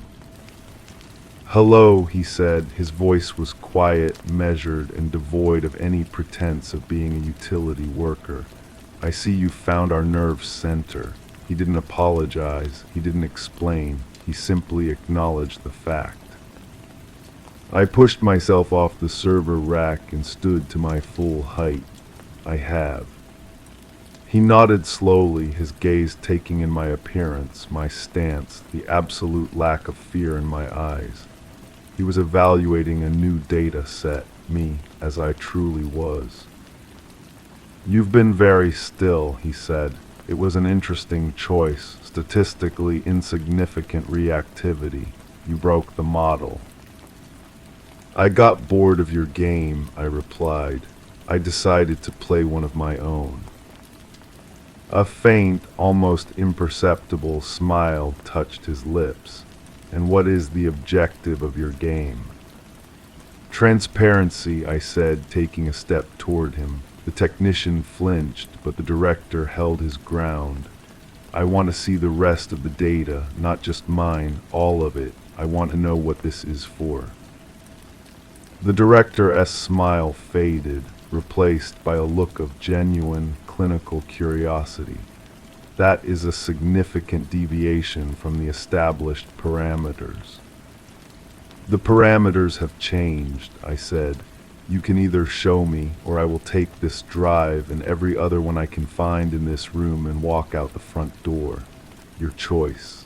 [SPEAKER 1] "Hello," he said. His voice was quiet, measured, and devoid of any pretense of being a utility worker. "I see you found our nerve center." He didn't apologize. He didn't explain. He simply acknowledged the fact. I pushed myself off the server rack and stood to my full height. "I have." He nodded slowly, his gaze taking in my appearance, my stance, the absolute lack of fear in my eyes. He was evaluating a new data set, me, as I truly was. "You've been very still," he said. "It was an interesting choice, statistically insignificant reactivity. You broke the model." "I got bored of your game," I replied. "I decided to play one of my own." A faint, almost imperceptible smile touched his lips. "And what is the objective of your game?" "Transparency," I said, taking a step toward him. The technician flinched, but the director held his ground. "I want to see the rest of the data, not just mine, all of it. I want to know what this is for." The director's smile faded, replaced by a look of genuine, clinical curiosity. "That is a significant deviation from the established parameters." "The parameters have changed," I said. "You can either show me, or I will take this drive and every other one I can find in this room and walk out the front door. Your choice."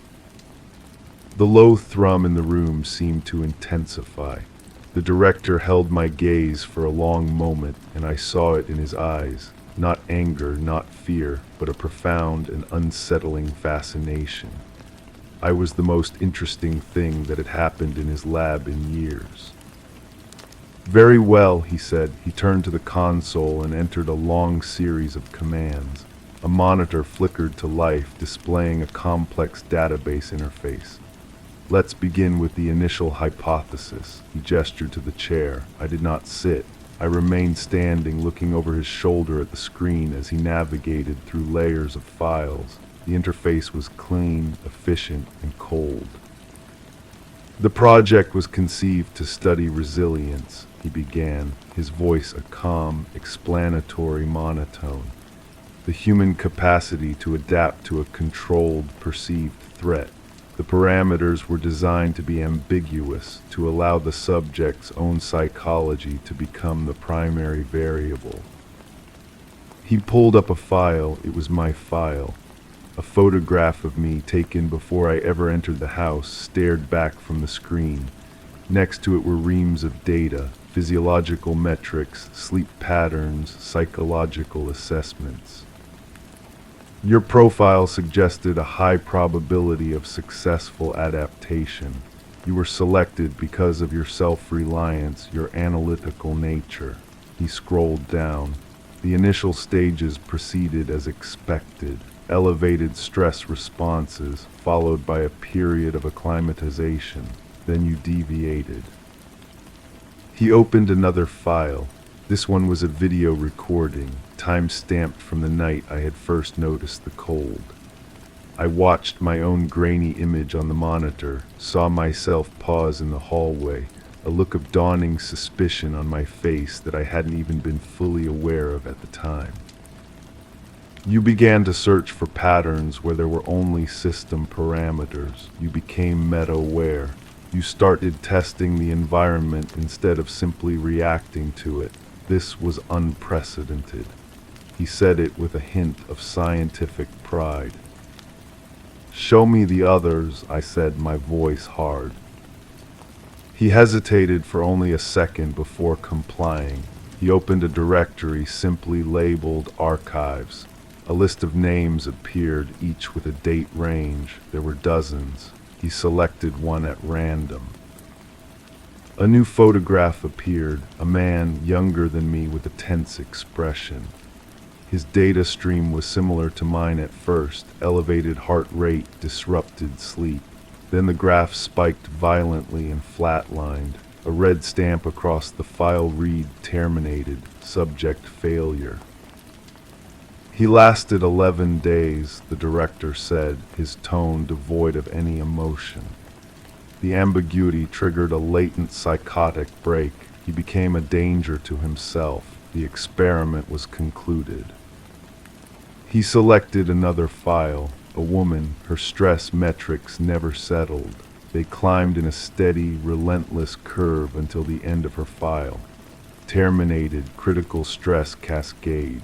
[SPEAKER 1] The low thrum in the room seemed to intensify. The director held my gaze for a long moment, and I saw it in his eyes. Not anger, not fear, but a profound and unsettling fascination. I was the most interesting thing that had happened in his lab in years. "Very well," he said. He turned to the console and entered a long series of commands. A monitor flickered to life, displaying a complex database interface. "Let's begin with the initial hypothesis." He gestured to the chair. I did not sit. I remained standing, looking over his shoulder at the screen as he navigated through layers of files. The interface was clean, efficient, and cold. "The project was conceived to study resilience," he began, his voice a calm, explanatory monotone. "The human capacity to adapt to a controlled, perceived threat. The parameters were designed to be ambiguous, to allow the subject's own psychology to become the primary variable." He pulled up a file. It was my file. A photograph of me taken before I ever entered the house stared back from the screen. Next to it were reams of data, physiological metrics, sleep patterns, psychological assessments. Your profile suggested a high probability of successful adaptation. You were selected because of your self-reliance, your analytical nature. He scrolled down. The initial stages proceeded as expected. Elevated stress responses, followed by a period of acclimatization. Then you deviated. He opened another file. This one was a video recording, time-stamped from the night I had first noticed the cold. I watched my own grainy image on the monitor, saw myself pause in the hallway, a look of dawning suspicion on my face that I hadn't even been fully aware of at the time. You began to search for patterns where there were only system parameters. You became meta-aware. You started testing the environment instead of simply reacting to it. This was unprecedented. He said it with a hint of scientific pride. "Show me the others," I said, my voice hard. He hesitated for only a second before complying. He opened a directory simply labeled Archives. A list of names appeared, each with a date range. There were dozens. He selected one at random. A new photograph appeared, a man younger than me with a tense expression. His data stream was similar to mine at first, elevated heart rate, disrupted sleep. Then the graph spiked violently and flatlined. A red stamp across the file read terminated, subject failure. He lasted 11 days, the director said, his tone devoid of any emotion. The ambiguity triggered a latent psychotic break. He became a danger to himself. The experiment was concluded. He selected another file. A woman, her stress metrics never settled. They climbed in a steady, relentless curve until the end of her file. Terminated, critical stress cascade.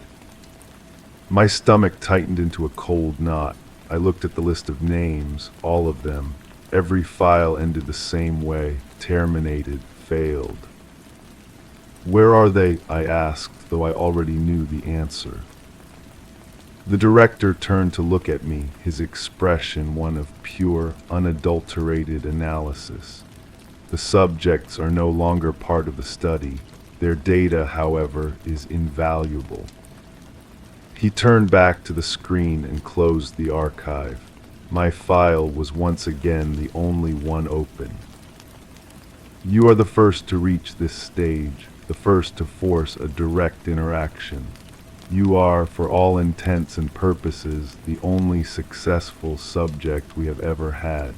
[SPEAKER 1] My stomach tightened into a cold knot. I looked at the list of names, all of them. Every file ended the same way, terminated, failed. "Where are they?" I asked, though I already knew the answer. The director turned to look at me, his expression one of pure, unadulterated analysis. "The subjects are no longer part of the study. Their data, however, is invaluable." He turned back to the screen and closed the archive. My file was once again the only one open. "You are the first to reach this stage, the first to force a direct interaction. You are, for all intents and purposes, the only successful subject we have ever had."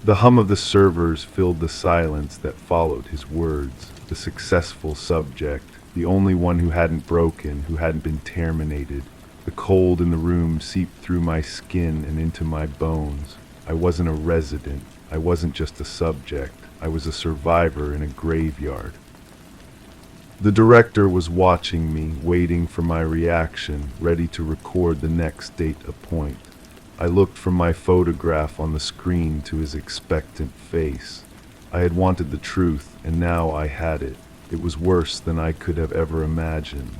[SPEAKER 1] The hum of the servers filled the silence that followed his words. The successful subject, the only one who hadn't broken, who hadn't been terminated. The cold in the room seeped through my skin and into my bones. I wasn't a resident. I wasn't just a subject. I was a survivor in a graveyard. The director was watching me, waiting for my reaction, ready to record the next data point. I looked from my photograph on the screen to his expectant face. I had wanted the truth, and now I had it. It was worse than I could have ever imagined.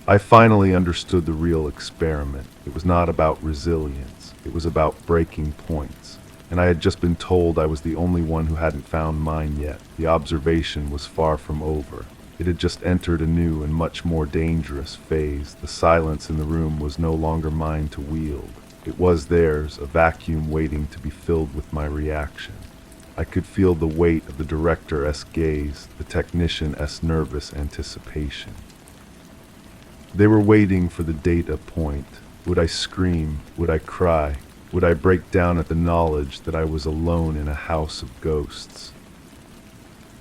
[SPEAKER 1] I finally understood the real experiment. It was not about resilience. It was about breaking points. And I had just been told I was the only one who hadn't found mine yet. The observation was far from over. It had just entered a new and much more dangerous phase. The silence in the room was no longer mine to wield. It was theirs, a vacuum waiting to be filled with my reaction. I could feel the weight of the director-esque gaze, the technician-esque nervous anticipation. They were waiting for the data point. Would I scream? Would I cry? Would I break down at the knowledge that I was alone in a house of ghosts?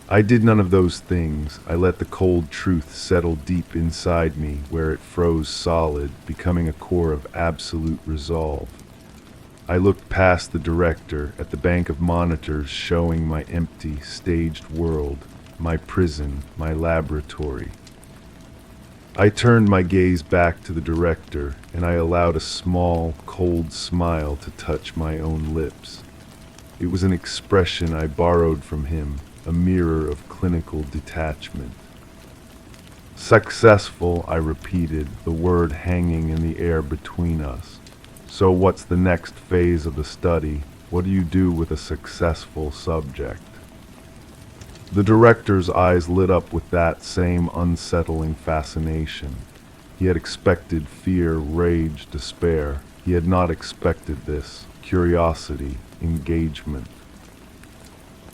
[SPEAKER 1] I did none of those things. I let the cold truth settle deep inside me, where it froze solid, becoming a core of absolute resolve. I looked past the director at the bank of monitors showing my empty, staged world, my prison, my laboratory. I turned my gaze back to the director, and I allowed a small, cold smile to touch my own lips. It was an expression I borrowed from him, a mirror of clinical detachment. Successful, I repeated, the word hanging in the air between us. So what's the next phase of the study? What do you do with a successful subject? The director's eyes lit up with that same unsettling fascination. He had expected fear, rage, despair. He had not expected this. Curiosity, engagement.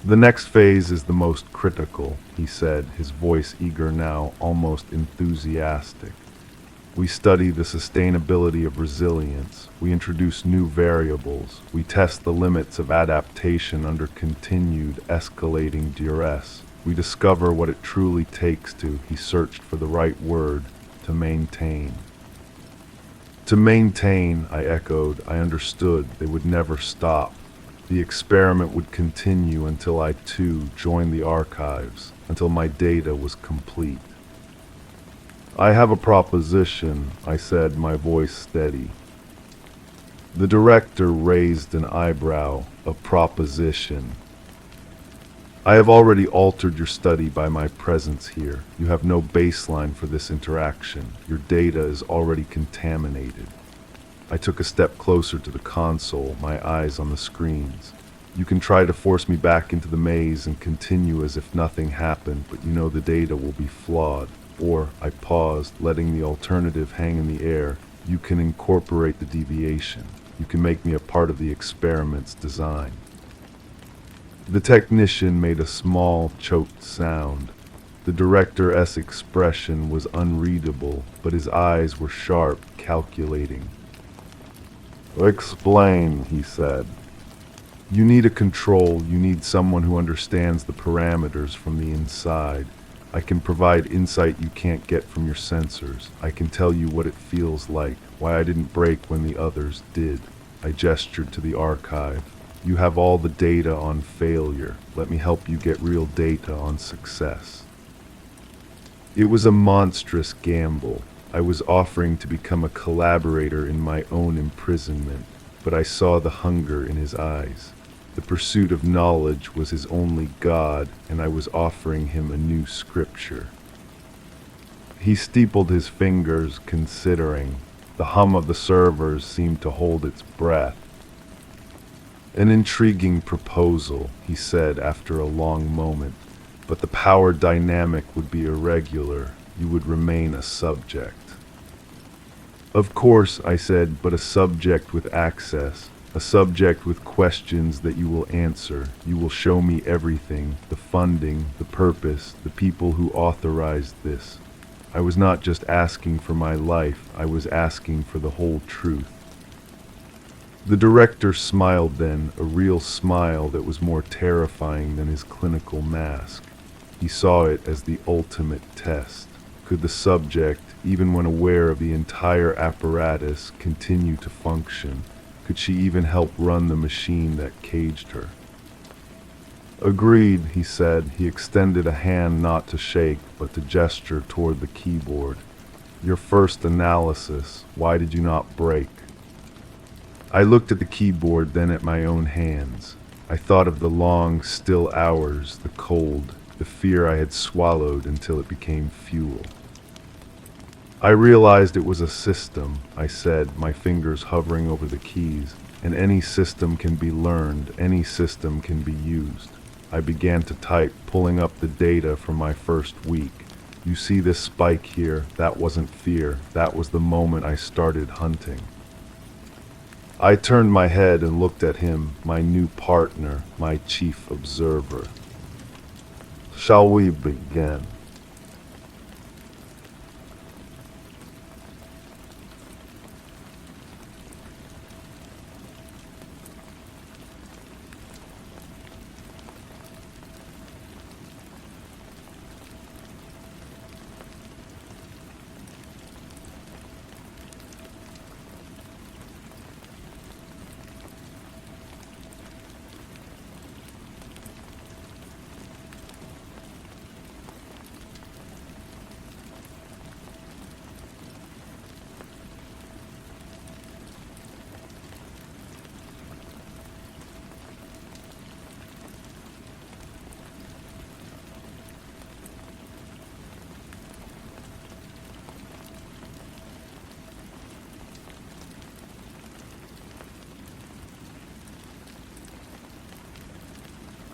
[SPEAKER 1] The next phase is the most critical, he said, his voice eager now, almost enthusiastic. We study the sustainability of resilience. We introduce new variables. We test the limits of adaptation under continued, escalating duress. We discover what it truly takes to, he searched for the right word, to maintain. To maintain, I echoed. I understood. They would never stop. The experiment would continue until I too joined the archives, until my data was complete. I have a proposition, I said, my voice steady. The director raised an eyebrow. A proposition. I have already altered your study by my presence here. You have no baseline for this interaction. Your data is already contaminated. I took a step closer to the console, my eyes on the screens. You can try to force me back into the maze and continue as if nothing happened, but you know the data will be flawed. Or, I paused, letting the alternative hang in the air. You can incorporate the deviation. You can make me a part of the experiment's design. The technician made a small, choked sound. The director's expression was unreadable, but his eyes were sharp, calculating. Explain, he said. You need a control. You need someone who understands the parameters from the inside. I can provide insight you can't get from your sensors. I can tell you what it feels like, why I didn't break when the others did. I gestured to the archive. You have all the data on failure. Let me help you get real data on success. It was a monstrous gamble. I was offering to become a collaborator in my own imprisonment, but I saw the hunger in his eyes. The pursuit of knowledge was his only god, and I was offering him a new scripture. He steepled his fingers, considering. The hum of the servers seemed to hold its breath. An intriguing proposal, he said after a long moment, but the power dynamic would be irregular. You would remain a subject. Of course, I said, but a subject with access. A subject with questions that you will answer. You will show me everything, the funding, the purpose, the people who authorized this. I was not just asking for my life, I was asking for the whole truth. The director smiled then, a real smile that was more terrifying than his clinical mask. He saw it as the ultimate test. Could the subject, even when aware of the entire apparatus, continue to function? Could she even help run the machine that caged her? Agreed, he said. He extended a hand not to shake, but to gesture toward the keyboard. Your first analysis, why did you not break? I looked at the keyboard, then at my own hands. I thought of the long, still hours, the cold, the fear I had swallowed until it became fuel. I realized it was a system, I said, my fingers hovering over the keys, and any system can be learned, any system can be used. I began to type, pulling up the data from my first week. You see this spike here? That wasn't fear. That was the moment I started hunting. I turned my head and looked at him, my new partner, my chief observer. Shall we begin?